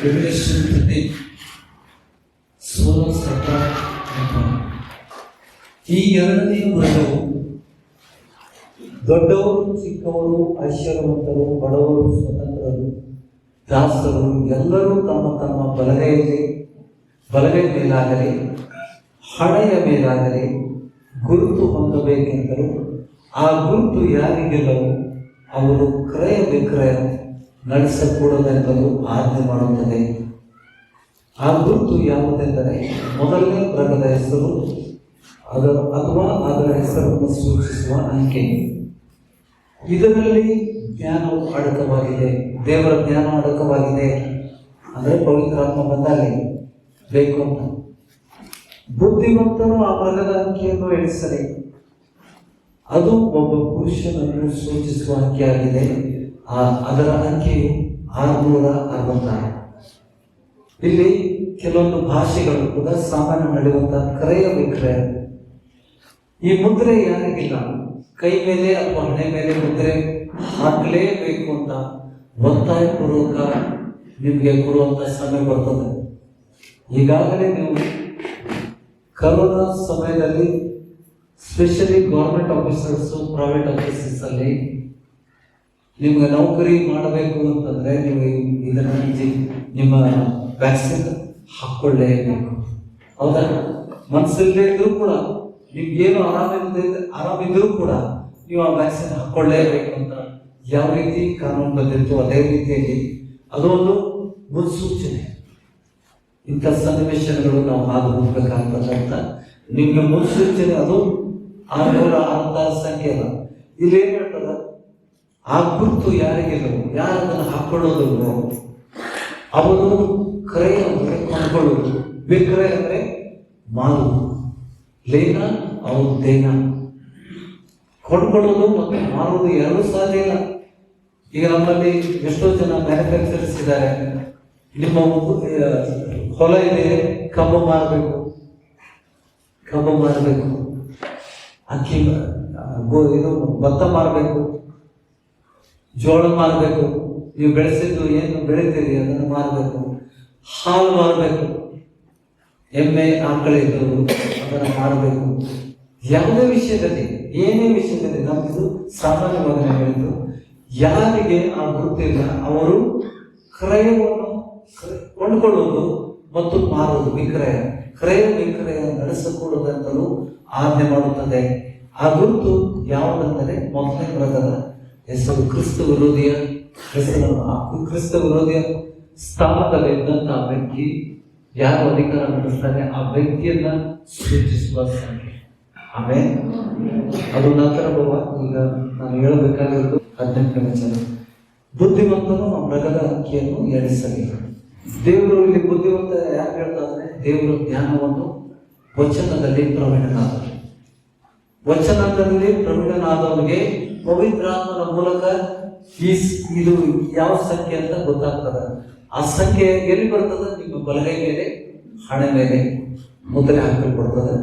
ಈ ಎರಡನೇ ವರ್ಗವು ದೊಡ್ಡವರು ಚಿಕ್ಕವರು ಐಶ್ವರ್ಯವಂತರು ಬಡವರು ಸ್ವತಂತ್ರರು ದಾಸರು ಎಲ್ಲರೂ ತಮ್ಮ ತಮ್ಮ ಬಲಗೈ ಮೇಲಾಗಲಿ ಹಣೆಯ ಮೇಲಾಗಲಿ ಗುರುತು ಹೊಂದಬೇಕೆಂದರು. ಆ ಗುರುತು ಯಾರಿಗೆಲ್ಲವೋ ಅವರು ಕ್ರಯ ವಿಕ್ರಯ ನಡೆಸಕೂಡದೆಂಬುದು ಆಜ್ಞೆ ಮಾಡುತ್ತದೆ. ಆ ಗುರುತು ಯಾವುದೆಂದರೆ ಮೊದಲನೇ ವರ್ಗದ ಹೆಸರು ಅಥವಾ ಅದರ ಹೆಸರನ್ನು ಸೂಚಿಸುವ ಅಂಕೆ. ಇದರಲ್ಲಿ ಜ್ಞಾನವು ಅಡಕವಾಗಿದೆ, ದೇವರ ಜ್ಞಾನ ಅಡಕವಾಗಿದೆ. ಅಂದರೆ ಪವಿತ್ರಾತ್ಮ ಬಂದಲ್ಲಿ ಬೇಕು ಅಂತ ಬುದ್ಧಿವಂತರು ಆ ವರ್ಗದ ಅಂಕೆಯನ್ನು ಎಣಿಸಲಿ. ಅದು ಒಬ್ಬ ಪುರುಷನನ್ನು ಸೂಚಿಸುವ ಅಂಕೆಯಾಗಿದೆ. ಅದರ ಅಂಕೆಯು 666. ಇಲ್ಲಿ ಕೆಲವೊಂದು ಭಾಷೆಗಳು ಕೂಡ ಸಾಮಾನ್ಯ ನಡೆಯುವಂತಹ ಕ್ರಯ ವಿಕ್ರಯ. ಈ ಮುದ್ರೆ ಯಾರಿಗಿಲ್ಲ, ಕೈ ಮೇಲೆ ಅಥವಾ ಹಣೆ ಮೇಲೆ ಮುದ್ರೆ ಹಾಕಲೇಬೇಕು ಅಂತ ಒತ್ತಾಯಪೂರ್ವಕ ನಿಮಗೆ ಕೊಡುವಂತ ಸಮಯ ಬರ್ತದೆ. ಈಗಾಗಲೇ ನೀವು ಕರೋನಾ ಸಮಯದಲ್ಲಿ specially government officers private officers ಅಲ್ಲಿ ನಿಮ್ಗೆ ನೌಕರಿ ಮಾಡಬೇಕು ಅಂತಂದ್ರೆ ನೀವು ಇದನ್ನ ನಿಮ್ಮ ವ್ಯಾಕ್ಸಿನ್ ಹಾಕೊಳ್ಳೇಬೇಕು. ಹೌದಾ? ಮನಸ್ಸಿಲ್ಲದೆ ಇದ್ರೂ ಕೂಡ ನಿಮ್ಗೇನು ಆರಾಮಿದ್ರೂ ಕೂಡ ನೀವು ಆ ವ್ಯಾಕ್ಸಿನ್ ಹಾಕೊಳ್ಳೇಬೇಕು ಅಂತ ಯಾವ ರೀತಿ ಕಾನೂನು ಬಂದಿರ್ತೋ ಅದೇ ರೀತಿಯಲ್ಲಿ ಅದೊಂದು ಮುನ್ಸೂಚನೆ. ಇಂಥ ಸನ್ನಿವೇಶಗಳು ನಾವು ಹಾದು ಹೋಗ್ಬೇಕಾಗ್ತದೆ ಅಂತ ನಿಮ್ಗೆ ಮುನ್ಸೂಚನೆ. ಅದು 666 ಸಂಖ್ಯೆ ಅಲ್ಲ. ಇಲ್ಲಿ ಏನ್ ಹೇಳ್ತದ, ಆ ಗುರುತು ಯಾರಿಗೆಲ್ಲವೋ, ಯಾರು ಅದನ್ನು ಹಾಕೊಳ್ಳೋದಿಲ್ವೋ ಅವರು ಕ್ರಯ ಅಂದರೆ ಕೊಂಡ್ಕೊಳ್ಳೋದು, ವಿಕ್ರಯ ಅಂದರೆ ಮಾರುವುದು, ಲೇನ ಅವ್ರ ದೇನ. ಕೊಂಡ್ಕೊಳ್ಳೋದು ಮತ್ತು ಮಾರುವುದು ಎರಡೂ ಸಾಧ್ಯ ಇಲ್ಲ. ಈಗ ನಮ್ಮಲ್ಲಿ ಎಷ್ಟೋ ಜನ ಮ್ಯಾನುಫ್ಯಾಕ್ಚರರ್ಸ್ ಇದ್ದಾರೆ. ನಿಮ್ಮ ಹೊಲ ಇದೆ, ಕಬ್ಬು ಮಾರಬೇಕು, ಅಕ್ಕಿ ಇದು ಭತ್ತ ಮಾರಬೇಕು, ಜೋಳ ಮಾರಬೇಕು, ನೀವು ಬೆಳೆಸಿದ್ದು ಏನು ಬೆಳಿತೀರಿ ಅದನ್ನು ಮಾರಬೇಕು, ಹಾಲು ಮಾರಬೇಕು, ಎಮ್ಮೆ ಆಕಳಿದ್ದವರು ಅದನ್ನು ಮಾರಬೇಕು. ಯಾವುದೇ ವಿಷಯದಲ್ಲಿ, ಏನೇ ವಿಷಯದಲ್ಲಿ ನಮ್ದು ಸಾಮಾನ್ಯವಾಗಿ ಹೇಳಿದ್ದು, ಯಾರಿಗೆ ಆ ಗುರುತಿಲ್ಲ ಅವರು ಕ್ರಯವನ್ನು ಕೊಂಡುಕೊಳ್ಳುವುದು ಮತ್ತು ಮಾರುವುದು, ಕ್ರಯ ವಿಕ್ರಯ ನಡೆಸಕೂಡದಂತಲೂ ಆಜ್ಞೆ ಮಾಡುತ್ತದೆ. ಆ ಗುರುತು ಯಾವುದೆಂದರೆ ಮೊದಲನೇ ವರ್ಗದ ಹೆಸರು ಕ್ರಿಸ್ತ ವಿರೋಧಿಯ ಹೆಸರನ್ನು, ಕ್ರಿಸ್ತ ವಿರೋಧಿಯ ಸ್ಥಾನದಲ್ಲಿ ಇದ್ದಂತಹ ವ್ಯಕ್ತಿ ಯಾರು ಅಧಿಕಾರ ನಡೆಸ್ತಾನೆ ಆ ವ್ಯಕ್ತಿಯನ್ನ ಸೂಚಿಸುವ ಸಂಖ್ಯೆ. ಆಮೇಲೆ ಅದು ನಂತರ ಈಗ ನಾನು ಹೇಳಬೇಕಾಗಿರೋದು 18ನೇ ವಚನ. ಬುದ್ಧಿವಂತನು ಆ ಮೃಗದ ಅಂಕಿಯನ್ನು ಎಣಿಸಲಿ. ದೇವರು ಇಲ್ಲಿ ಬುದ್ಧಿವಂತ ಯಾಕೆ ಹೇಳ್ತಾರೆ? ದೇವರ ಜ್ಞಾನವನ್ನು ವಚನದಲ್ಲಿ ಪ್ರವೀಣನಾದವನಿಗೆ ಪವಿತ್ರಾತ್ಮನ ಮೂಲಕ ಇದು ಯಾವ ಸಂಖ್ಯೆ ಅಂತ ಗೊತ್ತಾಗ್ತದೆ. ಆ ಸಂಖ್ಯೆ ಎಲ್ಲಿ ಬರ್ತದೆ? ನಿಮ್ಮ ಬಲಗೈ ಮೇಲೆ ಹಣೆ ಮೇಲೆ ಮುದ್ರೆ ಹಾಕಲ್ಪಡ್ತದೆ.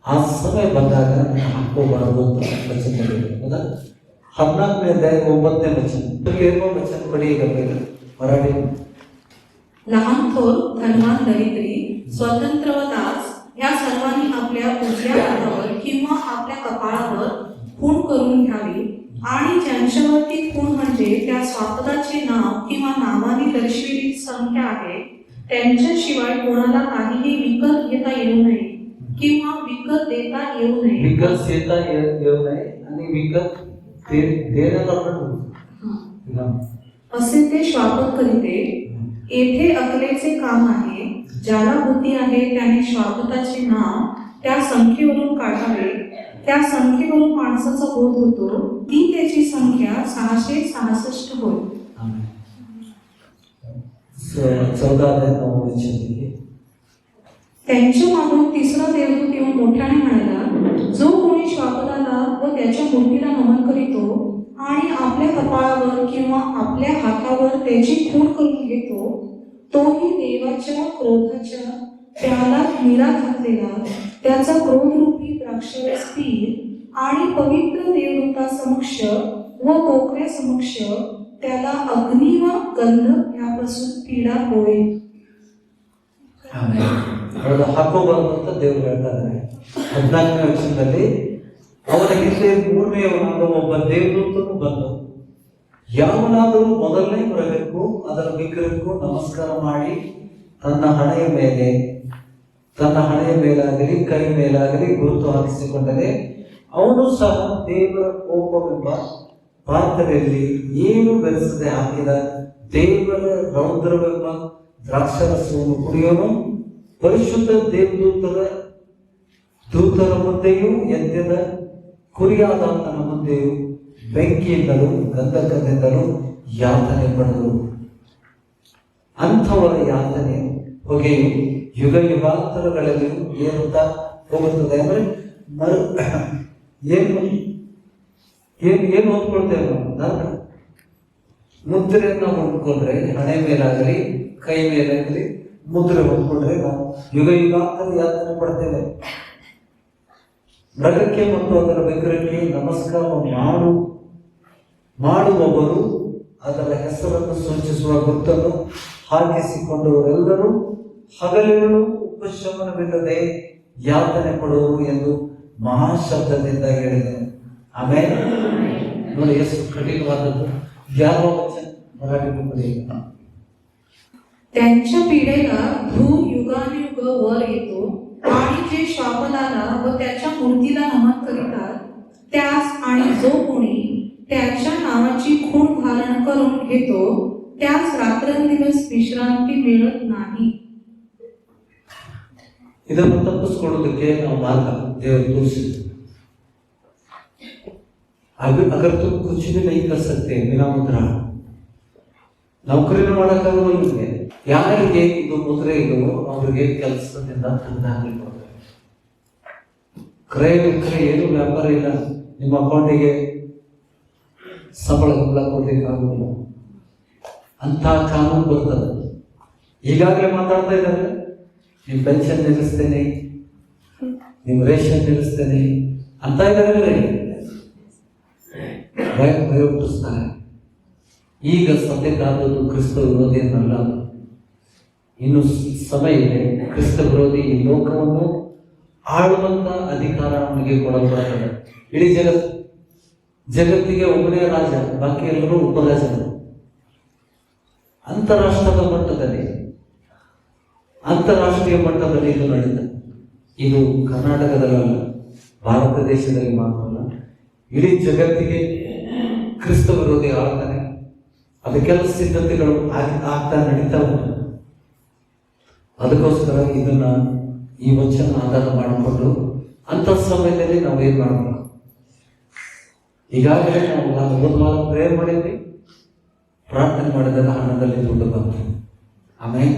ಆ ಸಮಯ ಬಂದಾಗ ಹಾಕೋಬಾರದು ಅಂತ ವಚನ ಹೌದಾ? 14ನೇ ಅಧ್ಯಾಯ 9ನೇ वचन वचन पढ़िए मराठी. लहान थोर धनवान दरिद्री स्वतंत्र व दास या सर्वांनी आपल्या उजव्या हातावर किंवा आपल्या कपाळावर खूण करून घ्यावी आणि ज्यांच्यावरती खूण म्हणजे त्या स्वापदाचे नाव किंवा नावाने दर्शविलेली संख्या आहे त्यांच्याशिवाय कोणाला काहीही विकत घेता येऊ नये किंवा विकत देता येऊ नये. आणि विकत असे ते श्वापद करीते. येथे अकलेचे काम आहे. ज्याला बुद्धी आहे त्याने श्वापदाचे नाव त्या संख्येवरून काढावे. त्या संख्येवरून माणसाचा बोध होतो ती त्याची संख्या 666 होय. त्यांच्या मागून तिसरा देवदूत येऊन मोठ्याने म्हणाला, जो कोणी श्वापदाला व त्याच्या मूर्तीला नमन करीतो आणि आपल्या कपाळावर किंवा आपल्या हातावर त्याची खूण करून घेतो तोही देवाच्या क्रोधाच्या प्यालात मिरा घातलेला त्याचा क्रोधरूपी द्राक्षरस पीर आणि पवित्र देवदूता समक्ष व कोकऱ्या समक्ष त्याला अग्नी व गंध यापासून पीडा होईल. ಅವರ ಹಾಕೋಬಾರ್ದು ಅಂತ ದೇವರು ಹೇಳ್ತಾ ಇದ್ದಾರೆ 14ನೇ ವಚನದಲ್ಲಿ. ಅವನ ಹಿಂದೆ 3ನೇಯವನಾದ ಒಬ್ಬ ದೇವದೂತನು ಬಂದು, ಯಾವನಾದರೂ ಮೊದಲನೇ ಬರಬೇಕು ಅದರ ವಿಗ್ರಹಕ್ಕೂ ನಮಸ್ಕಾರ ಮಾಡಿ ತನ್ನ ಹಣೆಯ ಮೇಲಾಗಲಿ ಕೈ ಮೇಲಾಗಲಿ ಗುರುತು ಹಾಕಿಸಿಕೊಂಡರೆ ಅವನು ಸಹ ದೇವರ ಕೋಪವೆಂಬ ಪಾತ್ರೆಯಲ್ಲಿ ಏನು ಬೆರೆಸದೆ ಹಾಕಿದ ದೇವರ ರೌದ್ರವೆಂಬ ದ್ರಾಕ್ಷಾರಸವನ್ನು ಕುಡಿಯೋನು. ಪರಿಶುದ್ಧ ದೂತರ ಮುಂದೆಯೂ ಯಜ್ಞದ ಕುರಿಯಾದಾತನ ಮುಂದೆಯೂ ಬೆಂಕಿಯಿಂದಲೂ ಗಂಧಕದಿಂದಲೂ ಯಾತನೆ ಪಡೆದರು. ಅಂಥವರ ಯಾತನೆ ಹೊಗೆಯು ಯುಗ ಯುಗಾಂತರಗಳಲ್ಲಿ ಏರುತ್ತಾ ಹೋಗುತ್ತದೆ. ಅಂದ್ರೆ ಏನು ಹೊಂದ್ಕೊಳ್ತೇವೆ ನಾವು? ನರಕ. ಮುದ್ರೆಯನ್ನ ಹೊಂದ್ಕೊಂಡ್ರೆ ಹಣೆ ಮೇಲಾಗಲಿ ಕೈ ಮೇಲಾಗಲಿ ಮುದ್ರೆ ಹೊಂದ್ಕೊಂಡ್ರೆ ನಾವು ಯುಗ ಯುಗಾಂತರ ಯಾತನೆ ಪಡ್ತೇವೆ. ಮೃಗಕ್ಕೆ ಮತ್ತು ಅದರ ವಿಗ್ರಹಕ್ಕೆ ನಮಸ್ಕಾರ ಮಾಡುವವರು ಅದರ ಹೆಸರನ್ನು ಸೂಚಿಸುವ ಗುರುತನ್ನು ಹಾಕಿಸಿಕೊಂಡವರೆಲ್ಲರೂ ಹಗಲಿರುಳು ಉಪಶಮನವಿಲ್ಲದೆ ಯಾತನೆ ಪಡುವರು ಎಂದು ಮಹಾಶಬ್ದದಿಂದ ಹೇಳಿದರು. ಆಮೇಲೆ ನೋಡಿ ಎಷ್ಟು ಕಠಿಣವಾದದ್ದು. ಯಾವ ವಚನ मराठी मध्ये त्यांच्या पिढेला धूर युगानुयुग वर येतो आणि जे श्वापदाला व त्याच्या मूर्तीला नमन करीतात त्यास आणि जो कोणी त्याच्या नावाची खूण धारण करून घेतो त्यास रात्रंदिवस विश्रांती मिळत नाही. ಇದನ್ನು ತಪ್ಪಿಸಿಕೊಳ್ಳೋದಕ್ಕೆ ನಾವು ಮಾರ್ಗ ದೇವರು ತೋರಿಸಿದ್ರು. अगर तुम कुछ भी नहीं कर सकते बिना मुद्रा, ನೌಕರಿನ ಮಾಡೋಕ್ಕಾಗಲ್ಲ ನಿಮಗೆ. ಯಾರಿಗೆ ಇದು ಮುದ್ರೆ ಇಲ್ಲವೋ ಅವರಿಗೆ ಕೆಲಸದಿಂದ ತೆಗೆದುಹಾಕಲ್ಪಡ್ತಾರೆ. ಕ್ರಯ ವಿಕ್ರಯ ಏನು ವ್ಯಾಪಾರ ಇಲ್ಲ, ನಿಮ್ಮ ಅಕೌಂಟಿಗೆ ಸಂಬಳ ಕೊಡ್ಲಿಕ್ಕಾಗುದಿಲ್ಲ ಅಂತ ಕಾನೂನು ಬರ್ತದೆ. ಈಗಾಗಲೇ ಮಾತಾಡ್ತಾ ಇದ್ದಾರೆ, ನಿಮ್ಮ ಪೆನ್ಷನ್ ನಿಲ್ಲಿಸ್ತೇನೆ, ನಿಮ್ಮ ರೇಷನ್ ನಿಲ್ಲಿಸ್ತೇನೆ ಅಂತ ಇದ್ದಾರೆ. ಭಯ ಹುಟ್ಟಿಸ್ತಾರೆ. ಈಗ ಸತ್ಯಕ್ಕಾದದ್ದು ಕ್ರಿಸ್ತ ವಿರೋಧಿ ಅನ್ನಲ್ಲ, ಇನ್ನು ಸಮಯ ಇದೆ. ಕ್ರಿಸ್ತ ವಿರೋಧಿ ಈ ಲೋಕವನ್ನು ಆಳುವಂತ ಅಧಿಕಾರ ನಮಗೆ ಕೊಡಲ್ಪಡುತ್ತದೆ. ಇಡೀ ಜಗತ್ತಿಗೆ ಒಬ್ಬನೇ ರಾಜ, ಬಾಕಿ ಎಲ್ಲರೂ ಉಪರಾಜರು. ಅಂತಾರಾಷ್ಟ್ರೀಯ ಮಟ್ಟದಲ್ಲಿ ಇದು ನಡೀತದೆ. ಇದು ಕರ್ನಾಟಕದಲ್ಲ, ಭಾರತ ದೇಶದಲ್ಲಿ ಮಾತ್ರ ಅಲ್ಲ, ಇಡೀ ಜಗತ್ತಿಗೆ ಕ್ರಿಸ್ತ ವಿರೋಧಿ ಆಳ್ತಾನೆ. ಅದಕ್ಕೆಲ್ಲ ಸಿದ್ಧತೆಗಳು ಆಗ್ತಾ ನಡೀತಾ ಉಂಟು. ಅದಕ್ಕೋಸ್ಕರ ಇದನ್ನ ಈ ವಚನ ಆಧಾರ ಮಾಡಿಕೊಂಡು ಅಂತ ಸಮಯದಲ್ಲಿ ನಾವು ಏನ್ ಮಾಡಬೇಕು? ಈಗಾಗಲೇ ನಾವು ಓದುವಾಗ ಪ್ರೇಯರ್ ಮಾಡಿದ್ವಿ, ಪ್ರಾರ್ಥನೆ ಮಾಡಿದಾಗ ಹಣದಲ್ಲಿ ದುಡ್ಡು ಬಂತು. ಆಮೇಲೆ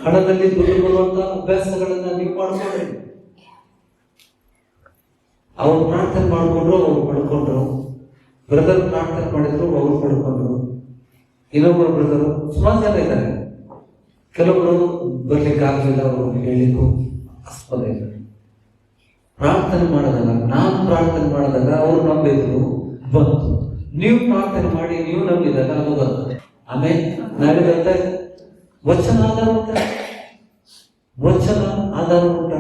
ಹಣದಲ್ಲಿ ದುಡ್ಡು ಬರುವಂತ ಅಭ್ಯಾಸಗಳನ್ನ ನೀವು ಮಾಡ್ಕೊಂಡ್ರಿ. ಅವ್ರು ಪ್ರಾರ್ಥನೆ ಮಾಡಿಕೊಂಡ್ರು, ಅವ್ರು ಪಡ್ಕೊಂಡ್ರು. ಬ್ರದರ್ ಪ್ರಾರ್ಥನೆ ಮಾಡಿದ್ರು, ಅವ್ರು ಪಡ್ಕೊಂಡ್ರು. ಇನ್ನೊಬ್ಬರು ಬ್ರದರು ಸುಮಾರು ಜನ ಇದ್ದಾರೆ. ಕೆಲವರು ಬರ್ಲಿಕ್ಕೆ ಆಗಲಿಲ್ಲ, ಅವರು ಹೇಳಿದ್ರು ಆಸ್ಪದ ಇದ್ದಾರೆ. ಪ್ರಾರ್ಥನೆ ಮಾಡಿದಾಗ, ನಾನು ಪ್ರಾರ್ಥನೆ ಮಾಡಿದಾಗ ಅವ್ರು ನಂಬಿದ್ರು, ಬಂತು. ನೀವು ಪ್ರಾರ್ಥನೆ ಮಾಡಿ ನೀವು ನಂಬಿದಾಗ ಅದು ಬರ್ತದೆ. ಆಮೇಲೆ ನಾವಿದಂತ ವಚನ ಆಧಾರ ಉಂಟ, ವಚನ ಆಧಾರ ಉಂಟ.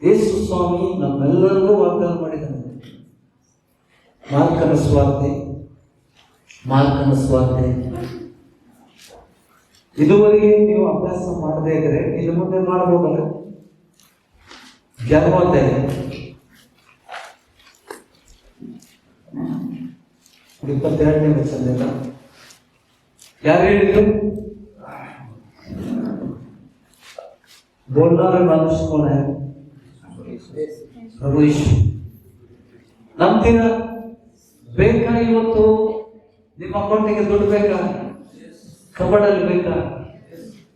ಯೇಸು ಸ್ವಾಮಿ ನಮ್ಮೆಲ್ಲರಿಗೂ ವಾಗ್ದಾನ ಮಾಡಿದ್ದಾನೆ. ಮಾರ್ಕನ ಸ್ವಾರ್ತೆ ಇದುವರೆಗೆ ನೀವು ಅಭ್ಯಾಸ ಮಾಡದೇ ಇದ್ರೆ ಇನ್ನು ಮುಂದೆ ಮಾಡಬಹುದಲ್ಲ. ಜ್ಞಾನವಾದ 22ನೇ ವಚನದಿಂದ ಯಾರು ಹೇಳಿದ್ರು? बोलणारा माणूस कोण आहे? प्रभू यीशु. ನಂಬ್ತೀರಾ? ಬೇಕಾ? ಇವತ್ತು ನಿಮ್ಮ ಅಕೌಂಟಿಗೆ ದುಡ್ಡು ಬೇಕಾ? ಕಬಡಲ್ಲಿ ಬೇಕಾ?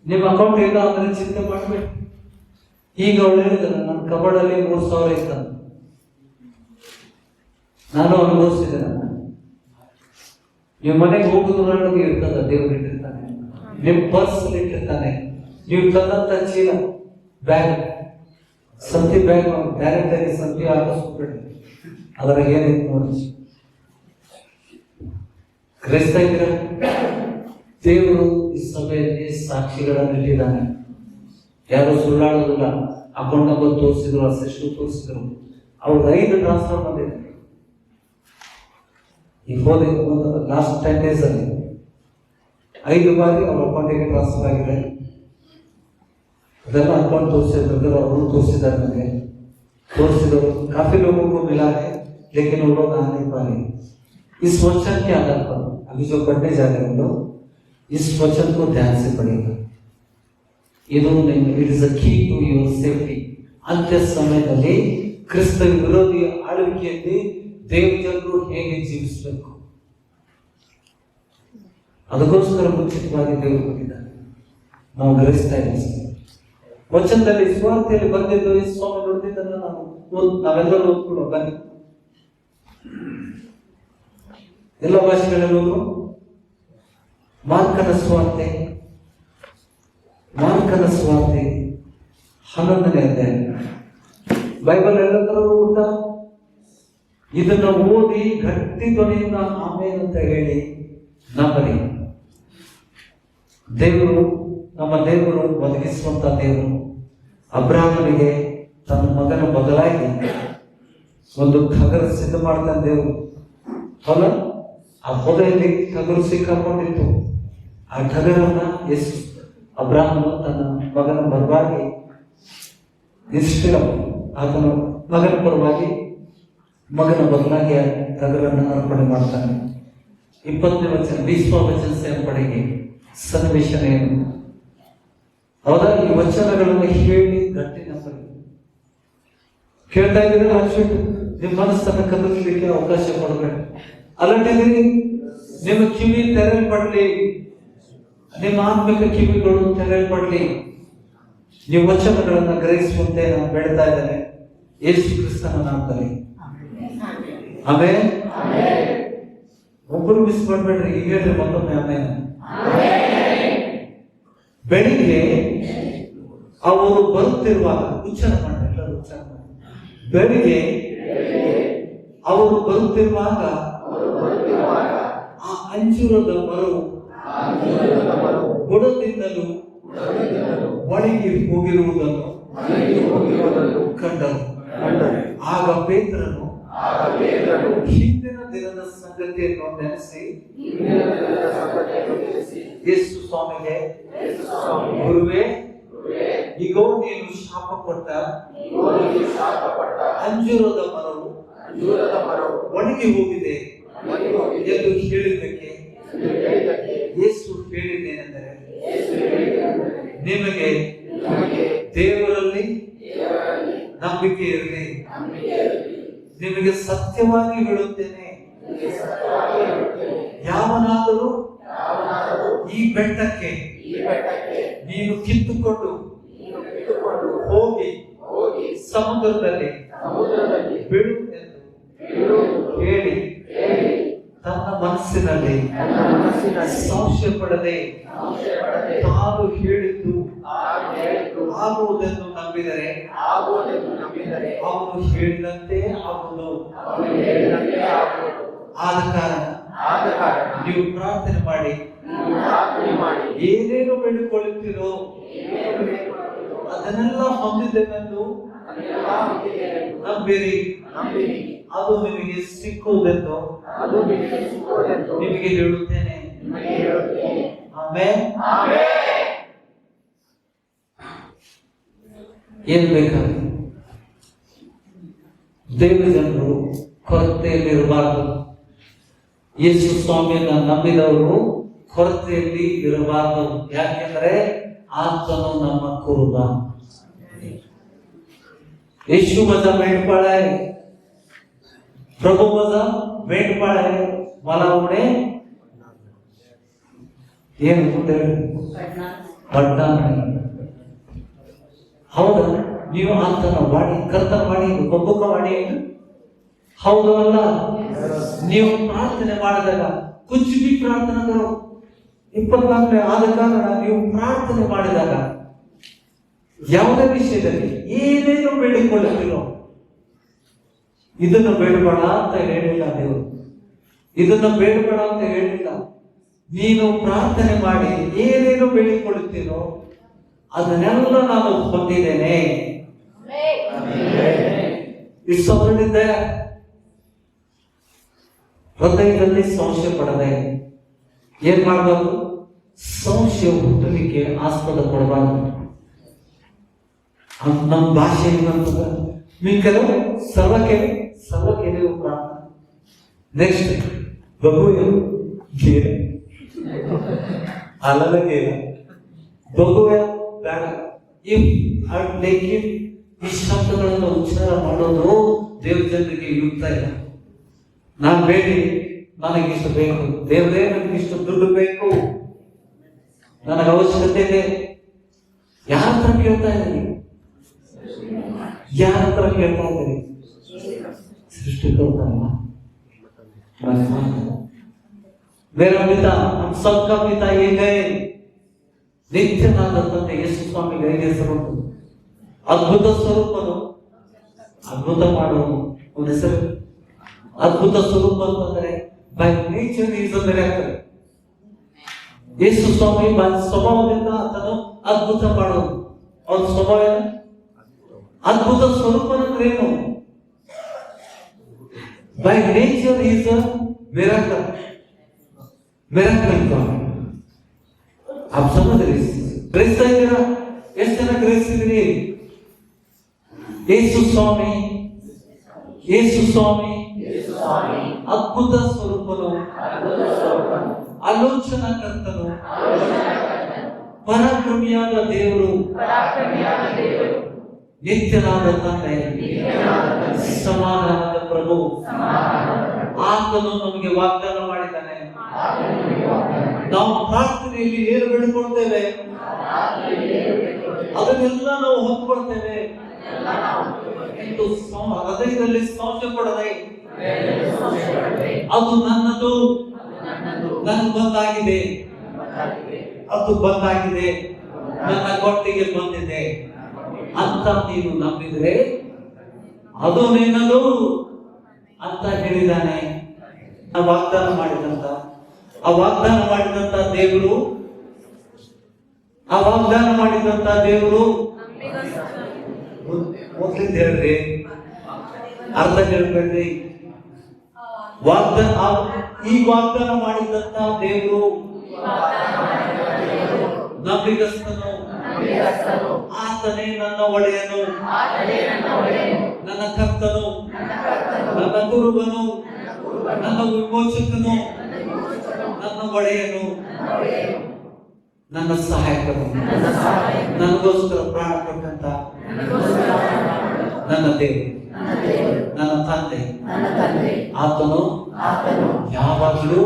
ನಿಮ್ಮ ಅಕೌಂಟ್ ಇಲ್ಲ ಅಂದ್ರೆ ಚಿಂತೆ ಮಾಡಬೇಕು. ಈಗ ಅವಳು ಹೇಳಿದಲ್ಲ, ನನ್ನ ಕಬಡಲ್ಲಿ 3,000 ಇತ್ತ, ನಾನು ಅನುಭವಿಸಿದೆ. ನೀವು ಮನೆಗೆ ಹೋಗುದ್ರೊಳಗೆ ಇರ್ತದ, ದೇವ್ರು ಇಟ್ಟಿರ್ತಾನೆ, ನಿಮ್ಮ ಪರ್ಸ್ ಇಟ್ಟಿರ್ತಾನೆ. ನೀವು ತಂದಂತ ಚೀಲ, ಬ್ಯಾಗ್, ಸಂತಿ ಬ್ಯಾಗ್ ಡೈರೆಕ್ಟ್ ಆಗಿ ಸಂತಿ ಹಾಕಿಸ್ಬಿಟ್ರಿ, ಅದ್ರಾಗ ಏನಿತ್ತು ನೋಡಿ. ಗ್ರಹಿಸ್ತಾ ಇದ್ದೀರಾ? ದೇವರು ಈ ಸಭೆಯಲ್ಲಿ ಸಾಕ್ಷಿಗಳನ್ನು ಇಟ್ಟಿದ್ದಾನೆ. ಯಾರು ಸುಳ್ಳಾಡೋದಿಲ್ಲ. ಅಕೌಂಟ್ ನಂಬರ್ ತೋರಿಸಿದ್ರು, ಅಸಿಸ್ಟೆಂಟ್ ತೋರಿಸಿದ್ರು, ಅವ್ರು 5 ಟ್ರಾನ್ಸ್ಫರ್ ಬಂದಿದೆ. ಈ ಹೋದ ಲಾಸ್ಟ್ 10 days ಅಲ್ಲಿ 5 ಬಾರಿ ಅವ್ರ ಅಕೌಂಟಿಗೆ ಟ್ರಾನ್ಸ್ಫರ್ ಆಗಿದೆ. ಅದೆಲ್ಲ ಅಕೌಂಟ್ ತೋರಿಸಿದ್ರು, ಅವರು ತೋರಿಸಿದ್ದಾರೆ. ನನಗೆ तोड़सिदो काफी लोगों को मिला है, लेकिन वो लोग आ नहीं पा रहे। इस वचन के आधार पर अभी जो पढ़ने जा रहे हैं लोग, इस वचन को ध्यान से पढ़ेगा। इट इज अ की टू योर ಸೇಫ್ಟಿ. ಅಂತ್ಯ ಸಮಯದಲ್ಲಿ ಕ್ರಿಸ್ತ ವಿರೋಧಿ ಆಳ್ವಿಕೆಯಲ್ಲಿ ದೇವಜನರು ಹೇಗೆ ಜೀವಿಸಬೇಕು ಅದಕ್ಕೋಸ್ಕರ ಮುಂಚಿತವಾಗಿ ದೇವರು ಕೊಟ್ಟಿದ್ದಾರೆ. ನಾವು ಗ್ರಹಿಸ್ತಾ ಇದ್ದೀವಿ. ವಚನದಲ್ಲಿ ಸ್ವಾರ್ಥಿಯಲ್ಲಿ ಬಂದಿದ್ದು ಈ ಸ್ವಾಮಿ ನುಡಿದಿದ್ದನ್ನು ನಾವೆಲ್ಲರೂ ಓದ್ಕೊಳ್ಳೋ ಬನ್ನಿ. ಎಲ್ಲ ಭಾಷೆಗಳಲ್ಲಿ ಓದು. ಮಾರ್ಕನ ಸ್ವಾರ್ತೆ 11ನೇ ಅಧ್ಯಾಯ. ಬೈಬಲ್ ಎಲ್ಲ ತರವೂ ಉಂಟಾ? ಇದನ್ನ ಓದಿ ಗಟ್ಟಿ ಧ್ವನಿಯಿಂದ ಆಮೇಲೆ ಅಂತ ಹೇಳಿ ನಂಬರಿ. ನಮ್ಮ ದೇವರು ಒದಗಿಸುವಂತ ದೇವರು. ಅಬ್ರಾಹ್ಮನಿಗೆ ತನ್ನ ಮಗನ ಬದಲಾಗಿ ಒಂದು ಟಗರು ಸಿದ್ಧ ಮಾಡ್ತಾನೆ ದೇವರು. ಹೊಲ ಆ ಹೊಲೆಯಲ್ಲಿ ಟಗರು ಸಿಕ್ಕಾಕೊಂಡಿತ್ತು. ಆ ಟಗರನ್ನ ಅಬ್ರಾಹ್ಮನು ತನ್ನ ಮಗನ ಪರವಾಗಿ ಆತನ ಮಗನ ಪರವಾಗಿ ಮಗನ ಬದಲಾಗಿ ಟಗರನ್ನು ಅರ್ಪಣೆ ಮಾಡ್ತಾನೆ. 20ನೇ ವಚನ 20ವಾं ವಚನ से ಪಡೆಗೆ ಸನ್ನಿವೇಶನ ಏನು? ಹೌದಾ? ಈ ವಚನಗಳನ್ನು ಹೇಳಿ ಗಟ್ಟಿ ನಂಬರಿ. ಕೇಳ್ತಾ ಇದ್ದೀರಾ? ಹಚ್ಚಿಟ್ಟು ನಿಮ್ಮ ಮನಸ್ಸನ್ನು ಕದಲಿಕ್ಕೆ ಅವಕಾಶ ಕೊಡಬೇಡಿ. ಅಲ್ಲಟ್ಟಿದ್ದೀರಿ, ನಿಮ್ಮ ಕಿವಿ ತೆರೆಯಲ್ಪಡ್ಲಿ, ನಿಮ್ಮ ಆತ್ಮಿಕ ಕಿವಿಗಳು ತೆರೆಯಲ್ಪಡ್ಲಿ. ನೀವು ವಚನಗಳನ್ನು ಗ್ರಹಿಸುವಂತೆ ನಾನು ಬೇಡ್ತಾ ಇದ್ದೇನೆ ಯೇಸು ಕ್ರಿಸ್ತನ ನಾಮದಲ್ಲಿ. ಆಮೇಲೆ ಒಬ್ಬರು ಮಿಸ್ ಮಾಡಬೇಡ್ರಿ. ಈಗ ಹೇಳ್ರಿ ಮತ್ತೊಮ್ಮೆ ಆಮೇಲೆ. ಬೆಳಿಗ್ಗೆ ಅವರು ಬರುತ್ತಿರುವಾಗ ಉಚ್ಚಾರ ಮಾಡಿ, ಎಲ್ಲರೂ ಉಚ್ಚಾರ ಮಾಡಿ. ಬೆಳಿಗ್ಗೆ ಅವರು ಬರುತ್ತಿರುವಾಗ ಆ ಅಂಜೂರದ ಮರವು ಬುಡದಿಂದಲೂ ಒಳಗೆ ಹೋಗಿರುವುದನ್ನು ಕಂಡರು. ಆಗ ಪೇತ್ರನು ಹಿಂದಿನ ದಿನದ ಸಂಗತಿಯನ್ನು ನೆನೆಸಿ ಯೇಸು ಸ್ವಾಮಿಗೆ, ಗುರುವೇ, ಈಗೋ ನೀನು ಶಾಪ ಕೊಟ್ಟ ಅಂಜೂರದ ಮರವು ಒಣಗಿ ಹೋಗಿದೆ ಎಂದು ಹೇಳಿದ್ದಕ್ಕೆ ಯೇಸು ಹೇಳಿದ್ದೇನೆಂದರೆ, ನಿಮಗೆ ದೇವರಲ್ಲಿ ನಂಬಿಕೆ ಇರಲಿ. ನಿಮಗೆ ಸತ್ಯವಾಗಿ ಹೇಳುತ್ತೇನೆ, ಯಾವನಾದರೂ ಈ ಬೆಟ್ಟಕ್ಕೆ ನೀನು ಕಿತ್ತುಕೊಂಡು ಹೋಗಿ ಸಮುದ್ರದಲ್ಲಿ ಬಿಡು ಎಂದು ಹೇಳಿ ತನ್ನ ಮನಸ್ಸಿನಲ್ಲಿ ಸಂಶಯ ಪಡದೆ ತಾನು ಹೇಳಿದ್ದು ಆಗುವುದನ್ನು ನಂಬಿದರೆ ಅವನು ಹೇಳಿದಂತೆ ಆಗುವುದು. ಆದ ಕಾರಣ ನೀವು ಪ್ರಾರ್ಥನೆ ಮಾಡಿ ಏನೇನು ಬೇಡಿಕೊಳ್ಳುತ್ತೀರೋ ಅದನ್ನೆಲ್ಲ ಹೊಂದಿದ್ದೇವೆಂದು ನಂಬಿರಿ, ಅದು ನಿಮಗೆ ಸಿಕ್ಕುವುದೆಂದು ನಿಮಗೆ ಹೇಳುತ್ತೇನೆ. ಆಮೇಲೆ ಏನ್ ಬೇಕಾದ್ರೆ ದೇವ ಜನರು ಕೊರತೆಯಲ್ಲಿ ಇರಬಾರದು. ಯೇಸು ಸ್ವಾಮಿಯನ್ನ ನಂಬಿದವರು ಕೊರತೆಯಲ್ಲಿ ಇರಬಾರದು. ಯಾಕೆಂದ್ರೆ ಆತನು ನಮ್ಮ ಕುರುಬ. यीशु माझा मेंढपाळ आहे, प्रभू माझा मेंढपाळ आहे, मला उडे ಏನು ಮುಂದೆ ಬಡ್ಡ. ಹೌದಾ? ನೀವು ಆತನ ವಾಣಿ, ಕರ್ತನ ವಾಣಿ, ಒಬ್ಬೊಬ್ಬ ವಾಣಿ ಏನು? ಹೌದು ಅಲ್ಲ? ನೀವು ಪ್ರಾರ್ಥನೆ ಮಾಡಿದಾಗ ಕುಚ್ ಬಿ ಪ್ರಾರ್ಥನೆ ಕರೋ 24ನೇ. ಆದ ಕಾರಣ ನೀವು ಪ್ರಾರ್ಥನೆ ಮಾಡಿದಾಗ ಯಾವುದೇ ವಿಷಯದಲ್ಲಿ ಏನೇನು ಬೇಡಿಕೊಳ್ಳುತ್ತೀರೋ ಇದನ್ನು ಬೇಡಬೇಡ ಅಂತ ಹೇಳಿಲ್ಲ ದೇವರು. ಇದನ್ನ ಬೇಡಬೇಡ ಅಂತ ಹೇಳಿಲ್ಲ. ನೀನು ಪ್ರಾರ್ಥನೆ ಮಾಡಿ ಏನೇನು ಬೇಡಿಕೊಳ್ಳುತ್ತೀನೋ ಅದನ್ನೆಲ್ಲ ನಾನು ಹೊಂದಿದ್ದೇನೆ. ಇಷ್ಟು ಹೊರಡಿದ್ದೆ. ಹೃದಯದಲ್ಲಿ ಸಂಶಯ ಪಡದೆ ಏನ್ ಮಾಡಬಾರ್ದು? ಸಂಶಯ ಹುಟ್ಟಲಿಕ್ಕೆ ಆಸ್ಪದ ಕೊಡಬಾರ್ದು. ನಮ್ಮ ಭಾಷೆ ಏನಂತದ ಮಿಕ್ಕಲು ಸರ್ವಕೆರೆಯು ಪ್ರಾರ್ಥನೆ. ನೆಕ್ಸ್ಟ್ ಬಗುವೆ ಅಲ್ಲಗೆ ಬಗುವೆ ಬೇಡ. ಈ ಶಬ್ದಗಳನ್ನು ಉಚ್ಚಾರ ಮಾಡೋದು ದೇವ್ರ ಜನರಿಗೆ ಯುಕ್ತ ಇಲ್ಲ. ನಾನು ಬೇಡಿ ನನಗಿಷ್ಟು ಬೇಕು, ದೇವರೇ ನನಗಿಷ್ಟು ದುಡ್ಡು ಬೇಕು, ನನಗೆ ಅವಶ್ಯಕತೆ ಇದೆ. ಯಾರ ಹತ್ರ ಕೇಳ್ತಾ ಇದ್ದೀರಿ? ಯಾರ ಹತ್ರ ಕೇಳ್ತಾ ಇದ್ದೀರಿ? ಸೃಷ್ಟಿಕರ್ತ मेरा पिता हम सबका पिता ये गए. ನಿತ್ಯನಾದ ತಂದೆ ಯೇಸು ಸ್ವಾಮಿಗೆ ಐದು ಹೆಸರು. ಅದ್ಭುತ ಸ್ವರೂಪನು, ಅದ್ಭುತ ಮಾಡುವನು. ಅವನ ಹೆಸರು ಅದ್ಭುತ ಸ್ವರೂಪ ಅಂತಂದ್ರೆ by nature is a miracle. Yesu ಸ್ವಾಮಿ ಸ್ವಭಾವದಿಂದ ಆತನು ಅದ್ಭುತ ಮಾಡುವನು. ಅವನ ಸ್ವಭಾವ ಏನು? ಅದ್ಭುತ ಸ್ವರೂಪ ಅಂದ್ರೆ ಏನು? By nature is a miracle. Miracle god. आप समझ रहे? ग्रहिस्ता इದ್ದೀರಾ? ಎಷ್ಟು ಜನ ಗ್ರಹಿಸಿದ್ರಿ? ಯೇಸು ಸ್ವಾಮಿ ಅದ್ಭುತ ಸ್ವರೂಪನು, ಆಲೋಚನಾಕರ್ತನು, ಪರಾಕ್ರಮಿಯಾದ ದೇವರು, ನಿತ್ಯನಾದ ತಂದೆ, ಸಮಾಧಾನದ ಪ್ರಭು. ಆತನು ನಮಗೆ ವಾಗ್ದಾನ ಮಾಡಿದ್ದಾನೆ. ನಾವು ಪ್ರಾರ್ಥನೆಯಲ್ಲಿ ಏನು ಬೇಡಿಕೊಳ್ತೇವೆ ಅದನ್ನೆಲ್ಲ ನಾವು ಹೊಂದ್ಕೊಳ್ತೇವೆ. ಹೃದಯದಲ್ಲಿ ಸಂಶಯ ಪಡದೆ ಅದು ನನ್ನದು, ನನಗೆ ಬಂದಾಗಿದೆ, ಅದು ಬಂದಾಗಿದೆ, ನನ್ನ ಕೊಟ್ಟಿಗೆ ಬಂದಿದೆ ಅಂತ ನೀನು ನಂಬಿದ್ರೆ ಅದು ನಿನ್ನದು ಅಂತ ಹೇಳಿದಾನೆ. ಆ ವಾಗ್ದಾನ ಮಾಡಿದಂತ ದೇವರು, ಮೊದಲಿಂದ ಹೇಳ್ರಿ, ಅರ್ಥ ಹೇಳ್ಬೇಡ್ರಿ. ಈ ವಾಗ್ದಾನ ಮಾಡಿದಂತ ದೇವರು ನಂಬಿಗಸ್ತನು, ಆತನೇ ನನ್ನ ಒಡೆಯನು, ನನ್ನ ಕರ್ತನು, ನನ್ನ ಗುರುವನು, ನನ್ನ ವಿಮೋಚಕನು, ನನ್ನ ಒಡೆಯನು, ನನ್ನ ಸಹಾಯಕನು, ನನಗೋಸ್ಕರ ಪ್ರಾಣ ಕೊಟ್ಟಂತ ನನ್ನ ದೇವರು, ನನ್ನ ತಂದೆ. ಆತನು ಯಾವಾಗಲೂ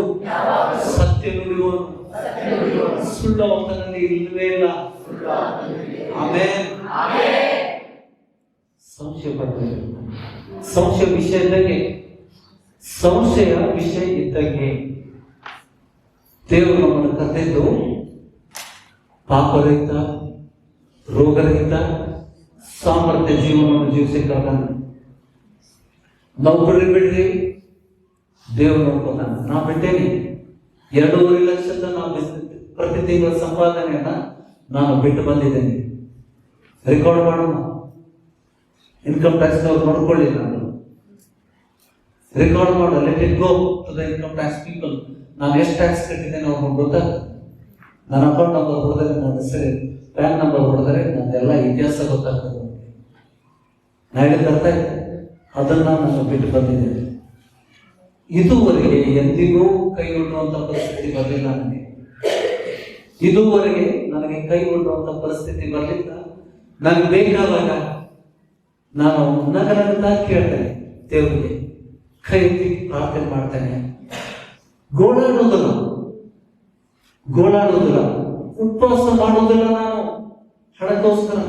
ಸತ್ಯ ನುಡಿಯುವನು, ಸುಳ್ಳು ಆತನಲ್ಲಿ ಇಲ್ಲವೇ ಇಲ್ಲ. ಆಮೇಲೆ ಸಂಶಯ ಬರ್ತದೆ. ಸಂಶಯ ವಿಷಯ ಇದ್ದಂಗೆ ದೇವರು ನಮ್ಮನ್ನು ಕರೆದಿದ್ದು ಪಾಪರಹಿತ, ರೋಗರಹಿತ, ಸಾಮರ್ಥ್ಯ ಜೀವನವನ್ನು ಜೀವಿಸಕ್ಕಾಗ. ನೌಕರಿ ಬಿಡ್ರಿ, ದೇವರು ನೋಡ್ಕೊತಾನೆ. ನಾ ಬಿಟ್ಟೇನೆ 2.5 ಲಕ್ಷದ ಪ್ರತಿ ತಿಂಗಳ ಸಂಪಾದನೆಯನ್ನ ನಾನು ಬಿಟ್ಟು ಬಂದಿದ್ದೇನೆ. ರೆಕಾರ್ಡ್ ಮಾಡೋಣ. ಇನ್ಕಮ್ ಟ್ಯಾಕ್ಸ್ ಅವ್ರು ನೋಡ್ಕೊಳ್ಳಿ. ನಾನು ರೆಕಾರ್ಡ್ ಮಾಡೋ, let it go to the income tax people. ನಾನು ಎಷ್ಟು ಟ್ಯಾಕ್ಸ್ ಕಟ್ಟಿದ್ದೇನೆ ಅವ್ರಿಗೆ ಗೊತ್ತಾಗ್ತದೆ. ನನ್ನ ಅಕೌಂಟ್ ನಂಬರ್ ಹೊಡೆದರೆ, ನನ್ನ ಹೆಸರು ಪ್ಯಾನ್ ನಂಬರ್ ಹೊಡೆದರೆ ನನ್ನೆಲ್ಲ ಇತಿಹಾಸ ಗೊತ್ತಾಗ್ತದೆ. ನಾನು ಹೇಳಿದ ಅರ್ಥ ಆಯ್ತು. ಅದನ್ನ ನಾನು ಬಿಟ್ಟು ಬಂದಿದ್ದೇನೆ. ಇದುವರೆಗೆ ಎಂದಿಗೂ ಕೈ ಒಡ್ಡುವಂತ ಪರಿಸ್ಥಿತಿ ಬರಲಿಲ್ಲ ನನಗೆ. ಇದುವರೆಗೆ ನನಗೆ ಕೈ ಒಡ್ಡುವಂತ ಪರಿಸ್ಥಿತಿ ಬರಲಿಲ್ಲ. ನನಗೆ ಬೇಕಾದಾಗ ನಾನು ನಗನಗ್ತಾ ಕೇಳ್ತೇನೆ ದೇವರಿಗೆ, ಕೈ ಎತ್ತಿ ಪ್ರಾರ್ಥನೆ ಮಾಡ್ತೇನೆ. ಗೋಳಾಡುವುದಿಲ್ಲ, ಉಪವಾಸ ಮಾಡುವುದಿಲ್ಲ. ನಾನು ಹಣಕ್ಕೋಸ್ಕರ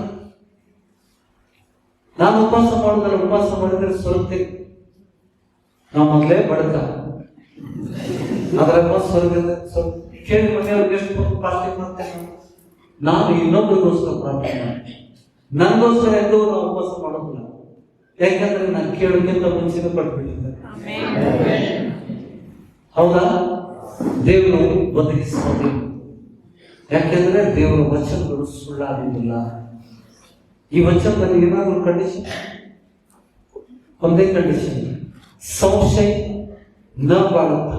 ನಾನು ಉಪವಾಸ ಮಾಡುವುದಿಲ್ಲ. ಉಪವಾಸ ಮಾಡಿದ್ರೆ ಸ್ವರ್ಗ್ತೀನಿ. ನಾವು ಮೊದಲೇ ಬಡಕ, ಅದರ ಸ್ವರ್ಗದ ಕೇಳಿ ಮನೆಯವ್ರಿಗೆ ಎಷ್ಟು ಪ್ರಾರ್ಥನೆ ಮಾಡ್ತೇನೆ. ನಾನು ಇನ್ನೊಬ್ಬರಿಗೋಸ್ಕರ ಪ್ರಾರ್ಥನೆ ಮಾಡ್ತೇನೆ. ನನಗೋಸ್ಕರ ಎಂದೂ ನಾವು ಉಪವಾಸ ಮಾಡೋದಿಲ್ಲ. ಯಾಕಂದ್ರೆ ನಾನು ಕೇಳೋಕ್ಕಿಂತ ಮುಂಚೆನೇ ಪಟ್ಬಿಟ್ಟಿದ್ದೆ. ಹೌದಾ? ದೇವರು ಒದಗಿಸೋದಿಲ್ಲ. ಯಾಕೆಂದ್ರೆ ದೇವರ ವಚನಗಳು ಸುಳ್ಳಾಗುವುದಿಲ್ಲ. ಈ ವಚನದಲ್ಲಿ ಏನಾದರೂ ಕಂಡೀಷನ್, ಒಂದೇ ಕಂಡೀಷನ್, संशय न बाळगता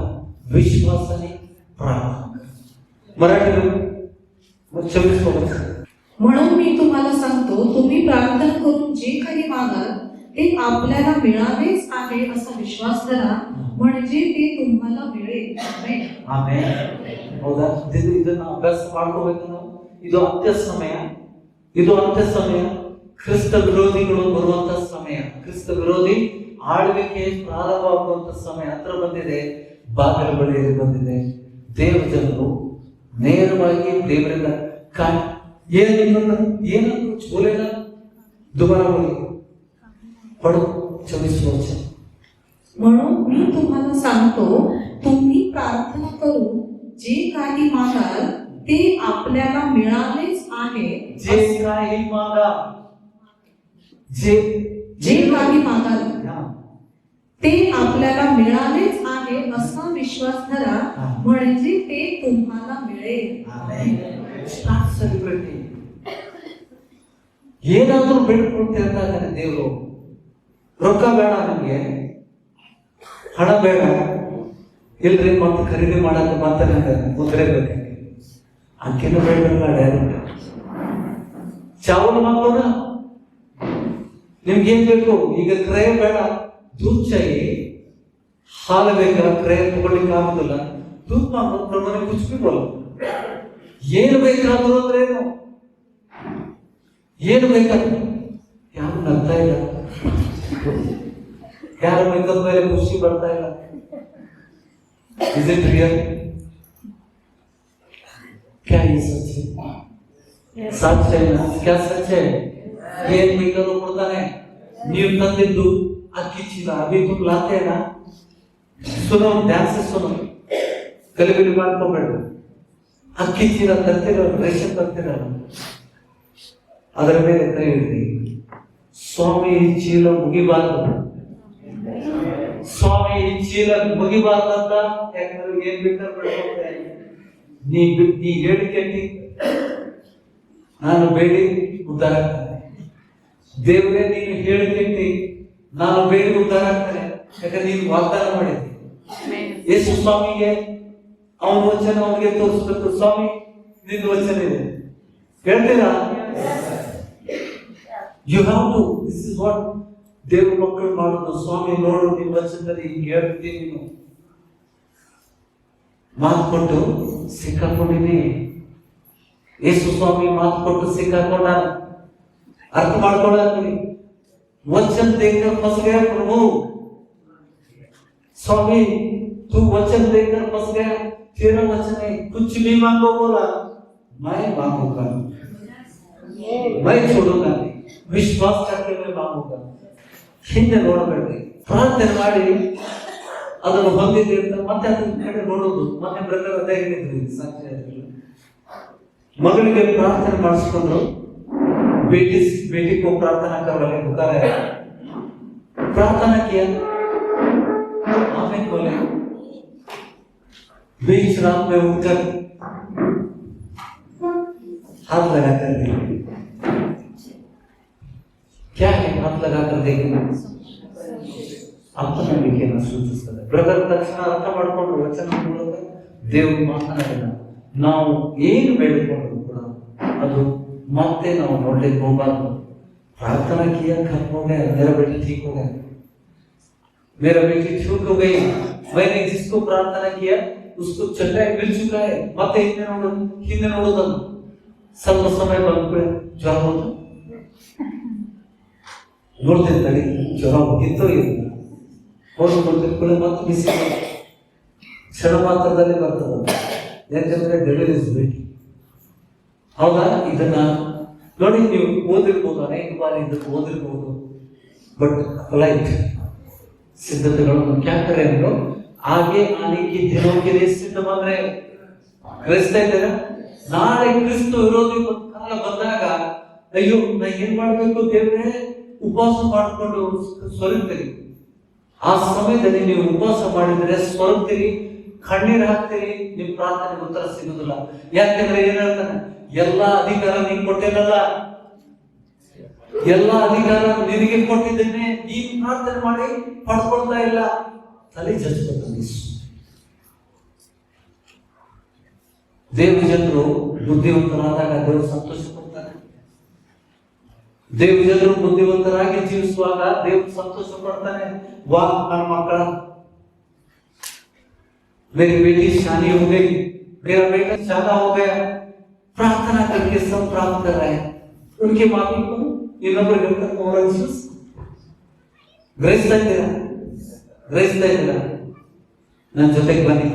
विश्वासाने प्रार्थना. मराठी मग 24 वर्ष. म्हणून मी तुम्हाला सांगतो, तुम्ही प्रार्थना करून जे काही मागाल ते आपल्याला मिळालेच आहे असा विश्वास धरा, म्हणजे ते तुम्हाला मिळेल. आमेन. ಆಮೆನ್. ಹೌದಾ? ಇದನ್ನ ಅಭ್ಯಾಸ ಮಾಡ್ಕೋಬೇಕು ನಾವು. ಇದು ಅಂತ್ಯ ಸಮಯ, ಇದು ಅಂತ್ಯ ಸಮಯ. ಕ್ರಿಸ್ತ ವಿರೋಧಿಗಳು ಬರುವಂತ ಸಮಯ, ಕ್ರಿಸ್ತ ವಿರೋಧಿ ಆಳ್ವಿಕೆ ಪ್ರಾರಂಭವಾಗುವಂತ ಸಮಯ ಹತ್ರ ಬಂದಿದೆ, ಬಾಗಿಲ ಬಳಿಯಲ್ಲಿ ಬಂದಿದೆ. ದೇವ ಜನರು ನೇರವಾಗಿ ದೇವರಿಂದ ಏನಂದ್ರು ಬೋಲೆಲ್ಲ दुबारा बोली पढ़ो 24 वर्ष. म्हणून मी तुम्हाला सांगतो, तुम्ही प्रार्थना करून जे काही मागाल ते आपल्याला मिळालेच आहे. जे काही मागा, जे काही मागाल ते आपल्याला मिळालेच आहे असा विश्वास धरा, म्हणजे ते तुम्हाला मिळेल. ಏನಾದ್ರೂ ಬೇಡ್ಕೊಳ್ತಿರ್ತಾ ಇದ್ದಾನೆ ದೇವರು. ರೊಕ್ಕ ಬೇಡ, ನಮ್ಗೆ ಹಣ ಬೇಡ, ಇಲ್ರಿ ಮತ್ತೆ ಖರೀದಿ ಮಾಡಕ್ಕೆ ಮಾತಾಡ ಮುದ್ರೆ ಬೇಕು, ಅಂಕೆನೂ ಬೇಡಲ್ಲ. ಡೈರೆಕ್ಟ್ ಚಾವಲ್ ಮಾಡೋಣ, ನಿಮ್ಗೇನ್ ಬೇಕು ಈಗ? ಕ್ರಯ ಬೇಡ, दूध चाहिए, हाल ಬೇಕಾ? ಕ್ರಯ ತಗೊಳ್ಳಿಕ್ಕೆ ಆಗುದಿಲ್ಲ, दूध मांगो, प्रमाणे कुछ भी बोलो. ಏನು ಬೇಕಾದ್ರೂ ಅಂದ್ರೆ ಏನು ಬೇಕಾದ್ರು ಯಾರು ನಗ್ತಾ ಇಲ್ಲ, ಯಾರ ಬೇಕಾದ ಮೇಲೆ ಖುಷಿ ಬರ್ತಾ ಇಲ್ಲ. Is it real? क्या ये सच है? सच है ना? क्या सच है? ಏನ್ ಬೇಕಾದ್ರೂ ಕೊಡ್ತಾನೆ. ನೀವು ತಂದಿದ್ದು ಅಕ್ಕಿ ಚೀಲ, ಅಭಿ ತುಮ್ ಲಾತೆ ನಾ? ಸುನೋ, ಧ್ಯಾನ से सुनो, ಗಲಿಬಿಲಿ ಮಾಡ್ಕೋಬೇಡ. ಅಕ್ಕಿ ಚೀಲ ತರ್ತಿರೋ, ರೇಷನ್ ತರ್ತಿರೋ, ಅದರ ಮೇಲೆ ಕೈ ಇಡ್ರಿ. ಸ್ವಾಮಿ ಈ ಚೀಲ ಮುಗಿಬಾರ್ದು, ಸ್ವಾಮಿ ಈ ಚೀಲ ಮುಗಿಬಾರ್ದಂತ. ಯಾಕಂದ್ರೆ ಏನ್ ಬೇಕಾದ್ರೆ ನೀ ಹೇಳಿಕೆ ನಾನು ಬೇಡಿ ಉದ್ಧಾರ ಆಗ್ತಾನೆ. ದೇವರೇ ನೀನು ಹೇಳಿಕೆ ನಾನು ಬೇಡಿ ಉದ್ಧಾರ ಆಗ್ತಾನೆ. ಯಾಕಂದ್ರೆ ನೀನು ವಾಗ್ದಾನ ಮಾಡಿದ್ದೆ. ಯೇಸು ಸ್ವಾಮಿಗೆ ಅವನ ವಚನ ಅವನಿಗೆ ತೋರಿಸ್ಬೇಕು. ಸ್ವಾಮಿ ನಿನ್ನ ವಚನ ಇದೆ ಹೇಳ್ತೀರಾ? You have to. This is what ದೇವ್ರ ಮಕ್ಕಳು ಮಾಡೋದು. ಸ್ವಾಮಿ ನೋಡು, ನಿಮ್ಮ ವಚನದಲ್ಲಿ ಹಿಂಗೆ ಹೇಳ್ತೀನಿ, ನೀನು ಮಾತು ಕೊಟ್ಟು ಸಿಕ್ಕಾಕೊಂಡಿನಿ. ಯೇಸು ಸ್ವಾಮಿ ಮಾತು ಕೊಟ್ಟು ಸಿಕ್ಕಾಕೊಂಡ. अर्थ ಮಾಡ್ಕೊಳ್ಳ. वचन देकर फंस गया प्रभु. स्वामी तू वचन देकर फंस गया, तेरा वचन है कुछ भी मांगो बोला, मैं मांगूंगा, मैं छोड़ूंगा नहीं, विश्वास करके मैं मांगूंगा. ಹಿಂದೆ ನೋಡಬೇಡ್ರಿ, ಪ್ರಾರ್ಥನೆ ಮಾಡಿ ಅದನ್ನು ಹೊಂದಿದೆ ಅಂತ ಮತ್ತೆ ಅದನ್ನ ಕಡೆ ನೋಡೋದು. ಮೊನ್ನೆ ಬ್ರದರ್ ಅದೇ ಹೇಳಿದ್ರಿ, ಸಾಕ್ಷಿ ಆಯ್ತು. ಮಗಳಿಗೆ ಪ್ರಾರ್ಥನೆ ಮಾಡಿಸ್ಕೊಂಡು बेटी को प्रार्थना करवाने पुकारा, प्रार्थना किया, आमीन बोले. बीच रात में उठकर हाथ लगा कर देंगे. क्या है हाथ लगा कर देंगे? आपको ನಂಬಿಕೆ ಸೂಚಿಸ್ತದೆ. ಬ್ರದರ್ ತಕ್ಷಣ ಅರ್ಥ ಮಾಡ್ಕೊಂಡು ವಚನ ಮೂಲಕ ದೇವರು ಮಾತನಾಡಿದ. ನಾವು ಏನು ಬೇಡಿಕೊಂಡ್ರು ಕೂಡ ಅದು ಮತ್ತೆ ನಾವು ನೋಡ್ಲಿಕ್ಕೆ ಹೋಗಬಾರ್ದು. प्रार्थना किया, खत्म हो गया, मेरा बेटा ठीक हो गया, मेरा बेटी ठीक हो गई, मैंने जिसको प्रार्थना किया उसको चटाई मिल चुका है. ಮತ್ತೆ ಹಿಂದೆ ನೋಡೋದನ್ನು ಸ್ವಲ್ಪ ಸಮಯ ಬಂದ್ಬಿಟ್ಟು ಜ್ವರ ಹೋಯ್ತು, ನೋಡ್ತಿರ್ತಾರೆ ಜ್ವರ ಹೋಗಿತ್ತೋ ಇಲ್ಲ, ಹೋಗಿ ನೋಡ್ತಿರ್ಕೊಳ್ಳಿ ಮತ್ತೆ ಬಿಸಿ ಕ್ಷಣ ಮಾತ್ರದಲ್ಲಿ ಬರ್ತದೆ. ಯಾಕಂದ್ರೆ ಡೆಲಿವರಿ ಇಸ್ ವೇಟಿಂಗ್. ಹೌದಾ? ಇದನ್ನ ನೋಡಿ, ನೀವು ಓದಿರ್ಬೋದು, ಅನೇಕ ಬಾರಿ ಇದನ್ನು ಓದಿರ್ಬೋದು. ಬಟ್ ಲೈಟ್ ಸಿದ್ಧತೆಗಳನ್ನು क्या करें हम लोग आगे आने की दिनों के लिए सिद्ध बन रहे. ಗ್ರಹಿಸ್ತಾ ಇದ್ದೀರಾ? ನಾಳೆ ಕ್ರಿಸ್ತ ವಿರೋಧಿ ಕಾಲ ಬಂದಾಗ ಅಯ್ಯೋ ನಾ ಏನ್ ಮಾಡ್ಬೇಕು ದೇವ್ರೆ, ಉಪವಾಸ ಮಾಡ್ಕೊಂಡು ಸ್ವರ್ಗ್ತೀರಿ. ಆ ಸಮಯದಲ್ಲಿ ನೀವು ಉಪವಾಸ ಮಾಡಿದ್ರೆ ಸ್ವರ್ಗ್ತೀರಿ, ಕಣ್ಣೀರು ಹಾಕ್ತೀರಿ, ನಿಮ್ ಪ್ರಾರ್ಥನೆಗೆ ಉತ್ತರ ಸಿಗುದಿಲ್ಲ. ಯಾಕೆಂದ್ರೆ ಏನ್ ಹೇಳ್ತಾನೆ, ಎಲ್ಲಾ ಅಧಿಕಾರ ನೀನ್ ಕೊಟ್ಟೇನಲ್ಲ, ಎಲ್ಲಾ ಅಧಿಕಾರ ನಿನಗೆ ಕೊಟ್ಟಿದ್ದೇನೆ, ನೀನ್ ಪ್ರಾರ್ಥನೆ ಮಾಡಿ ಪಡ್ಕೊಳ್ತಾ ಇಲ್ಲ. ತಲೆ ಜಜ್ಕೊತಾನೆ. ದೇವ ಜನರು ಬುದ್ಧಿವಂತರಾದಾಗ ದೇವರು ಸಂತೋಷ ಪಡ್ತಾನೆ. ದೇವ ಜನರು ಬುದ್ಧಿವಂತರಾಗಿ ಜೀವಿಸುವಾಗ ದೇವರು ಸಂತೋಷ ಪಡ್ತಾನೆ. ವಾ ನನ್ನ ಮಕ್ಕಳ, मेरी बेटी शादी हो गई, मेरा बेटा शादा हो गया, प्रार्थना करके सब प्राप्त कर रहे हैं. उनके माफी को ಇನ್ನೊಬ್ಬರು ಹೇಳ್ತಾರೆ, ಗ್ರಹಿಸ್ತಾ ಇದ್ದೀರಾ? ನನ್ನ ಜೊತೆಗೆ ಬನ್ನಿ,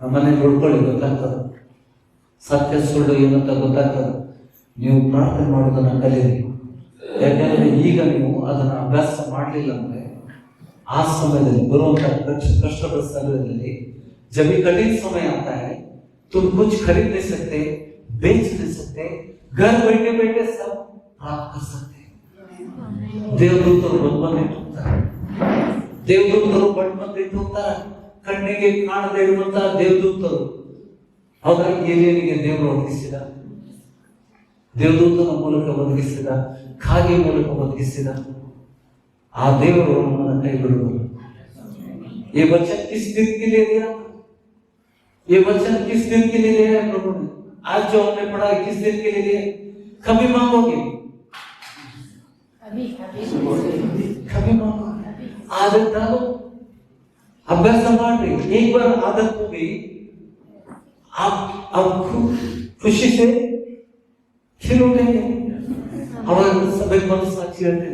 ನಮ್ಮನೆ ನೋಡ್ಕೊಳ್ಳಿ, ಗೊತ್ತಾಗ್ತದೆ ಸತ್ಯ ಸುಳ್ಳು ಏನಂತ ಗೊತ್ತಾಗ್ತದೆ. ನೀವು ಪ್ರಾರ್ಥನೆ ಮಾಡೋದನ್ನ ಕಲೀರಿ. ಯಾಕಂದ್ರೆ ಈಗ ನೀವು ಅದನ್ನ ಅಭ್ಯಾಸ ಮಾಡಲಿಲ್ಲ ಅಂದ್ರೆ ಆ ಸಮಯದಲ್ಲಿ ಬರುವಂತ ಕಷ್ಟದ ಸಮಯದಲ್ಲಿ जब भी कठिन समय आता है, तुम कुछ खरीद नहीं सकते, बेच नहीं सकते, घर बैठे बैठे सब प्राप्त कर सकते हैं. ದೇವದೂತರು ಬಂದಿರ್ತಾರೆ, ದೇವದೂತರು ಬಂದಿರ್ತಾರೆ, ಕಣ್ಣಿಗೆ ಕಾಣದೇ ಇರುವಂತಹ ದೇವದೂತರು. ಹೌದಾ? ಏನೇನಿಗೆ ದೇವರು ಒದಗಿಸಿದ, ದೇವದೂತನ ಮೂಲಕ ಒದಗಿಸಿದ, ಕಾಗೆ ಮೂಲಕ ಒದಗಿಸಿದ ಆ ದೇವರು ನಮ್ಮನ್ನ ಕೈ ಬಿಡುವುದಿಲ್ಲ. ये वचन किस दिन के लिए दिया? ये वचन किस दिन के लिए दिया है प्रभु ने? आज जो हमने पढ़ा है किस दिन के लिए दिया? कभी मांगोगे, कभी मांगोगे, आदत डालो, अभ्यास मांगे. एक बार आदत हो गई, आप खुशी से खिल उठेंगे. अवर सभी मन साक्षी रहते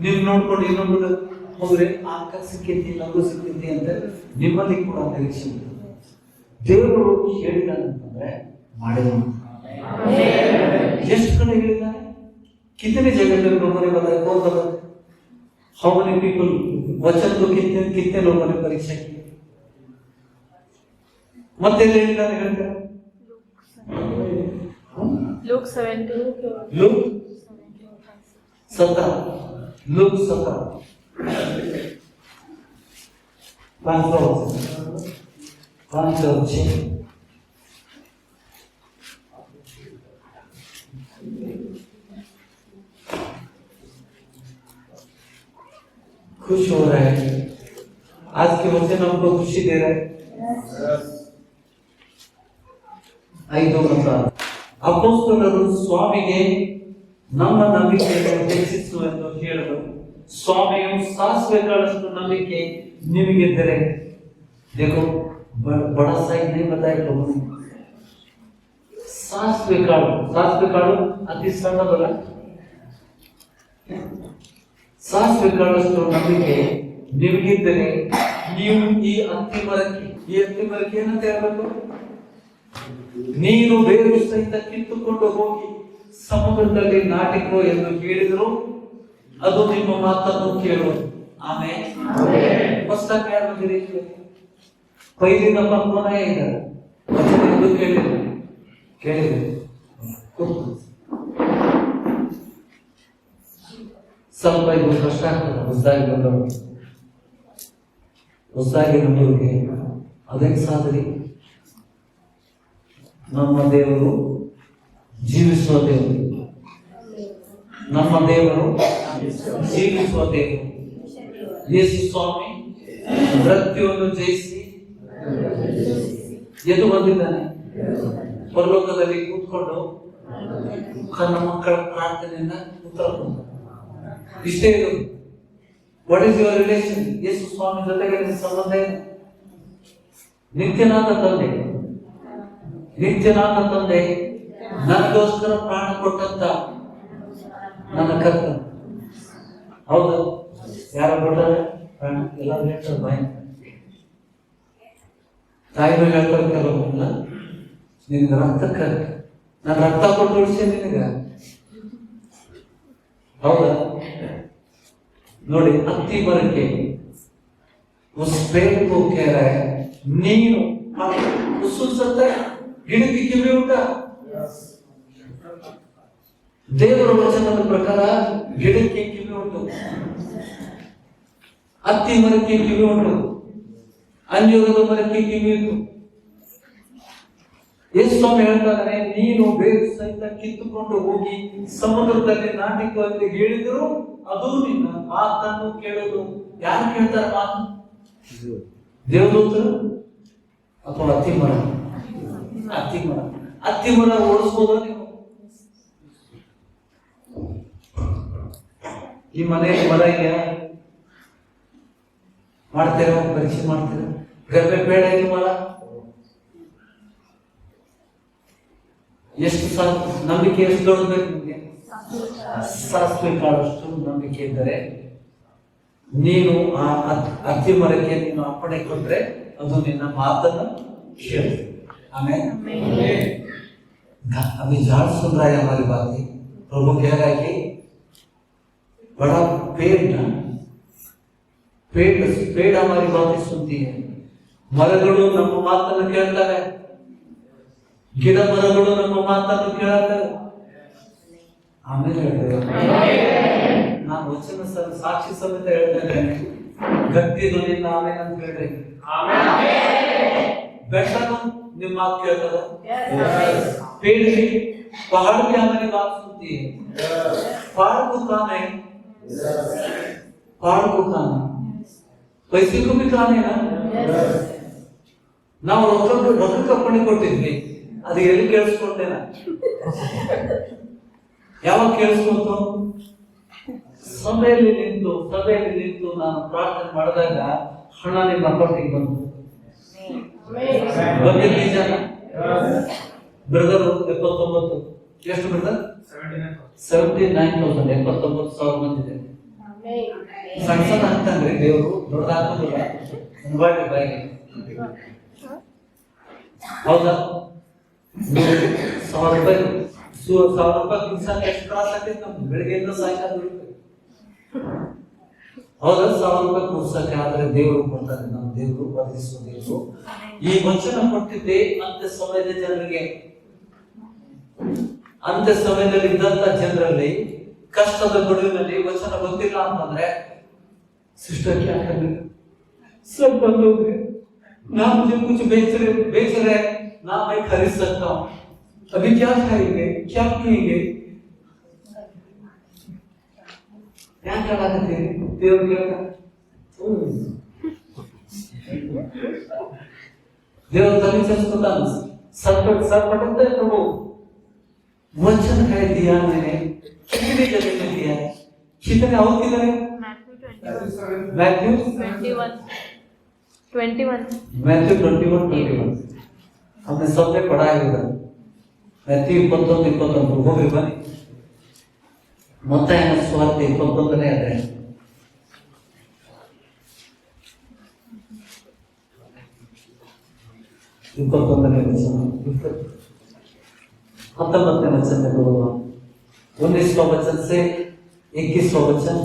ನೀವು ನೋಡ್ಕೊಂಡು ಇನ್ನೊಬ್ಬರು ಹೋದ್ರೆ ಆಕ ಸಿಕ್ಕೈತಿ, ನಮಗೂ ಸಿಕ್ಕೈತಿ ಅಂತ ನಿಮ್ಮಲ್ಲಿ ಕೂಡ ನಿರೀಕ್ಷೆ ಇದೆ. ದೇವರು ಹೇಳಿದಾನಂತಂದ್ರೆ ಮಾಡಿದನು. ಎಷ್ಟು ಕಡೆ ಹೇಳಿದ್ದಾನೆ? कितने जगह पे लोगों ने बताया, कौन बताया? हाउ मेनी पीपल, वचन को कितने लोगों ने परीक्षा की? ಮತ್ತೆ ಹೇಳಿದ್ದಾನೆ ಹೇಳ್ತಾರೆ लूक 17 लूक 17 लूक 17 5 और 6 खुश हो रहा है. आज के वचन हमको खुशी दे रहा है. ಐದು ಮತ ಅಪೊಸ್ತಲರು ಸ್ವಾಮಿಗೆ ನಮ್ಮ ನಂಬಿಕೆಯನ್ನು ಹೆಚ್ಚಿಸು ಎಂದು ಹೇಳಿದರು. ಸ್ವಾಮಿಯು ಸಾಸಿವೆ ಕಾಳಷ್ಟು ನಂಬಿಕೆ ನಿಮಗಿದ್ದರೆ, देखो बड़ा साइज नहीं बताया प्रभु ने. ಸಾಸಿವೆ ಕಾಳು ಅತಿ ಸಣ್ಣದಲ್ಲ. ಸಾಸಿವೆ ಕಾಳಷ್ಟು ನಂಬಿಕೆ ನಿಮಗಿದ್ದರೆ ನೀವು ಈ ಹತ್ತಿ ಮರಕ್ಕೆ ಏನಂತ ಹೇಳ್ಬೇಕು? ನೀನು ಬೇರು ಸಹಿತ ಕಿತ್ತುಕೊಂಡು ಹೋಗಿ ಸಮುದ್ರದಲ್ಲಿ ನಾಟಿಕೋ ಎಂದು ಹೇಳಿದರು, ಅದು ನಿಮ್ಮ ಮಾತನ್ನು ಕೇಳುವುದು. ಆಮೇಲೆ ಪುಸ್ತಕ ಯಾರು ಬಂದಿರಿ? ಪೈಲಿ ನಮ್ಮ ಕೋನಾಯ ಇದ್ದಾರೆ, ಕೇಳಿದೆ ಸ್ವಲ್ಪ ಇದು ಕಷ್ಟ ಆಗ್ತದೆ. ಹೊಸದಾಗಿ ಬಂದವರು, ಹೊಸದಾಗಿ ನಮ್ಮವ್ರಿಗೆ ಅದೇನು ಸಾಧನೆ? ನಮ್ಮ ದೇವರು ಜೀವಿಸುವ ದೇವರು, ನಮ್ಮ ದೇವರು ಜೀವಿಸುವ ದೇವರು. ಯೇಸು ಸ್ವಾಮಿ ಮೃತ್ಯುವನ್ನು ಜಯಿಸಿ ಎದ್ದು ಬಂದಿದ್ದಾನೆ. ಪರಲೋಕದಲ್ಲಿ ಕೂತ್ಕೊಂಡು ತನ್ನ ಮಕ್ಕಳ ಪ್ರಾರ್ಥನೆಯನ್ನ ಉತ್ತರ ಕೊಡ್ತಾನೆ. ಇಷ್ಟೇ ಇದು. What is your relation? Yesu ಸ್ವಾಮಿ ಜೊತೆಗೆ ನಿಮ್ಮ ಸಂಬಂಧ ಏನು? ನಿತ್ಯನಾದ ತಂದೆ ನನಗೋಸ್ಕರ ಪ್ರಾಣ ಕೊಟ್ಟಂತ ನನ್ನ ಕರ್ತ. ಹೌದು, ಯಾರು ಕೊಟ್ಟಾರೆ ಪ್ರಾಣ? ಎಲ್ಲರೂ ಹೇಳ್ತಾರೆ ಭಯ. ತಾಯಿನೂ ಹೇಳ್ತಾರೆ ಕೆಲವಲ್ಲ, ನಿನ್ಗೆ ರಕ್ತಕ್ಕೆ ನಾನು ರಕ್ತ ಕೊಟ್ಟು ಉಳಿಸಿ ನಿನಗ. ಹೌದಾ? ನೋಡಿ, ಹತ್ತಿ ಮರಕ್ಕೆ ಉಸ್ಬೇಕು ನೀನು ಉಸುತ್ತೆ, ಗಿಡಕ್ಕೆ ಕಿವಿ ಉಂಟ. ದೇವರ ವಚನದ ಪ್ರಕಾರ ಗಿಡಕ್ಕೆ ಕಿವಿ ಉಂಟು, ಹತ್ತಿ ಮರಕ್ಕೆ ಕಿವಿ ಉಂಟು, ಅಂಜೂರದ ಮರಕ್ಕೆ ಕಿವಿ ಇತ್ತು. ಯೇಸು ಸ್ವಾಮಿ ಹೇಳ್ತಾರೆ, ನೀನು ಬೇರು ಸಹಿತ ಕಿತ್ತುಕೊಂಡು ಹೋಗಿ ಸಮುದ್ರದಲ್ಲಿ ನಾಟಿಕವಾಗಿ ಹೇಳಿದ್ರು ಅದು ನಿನ್ನ ಮಾತನ್ನು ಕೇಳೋದು. ಯಾರು ಕೇಳ್ತಾರೆ ಮಾತು? ದೇವದೂತರು ಅಥವಾ ಅತ್ತಿ ಮರ? ಅತ್ತಿ ಮರ ಓಡಿಸ್ಬೋದ ನೀವು? ಈ ಮನೆಯಲ್ಲಿ ಮರ ಇದೆಯಾ? ಮಾಡ್ತೀರಾ? ಪರೀಕ್ಷೆ ಮಾಡ್ತೀರಾ? ಗರ್ಭೆ ಬೇಡ ಇದು ಮರ? ಎಷ್ಟು ನಂಬಿಕೆ ಎಷ್ಟು ದೊಡ್ಡಬೇಕು ನಿಮಗೆ? ಸಾಸಿವೆ ಕಾಳಷ್ಟು ನಂಬಿಕೆ ಇದ್ದರೆ ನೀನು ಆ ಅತ್ತಿ ಮರಕ್ಕೆ ನೀನು ಅಪ್ಪಣೆ ಕೊಟ್ರೆ ಅದು ನಿನ್ನ ಮಾತನ್ನು ಕೇಳು. आमेन। अभी झाड़ सुन रहा है हमारी बातें, प्रभु कह रहा है कि बड़ा पेड़ ना, पेड़ हमारी बातें सुनती है, ಮರಗಳು ನಮ್ಮ ಮಾತನ್ನು ಕೇಳ್ತವೆ, ಗಿಡ ಮರಗಳು ನಮ್ಮ ಮಾತನ್ನು ಕೇಳುತ್ತವೆ. ಆಮೇಲೆ ನಾನು ವಚನ ಸಾಕ್ಷಿ ಸಮೇತ ಹೇಳ್ತಾ ಇದ್ದೇನೆ, ಗಟ್ಟಿ ಧ್ವನಿಯಿಂದ ಆಮೇಲೆ ಅಂತ ಹೇಳ್ರಿ. ಬೆಟ್ಟನು ನಿಮ್ಮ ಮಾತು ಕೇಳ್ತದ, पेड़ भी पहाड़ भी हमारी बात सुनती है। पहाड़ को कान है, पहाड़ को कान है, पैसे को भी कान है ना। ನಾವು ರೊಕ್ಕ ಅಪ್ಪಣೆ ಕೊಟ್ಟಿದ್ವಿ, ಅದು ಎಲ್ಲಿ ಕೇಳಿಸ್ಕೊಂಡೇನ? ಯಾವಾಗ ಕೇಳಿಸ್ಕೊಂತು? ಸಭೆಯಲ್ಲಿ ನಿಂತು ನಾನು ಪ್ರಾರ್ಥನೆ ಮಾಡಿದಾಗ ಹಣ ನಿಮ್ಮ ಅಕೌಂಟಿಗೆ ಬಂತು. ಬಂದಿದ್ದ ಜನ ಬ್ರದರ್ 79, ಎಷ್ಟು ಬ್ರದರ್? 79,000, 79,000 ಬಂದಿದೆ. ಸಣ್ಣ ಸಣ್ಣ ಅಂತಂದ್ರೆ ದೇವರು ದೊಡ್ಡದಾಗೋದಿಲ್ಲ, ಬಾಯಿ ಬಾಯಿಗೆ. ಹೌದಾ? 1,000 ರೂಪಾಯಿ ದಿವಸ ಎಷ್ಟು ತ್ರಾಸ ಆಗ್ತೈತೆ ನಮ್ಗೆ, ಬೆಳಿಗ್ಗೆಯಿಂದ ಸಾಯಂಕಾಲ ದುಡಿಬೇಕು. ಹೌದಾ? 1,000 ರೂಪಾಯಿ ಕೂರ್ಸಕ್ಕೆ ಆದ್ರೆ ದೇವರು ಕೊಡ್ತಾರೆ, ನಮ್ಮ ದೇವರು ವರ್ಧಿಸುವ ದೇವರು. ಈ ವಚನ ಕೊಟ್ಟಿದ್ದೆ ಅಂತ್ಯ ಸಮಯದ ಜನರಿಗೆ. ಅಂತ್ಯ ಸಮಯದಲ್ಲಿ ಇದ್ದಂತ ಜನರಲ್ಲಿ ಕಷ್ಟದ ಗಡುವಿನಲ್ಲಿ ವಚನ ಗೊತ್ತಿಲ್ಲ ಅಂತಂದ್ರೆ सिस्टर क्या कर रहे, सब बंद हो गए, ना मुझे कुछ बेच रहे ना मैं खरीद सकता हूँ, अभी क्या खाएंगे क्या पिएंगे? क्या करा थे देव क्या देव तभी चलता सर पटकते प्रभु वचन है दिया मैंने, कितने जगह में दिया है, कितने और किधर है? मैथ्यू 21 हमने सबने पढ़ा है उधर। मैथ्यू 21 ಹೋಗಿ ಬನ್ನಿ. ಮತ್ತಾಯನ ಸುವಾರ್ತೆ 21ನೇ ಅಧ್ಯಾಯ. हत्तोबत्तನೇ वचन में बोलूंगा, 19वां वचन से 21वां वचन,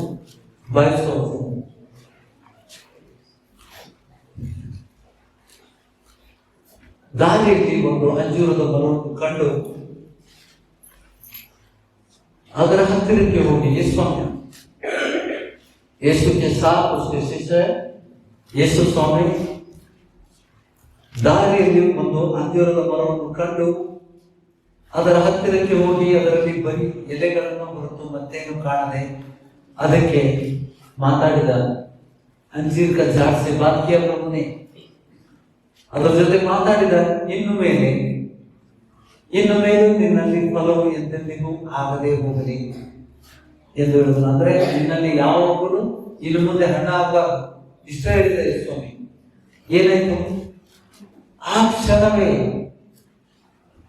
22वां वचन। ದಾರಿಯಲ್ಲಿ ಒಂದು ಅಂಜೂರದ ಮರವನ್ನು ಕಂಡು ಅದರ ಹತ್ತಿರಕ್ಕೆ ಹೋಗಿ यीशु के साथ उसके शिष्य यीशु स्वामी ದಾರಿಯಲ್ಲಿ ಒಂದು ಅಂಜೂರದ ಮರವನ್ನು ಕಂಡು ಅದರ ಹತ್ತಿರಕ್ಕೆ ಹೋಗಿ ಅದರಲ್ಲಿ ಬರೀ ಎಲೆಗಳನ್ನು ಹೊರತು ಮತ್ತೇನು ಕಾಣದೆ ಅದಕ್ಕೆ ಮಾತಾಡಿದ. अंजीर का झाड़ से बात किया प्रभु ने, ಅದರ ಜೊತೆ ಮಾತಾಡಿದ. ಇನ್ನು ಮೇಲೆ ನಿನ್ನಲ್ಲಿ ಫಲವು ಎಂದೆಂದಿಗೂ ಆಗದೆ ಹೋಗಲಿ ಎಂದು ಹೇಳಿದನು. ಅಂದ್ರೆ ನಿನ್ನಲ್ಲಿ ಯಾವಾಗಲೂ ಇನ್ನು ಮುಂದೆ ಹಣ ಆಗಬಾರದು, ಇಷ್ಟ ಹೇಳಿದೆ ಸ್ವಾಮಿ. ಏನಾಯ್ತು? ಆ ಕ್ಷಣವೇ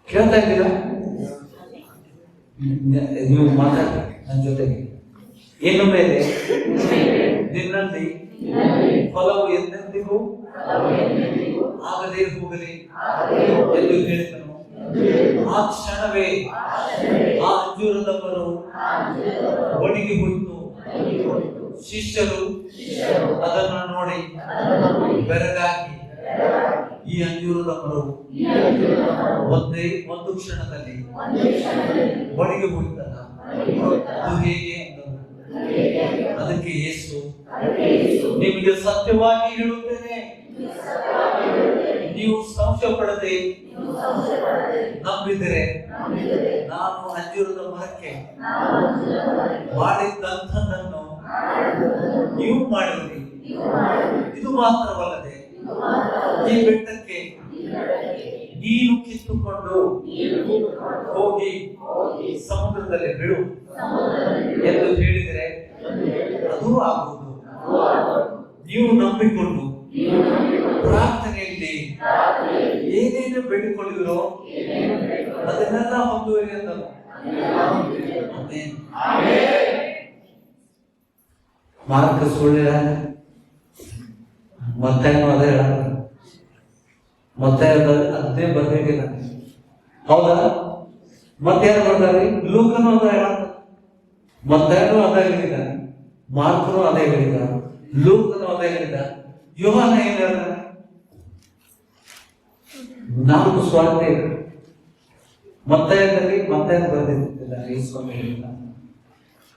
ಕೇಳ್ತಾ ಇದ್ದೀರಾ? ನೀವು ಮಾತಾಡಿ ನನ್ನ ಜೊತೆಗೆ. ಇನ್ನು ಮೇಲೆ ನಿನ್ನಲ್ಲಿ ಫಲವು ಎಂದೆಂದಿಗೂ ಆಗದೆ ಹೋಗಲಿ ಎಂದು ಹೇಳಿದನು. ಆ ಕ್ಷಣವೇ ಆ ಅಂಜೂರದ ಮರವು ಒಣಗಿ ಹೋಯಿತು. ಶಿಷ್ಯರು ಅದನ್ನು ನೋಡಿ ಬೆರಗಾಗಿ, ಈ ಅಂಜೂರದ ಮರವು ಒಂದು ಕ್ಷಣದಲ್ಲಿ ಒಣಗಿ ಹೋಯ್ತಲ್ಲ, ಅದು ಹೇಗೆ ಅಂದರು. ಅದಕ್ಕೆ ಯೇಸು, ನಿಮಗೆ ಸತ್ಯವಾಗಿ ಹೇಳುತ್ತೇನೆ, ನೀವು ಸಂಶಯ ಪಡದೆ ನಂಬಿದರೆ ನಾನು ಅಂಜೂರದ ಮರಕ್ಕೆ ಮಾಡಿದ್ದಂಥದ್ದನ್ನು ನೀವು ಮಾಡಿರಿ. ಇದು ಮಾತ್ರವಲ್ಲದೆ ಈ ಬೆಟ್ಟಕ್ಕೆ ನೀನು ಕಿತ್ತುಕೊಂಡು ಹೋಗಿ ಸಮುದ್ರದಲ್ಲಿ ಬಿಡು ಎಂದು ಹೇಳಿದರೆ ಅದು ಆಗುವುದು. ನೀವು ನಂಬಿಕೊಂಡು ಪ್ರಾರ್ಥನೆಯಲ್ಲಿ ಏನೇನು ಬೇಡಿಕೊಳ್ಳಿರೋ ಅದನ್ನೆಲ್ಲ ಹೊಂದುವರಿ ಅಂದನು. ಮಾರ್ಕ ಸುಳ್ಳು ಹೇಳ, ಮತ್ತೇನು ಅದೇ ಹೇಳ, ಮತ್ತೆ ಅದನ್ನೇ ಬರ್ಬೇಕಿಲ್ಲ. ಹೌದಾ? ಮತ್ತೇನು ಬರ್ತಾರೆ? ಲೂಕನು ಅದ ಹೇಳ, ಮತ್ತೇನು ಅದೇ ಹೇಳಿದ, ಮಾರ್ಕನು ಅದೇ ಹೇಳಿದ, ಲೂಕನು ಅದೇ ಹೇಳಿದ, ಯೋಹಾನ ಏನ್ ಹೇಳಿದ? 4 ಸ್ವಾರ್ಥೆ ಮತ್ತಾಯದಲ್ಲಿ ಮತ್ತಾಯ ಬರೆದಿದ್ದಿಲ್ಲ, ಈ ಸ್ವಾಮಿ ಹೇಳಿಲ್ಲ.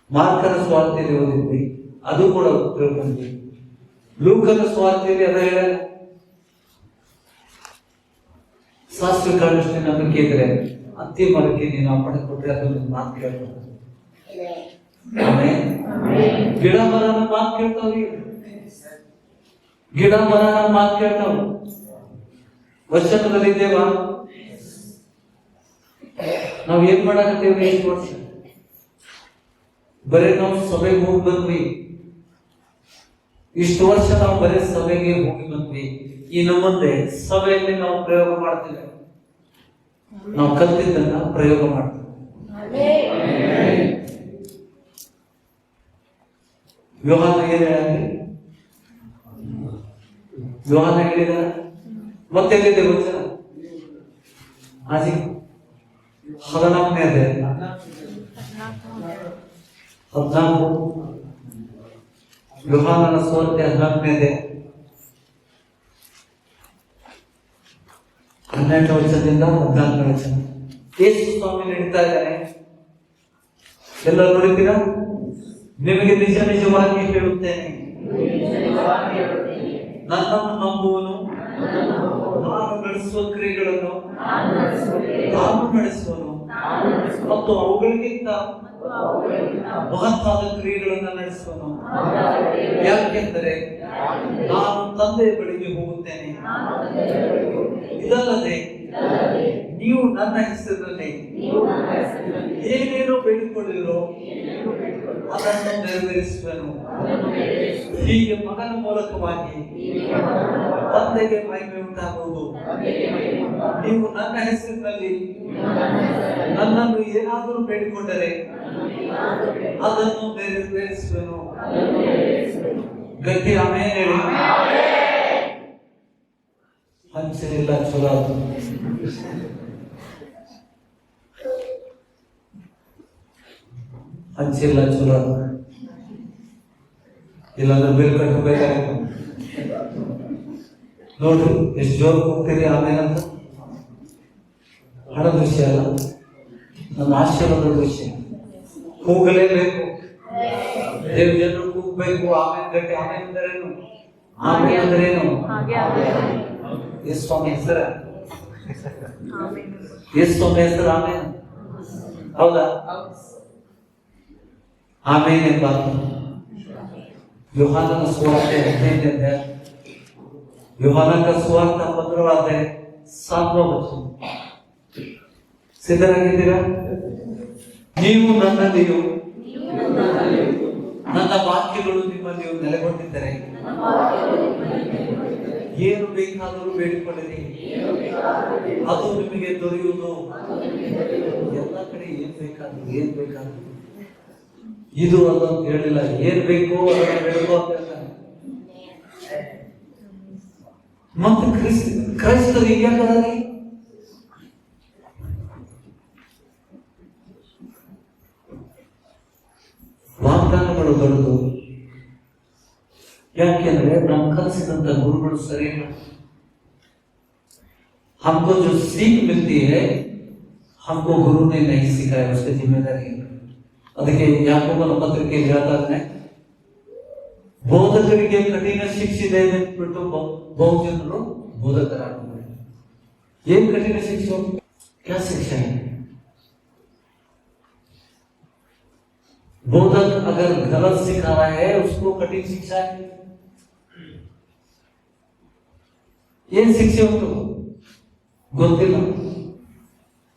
ಮಾರ್ಕನ ಸ್ವಾರ್ಥೆಯಲ್ಲಿ ಓದಿದ್ವಿ, ಅದು ಕೂಡ ತಿಳ್ಕೊಂಡ್ವಿ. ಲೂಕನ ಸ್ವಾರ್ಥೆಯಲ್ಲಿ ಅದ ಹೇಳ, ಸಾಸಿವೆ ಕಾಳಷ್ಟು ನಂಬಿಕೆ ಇದ್ರೆ ಅತ್ತಿ ಮರಕ್ಕೆ ನೀನು ಪಡೆದುಕೊಟ್ರೆ ಅದು ಮಾತು ಕೇಳ್ತಾರೆ. ಗಿಡ ಮರನ ಮಾತು ಕೇಳ್ತಾವ್ರಿ, ಗಿಡ ಮರನ ಮಾತು ಕೇಳ್ತಾವ. ವಚನದಲ್ಲಿ ಇದ್ದೇವಾ? ನಾವ್ ಏನ್ ಮಾಡಾಕತ್ತೇವ್ರಿ? 8 ವರ್ಷ ಬರೇ ನಾವು ಸಭೆಗೆ ಹೋಗಿ ಬಂದ್ವಿ. ಇಷ್ಟು ವರ್ಷ ನಾವು ಬರೇ ಸಭೆಗೆ ಹೋಗಿ ಬಂದ್ವಿ. ಇನ್ನು ಮುಂದೆ ಸಭೆಯಲ್ಲಿ ನಾವು ಪ್ರಯೋಗ ಮಾಡ್ತೇವೆ, ನಾವು ಕಲ್ತಿದ್ದನ್ನ ಪ್ರಯೋಗ ಮಾಡ್ತೇವೆ. ಯೋಹಾನ ಏನ್ ಹೇಳಿ? ಯೋಹಾನ ಹೇಳಿದ ಮತ್ತೆ ಎಲ್ಲಿದೆ ವಚನ? ಆಜಿ 14ನೇ ಅಧ್ಯಾಯ 14 ಯೋಹಾನನ ಸುವಾರ್ತೆ 14ನೇ ಅಧ್ಯಾಯ 12ನೇ ವಚನದಿಂದ 14ನೇ ವಚನ. ಯೇಸು ಸ್ವಾಮಿ ನಡೀತಾ ಇದ್ದಾನೆ. ಎಲ್ಲ ನೋಡಿದ್ದೀರಾ? ನಿಮಗೆ ನಿಜ ನಿಜವಾಗಿ ಹೇಳುತ್ತೇನೆ, ನನ್ನನ್ನು ನಂಬುವನು ನಾನು ನಡೆಸುವ ಕ್ರಿಯೆಗಳನ್ನು ನಾನು ನಡೆಸುವನು ಮತ್ತು ಅವುಗಳಿಗಿಂತ ಮಹತ್ತಾದ ಕ್ರಿಯೆಗಳನ್ನು ನಡೆಸುವನು. ಯಾಕೆಂದರೆ ನಾನು ತಂದೆಯ ಬಳಿಗೆ ಹೋಗುತ್ತೇನೆ. ಇದಲ್ಲದೆ ನೀವು ನನ್ನ ಹೆಸರಿನಲ್ಲಿ ಏನೇನು ಬೇಡಿಕೊಳ್ಳಿರೋ ಅದನ್ನು ನೆರವೇರಿಸುವೆನು. ಹೀಗೆ ಮಗನ ಮೂಲಕವಾಗಿ ತಂದೆಗೆ ಮಹಿಮೆ ಉಂಟಾಗುವುದು. ನೀವು ನನ್ನ ಹೆಸರಿನಲ್ಲಿ ನನ್ನನ್ನು ಏನಾದರೂ ಬೇಡಿಕೊಂಡರೆ ಅದನ್ನು ನೆರವೇರಿಸುವೆನು. ಗಟ್ಟಿ ಆಮೇಲೆ ಹೇಳಿ. ಹಂಚಲಿಲ್ಲ ಚಲೋ ಅದು. ಹಂಚಿಲ್ಲ ಚಲೋ ಅದು. ಇಲ್ಲಾಂದ್ರೆ ಬಿಲ್ ಕಟ್ಟಬೇಕಾಗಿತ್ತು. ನೋಡ್ರಿ ಎಷ್ಟು ಜೋರ್ ಹೋಗ್ತೀರಿ ಆಮೇಲೆ ಅಂತ. ಹಣದ ವಿಷಯ ಅಲ್ಲ, ನಮ್ಮ ಆಶೀರ್ವಾದದ ವಿಷಯ. ಕೂಗಲೇಬೇಕು, ದೇವ್ ಜನರು ಕೂಗಬೇಕು. ಆಮೇಲೆ ಗಟ್ಟಿ ಆಮೇಲೆ ಅಂದ್ರೇನು? ಆಮೇಲೆ ಅಂದ್ರೇನು? ಯೇಸು ಸ್ವಾಮಿ ಹೆಸರ, ಯೇಸು ಸ್ವಾಮಿ ಹೆಸರು ಆಮೇಲೆ. ಹೌದಾ? ಆಮೇಲೆ ಎಂಬ ಯೋಹಾನನ ಸುವಾರ್ತೆ 15ನೇ ಅಧ್ಯಾಯ. ಯೋಹಾನನ ಸುವಾರ್ತೆ 15ನೇ ಅಧ್ಯಾಯ 7ನೇ ವಚನ. ಸಿದ್ಧರಾಗಿದ್ದೀರಾ? ನೀವು ನನ್ನಲ್ಲಿಯೂ ನನ್ನ ವಾಕ್ಯಗಳು ನಿಮ್ಮಲ್ಲಿಯೂ ನೆಲೆಗೊಂಡಿದ್ದರೆ ಏನು ಬೇಕಾದರೂ ಬೇಡಿಕೊಳ್ಳಿರಿ, ಅದು ನಿಮಗೆ ದೊರೆಯುವುದು. ಎಲ್ಲ ಕಡೆ ಏನ್ ಬೇಕಾದ್ರೂ ಇದು ಅದು ಅಂತ ಹೇಳಿಲ್ಲ. ಏನ್ ಬೇಕು ಅದನ್ನ ಬೇಡಕೋ ಅಂತ ಹೇಳ್ತಾನೆ. ಮತ್ತೆ ಕ್ರೈಸ್ತರು ಹಿಂಗ್ಯಾಕದಾರಿ? ವಾಗ್ದಾನಗಳು ದೊಡ್ಡದು. ಯಾಕೆಂದ್ರೆ ನಾವು ಕಲಿಸಿದಂತ ಗುರುಗಳು ಸರಿ ಇಲ್ಲ. हमको जो सीख मिलती है हमको गुरु ने नहीं सिखाया, उसकी जिम्मेदारी है. ಅದಕ್ಕೆ ಯಾಕೋಬನ ಪತ್ರಿಕೆಯಲ್ಲಿ ಹೇಳ್ತಾ ಇದ್ದಾನೆ, ಬೋಧಕರಿಗೆ ಕಠಿಣ ಶಿಕ್ಷೆ ಇದೆ ಅಂದ್ಬಿಟ್ಟು ಬಹುಜನರು ಬೋಧಕರಾಗಬೇಕು. ये कठिन शिक्षा क्या शिक्षा है? बोधक अगर गलत सिखा रहा है उसको कठिन शिक्षा है। ಏನ್ ಶಿಕ್ಷೆ ಉಂಟು ಗೊತ್ತಿಲ್ಲ,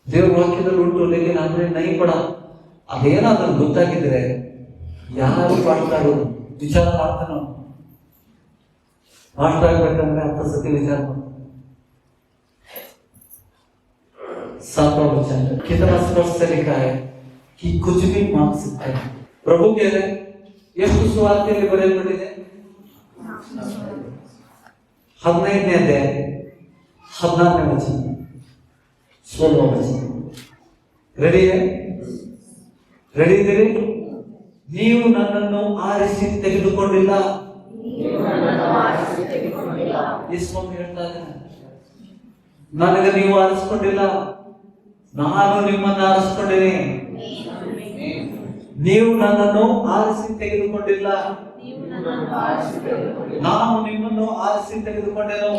ದೇವ್ರ ವಾಕ್ಯದಲ್ಲಿ ಉಂಟು. ಲೇಕಿನ್ ಆದ್ರೆ ನೈ ಪಡ ಅದೇನಾದ್ರೂ ಗೊತ್ತಾಗಿದ್ರೆ ಯಾರು ಮಾಡ್ತಾರೋ ವಿಚಾರ ಮಾಡ್ತಾನೋ. ಮಾಡ್ತಾಗ್ಬೇಕಂದ್ರೆ 10 ಸತಿ ವಿಚಾರ ಮಾಡ. सातवां वचन कितना स्पष्ट से लिखा है कि कुछ भी मांग सकते हैं। प्रभु कह रहे ಎಷ್ಟು ಸುವಾರ್ತೆಯಲ್ಲಿ ಬರೆಯಲ್ಪಟ್ಟಿದೆ? 15ನೇ ಅಧ್ಯಾಯ 16ನೇ ವಚನ 16ನೇ ವಚನ. ರೆಡಿ ಇದ್ದೀರಿ? ನೀವು ನನ್ನನ್ನು ಆರಿಸಿ ತೆಗೆದುಕೊಂಡಿಲ್ಲ. ಯೇಸು ಹೇಳ್ತಾ ಇದ್ದಾನೆ, ನನಗೆ ನೀವು ಆರಿಸಿಕೊಂಡಿಲ್ಲ, ನಾನು ನಿಮ್ಮನ್ನು ಆರಿಸಿಕೊಂಡಿನಿ. ನೀವು ನನ್ನನ್ನು ಆರಿಸಿ ತೆಗೆದುಕೊಂಡಿಲ್ಲ, ನಾನು ನಿಮ್ಮನ್ನು ಆರಿಸಿ ತೆಗೆದುಕೊಂಡೆನು.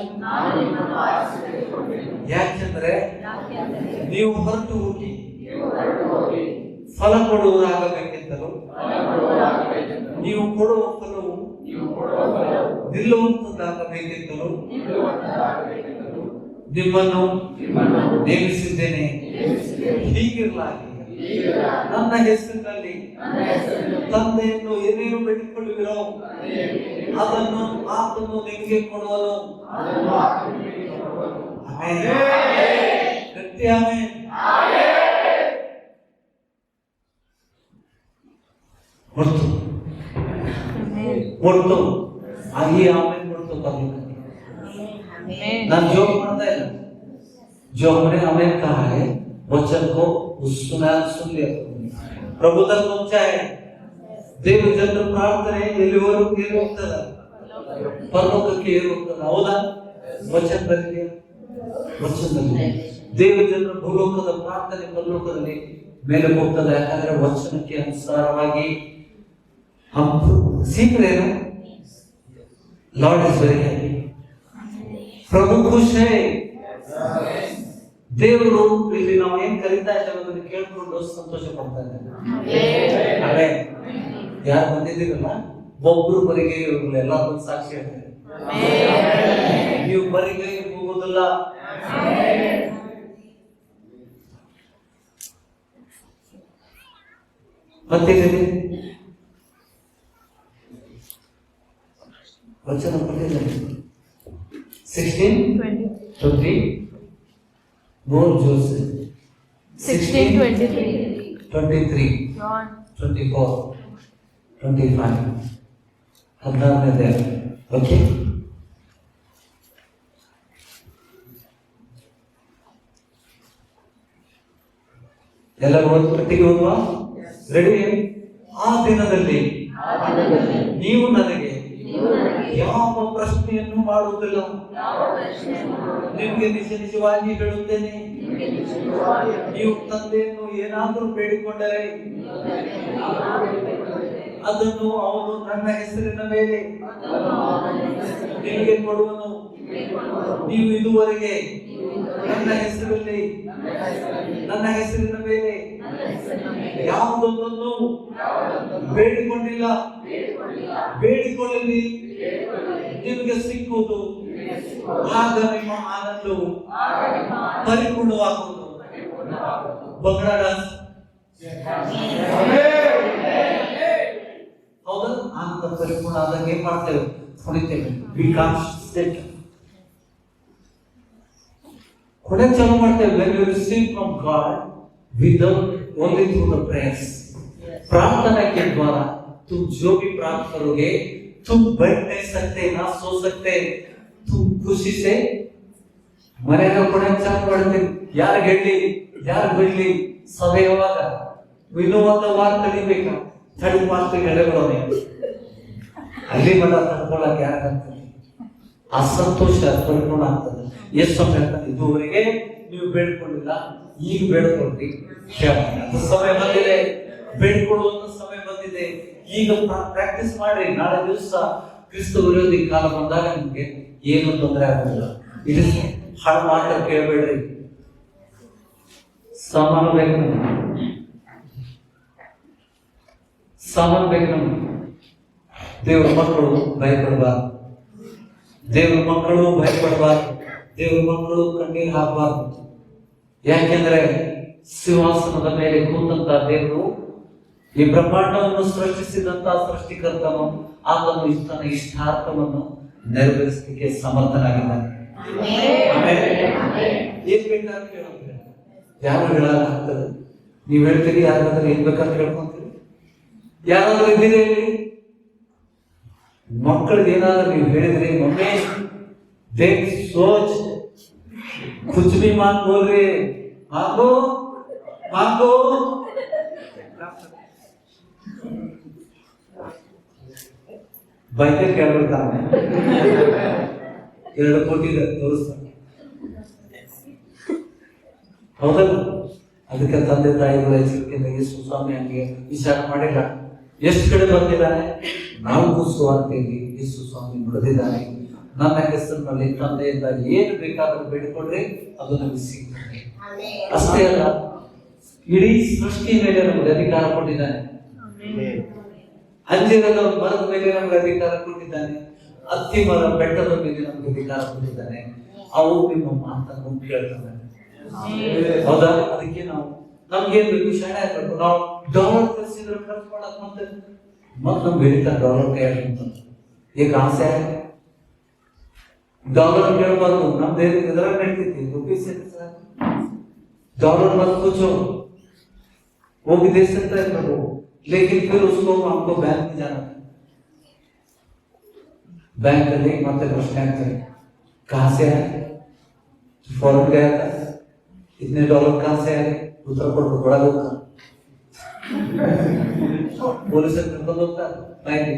ಯಾಕೆಂದ್ರೆ ನೀವು ಹೊರಟು ಹೋಗಿ ಫಲ ಕೊಡುವುದಾಗಬೇಕೆಂತಲೂ ನೀವು ಕೊಡುವ ಫಲವು ನಿಲ್ಲುವಂತದ್ದಾಗಬೇಕೆಂತಲೂ ನಿಮ್ಮನ್ನು ನೇಮಿಸಿದ್ದೇನೆ. ಹೀಗಿರಲಾಗಿ ನನ್ನ ಹೆಸರಿನಲ್ಲಿ ತಂದೆಯನ್ನು ಏನೇನು ಬೇಡಿಕೊಳ್ಳುವಿರೋ ಅದನ್ನು ಆತನು ನಿಮಗೆ ಕೊಡುವನು. ಗಟ್ಟಿ ಆಮೆನ್. ಒಟ್ಟು ಆಗಿ ಆಮೇಲೆ ಕೊಡ್ತು ಬರ್ಲಿಕ್ಕೆ ನಾನು जोक करता है। जो हमने हमें कहा है वचन को सुन लिया, प्रभु तक पहुंचा है। ದೇವ ಜನರ ಪ್ರಾರ್ಥನೆ ಎಲ್ಲಿವರೆಗೂ ಏರು ಹೋಗ್ತದ? ಪರಲೋಕಕ್ಕೆ ಏರು ಹೋಗ್ತದ. ಹೌದಾ? ವಚನದಲ್ಲಿ ದೇವ ಜನರ ಭೂಲೋಕದ ಪ್ರಾರ್ಥನೆ ಪರಲೋಕದಲ್ಲಿ ಮೇಲೆ ಹೋಗ್ತದೆ. ಯಾಕಂದ್ರೆ ವಚನಕ್ಕೆ ಅನುಸಾರವಾಗಿ हम सीख रहे हैं। लॉर्ड इज वेरी हैप्पी, प्रभु खुश है. ದೇವರು ಇಲ್ಲಿ ನಾವು ಏನ್ ಕರೀತಾ ಇದ್ದೇವೆ ಅದನ್ನು ಕೇಳ್ಕೊಂಡು ಸಂತೋಷ ಪಡ್ತಾ ಇದ್ದೇವೆ. ಆಮೆನ್. ಯಾರು ಬಂದಿದ್ದೀರಲ್ಲ ಒಬ್ರು ಬರಿಗೆ ಇರೋದಿಲ್ಲ, ಎಲ್ಲ ಬಂದು ಸಾಕ್ಷಿ ಹೇಳ್ತಾರೆ. ನೀವು ಬರಿಗೆ ಹೋಗೋದಿಲ್ಲ. ಮತ್ತೇನಿದೆ ವಚನ ಕೊಟ್ಟಿದ್ದಾರೆ 16:20 बहुत जोर से 16:23 23 John 24 25 16ನೇ ಅಧ್ಯಾಯ. ಓಕೆ, ಎಲ್ಲರೂ ಒಟ್ಟಿಗೆ ಓದುವ. ರೆಡಿ? ಆ ದಿನದಲ್ಲಿ ನೀವು ನನಗೆ ಯಾವ ಪ್ರಶ್ನೆಯನ್ನು ಮಾಡುವುದಿಲ್ಲ. ನಿಮಗೆ ನಿಜವಾಗಿ ಹೇಳುತ್ತೇನೆ, ನೀವು ತಂದೆಯನ್ನು ಏನಾದರೂ ಬೇಡಿಕೊಂಡರೆ ಅದನ್ನು ಅವನು ನನ್ನ ಹೆಸರಿನ ಮೇಲೆ ನಿಮಗೆ ಕೊಡುವನು. ನೀವು ಇದುವರೆಗೆ ನನ್ನ ಹೆಸರಿನ ಮೇಲೆ ಯಾವುದೊಂದನ್ನು ಬೇಡಿಕೊಂಡಿಲ್ಲ. ಬೇಡಿಕೊಳ್ಳಲಿ, ನಿಮಗೆ ಸಿಕ್ಕುವುದು. ಆಗ ನಿಮ್ಮ ಆನಂದವು ಪರಿಪೂರ್ಣವಾಗುವುದು. ಬಗಡ ಹೌದಾ? ಆನಂದ ಪರಿಪೂರ್ಣ ಆದಾಗ ಏನ್ ಮಾಡ್ತೇವೆ? ಹೊಡಿತೇವೆ. ಹೊಡೆ ಚಾಲು ಮಾಡ್ತೇವೆ. when you receive from God without only through the prayers, प्रार्थना के द्वारा तुम जो भी प्राप्त करोगे, तुम बैठ नहीं सकते, ना सो सकते, तुम खुशी से ಮನೆಯ ಕೊಡೆ ಚಾಲು ಮಾಡ್ತೀವಿ. ಯಾರು ಗೆಡ್ಲಿ ಯಾರು ಬಿಡ್ಲಿ ಸಭೆ ಯಾವಾಗ ಇನ್ನೊಂದು ವಾರ ತಡಿಬೇಕಾ? ತಡಿ ಮಾತು ಎಳೆಗಳವನೇ ಅಲ್ಲಿ ಮಠ ತಡ್ಕೊಳ್ಳಕ್ಕೆ ಯಾಕಂತಾರೆ ಅಸಂತೋಷ ಪರಿಪೂರ್ಣ ಆಗ್ತದೆ. ಎಷ್ಟು ಹೇಳ್ತಾನೆ, ಇದುವರೆಗೆ ನೀವು ಬೇಡ್ಕೊಂಡಿಲ್ಲ, ಈಗ ಬೇಡ್ಕೊಳ್ರಿ. ಸಮಯ ಬಂದಿದೆ, ಬೇಡ್ಕೊಳ್ಳುವಂತ ಸಮಯ ಬಂದಿದೆ. ಈಗ ಪ್ರಾಕ್ಟೀಸ್ ಮಾಡ್ರಿ. ನಾಳೆ ದಿವಸ ಕ್ರಿಸ್ತ ವಿರೋಧಿ ಕಾಲ ಬಂದಾಗ ನಿಮ್ಗೆ ಏನು ತೊಂದರೆ ಆಗುದಿಲ್ಲ. ಇಟ್ ಇಸ್ ಹಾಳು ಮಾಟ ಕೇಳಬೇಡ್ರಿ. ಸಾಮಾನು ಬೇಕು ನಮ್ಗೆ, ಸಾಮಾನು ಬೇಕು ನಮ್ಗೆ. ದೇವ್ರ ಮಕ್ಕಳು ಭಯಪಡಬಾರ್ದು, ದೇವ್ರ ಮಕ್ಕಳು ಭಯಪಡಬಾರ್ದು, ದೇವ್ರ ಮಕ್ಕಳು ಕಣ್ಣೀರು ಹಾಕಬಾರ್ದು. ಯಾಕೆಂದ್ರೆ ಸಿಂಹಾಸನದ ಮೇಲೆ ಕೂತಂತ ದೇವರು, ಈ ಬ್ರಹ್ಮಾಂಡವನ್ನು ಸೃಷ್ಟಿಸಿದಂತ ಸೃಷ್ಟಿಕರ್ತನು, ಆತನು ತನ್ನ ಇಷ್ಟಾರ್ಥವನ್ನು ನೆರವೇರಿಸಲಿಕ್ಕೆ ಸಮರ್ಥನಾಗಿದ್ದಾನೆ. ಏನ್ ಬೇಕಾದ್ರೆ ಕೇಳೋದ್ರೆ ಯಾರು ಹೇಳಲಾಗ್ತದೆ. ನೀವ್ ಹೇಳ್ತೀರಿ, ಯಾರಾದ್ರೂ ಏನ್ ಬೇಕಾದ್ರೆ ಹೇಳ್ಕೊಂತೀರಿ. ಯಾರಾದ್ರೂ ಇದ್ದೀರಿ ಹೇಳಿ, ಮಕ್ಕಳಿಗೆ ಏನಾದ್ರೂ ನೀವು ಹೇಳಿದ್ರಿ, ಮಮ್ಮಿ ದೇख सोच कुछ भी मांग बोल रहे, मांगो मांगो. ಬೈಕೆ ಕೇಳ್ಬಿಡ್ತಾನೆ, 2 ಕೋಟಿ ತೋರಿಸ್ತಾನೆ. ಹೌದಲ್ಲ? ಅದಕ್ಕೆ ತಂದೆ ತಾಯಿಗಳ ಎಚ್ಚರಿಕೆಯಿಂದ ಯೇಸು ಸ್ವಾಮಿ ಹಂಗೆ ವಿಚಾರ ಮಾಡಿಲ್ಲ. ಎಷ್ಟು ಕಡೆ ಬಂದಿದ್ದಾನೆ, ನಾವು ಸುವಾರ್ತೆಯಲ್ಲಿ ಯೇಸು ಸ್ವಾಮಿ ಬರೆದಿದ್ದಾನೆ, ನನ್ನ ಹೆಸರಿನಲ್ಲಿ ತಂದೆಯಿಂದ ಏನು ಬೇಕಾದ್ರೂ ಬೇಡಿಕೊಂಡ್ರೆ ಅದು ನಮಗೆ ಸಿಗ್ತದೆ. ಅಷ್ಟೇ ಅಲ್ಲ, ಇಡೀ ಸೃಷ್ಟಿ ಮೇಲೆ ನಮಗೆ ಅಧಿಕಾರ ಕೊಟ್ಟಿದ್ದಾನೆ. ಅಂಜಿರದ ಮರದ ಮೇಲೆ ನಮಗೆ ಅಧಿಕಾರ ಕೊಟ್ಟಿದ್ದಾನೆ. ಅತ್ತಿ ಮರ ಬೆಟ್ಟದ ಮೇಲೆ ನಮಗೆ ಅಧಿಕಾರ ಕೊಟ್ಟಿದ್ದಾನೆ. ಅವು ನಿಮ್ಮ ಮಾತನ್ನು ಕೇಳ್ತಾನೆ. ಹೌದಾ? ಅದಕ್ಕೆ ನಾವು ನಮ್ಗೇನ್ ಬೇಕು, ಶಾಣೆ ಆಗ್ಬೇಕು. ನಾವು ಡಾಲರ್ ಕಳಿಸಿದ್ರೆ ಖರ್ಚು ಮಾಡಕ್ ಮತ್ತೆ ನಮ್ಗೆ ಹೇಳ್ತಾರೆ ಡಾಲರ್ ಕೈಯಾಗ ಅಂತ. ಈಗ ಆಸೆ डॉलर ಕೇಳಬಾರ್ದು. ನಮ್ಮ ದೇಶಕ್ಕೆ ಎದುರಾಗ ನಡೀತೈತಿ ರುಪೀಸ್ डॉलर मत पूछो, वो भी दे सकता है प्रभु, लेकिन फिर उसको हमको बैंक में जाना है. बैंक में मतलब प्रश्न है, कहाँ से आए, फॉरेन गया था, इतने डॉलर कहाँ से आए, उत्तर प्रदेश बड़ा लोग था, पुलिस कर्ಕೊಂಡು ಹೋಗ್ತಾರೆ बैंक.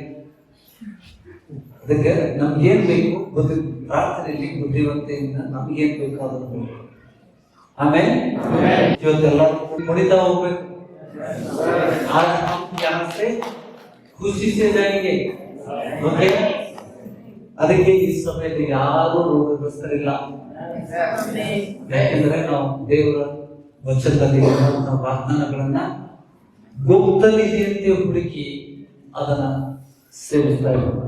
ಅದಕ್ಕೆ ನಮ್ಗೇನ್ ಬೇಕು, ಬುದ್ಧಿ ಪ್ರಾರ್ಥನೆಯಲ್ಲಿ ಬುದ್ಧಿವಂತೆಯಿಂದ ನಮ್ಗೇನ್ ಬೇಕು ಅದನ್ನು ಬೇಕು. ಆಮೇಲೆ ಇವತ್ತೆಲ್ಲ ಕುಣಿತಾ ಹೋಗ್ಬೇಕು. आज हम यहाँ से खुशी से जाएंगे. ಓಕೆ? ಅದಕ್ಕೆ ಈ ಸಮಯದಲ್ಲಿ ಯಾರು ರೋಗಗ್ರಸ್ತರಿಲ್ಲ. ಯಾಕೆಂದ್ರೆ ನಾವು ದೇವರ ವಚನದಲ್ಲಿ ಇರುವಂತಹ ವಾಗ್ದಾನಗಳನ್ನ ಗುಪ್ತ ನಿಧಿಯಂತೆ ಹುಡುಕಿ ಅದನ್ನ ಸೇವಿಸ್ತಾ ಇದ್ದಾರೆ.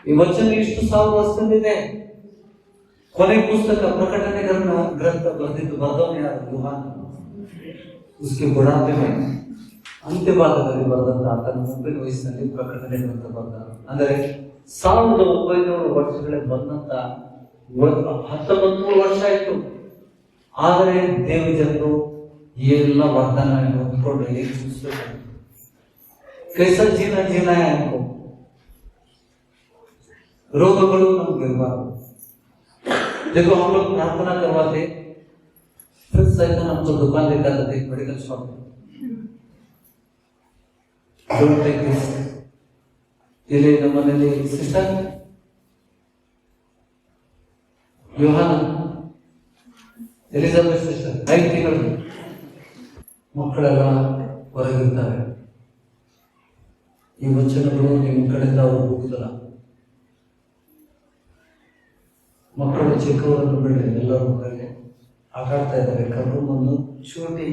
ಈ ವಚನ ಇಷ್ಟು 1000 ವರ್ಷದಿಂದ ಕೊನೆ ಪುಸ್ತಕ ಪ್ರಕಟಣೆ ಗ್ರಂಥ ಬರೆದವನು ಯಾರು? ಯೋಹಾನ. उसके बुढ़ापे में ಅಂತ್ಯ ಭಾಗದಲ್ಲಿ ಬರೆದಂತ ಆತನ ಮುಪ್ಪಿನ ವಯಸ್ಸಿನಲ್ಲಿ ಪ್ರಕಟಣೆ ಗ್ರಂಥ ಬರೆದ. ಅಂದರೆ 1900 ವರ್ಷಗಳೇ ಬಂದಂತ 19 ವರ್ಷ ಆಯ್ತು. ಆದರೆ ದೇವ ಜನರು ಎಲ್ಲ ವಾಗ್ದಾನ ಹೊಂದ್ಕೊಂಡು ಹೇಗೆ ಸೂಚಿಸಬೇಕು, कैसा जीना जीना है हमको. रोगಗಳು ನಮ್ಗೆ ಇರಬಾರ್ದು. देखो हम लोग प्रार्थना करवाते, फिर शैतान हमको दुकान लेकर आते, मेडिकल शॉप में. Don't take this. ಇಲ್ಲಿ ನಮ್ಮಲ್ಲಿ ಸಿಸ್ಟರ್ ಯೋಹಾನ ಎಲಿಜಬೆತ್ ಸಿಸ್ಟರ್ 5 ತಿಂಗಳು ಮಕ್ಕಳೆಲ್ಲ ಹೊರಗಿರ್ತಾರೆ. ಈ ವಚನಗಳು ನಿಮ್ಮ ಕಡೆಯಿಂದ ಅವರು ಹೋಗುದಿಲ್ಲ. ಮಕ್ಕಳು ಚಿಕ್ಕವರನ್ನು ಬಿಡ್ರಿ, ಎಲ್ಲರೂ ಹೊರಗೆ ಆಟ ಆಡ್ತಾ ಇದ್ದಾರೆ. ಕರ್ಕೊಂಡ್ಬಂದು ಚೂಟಿ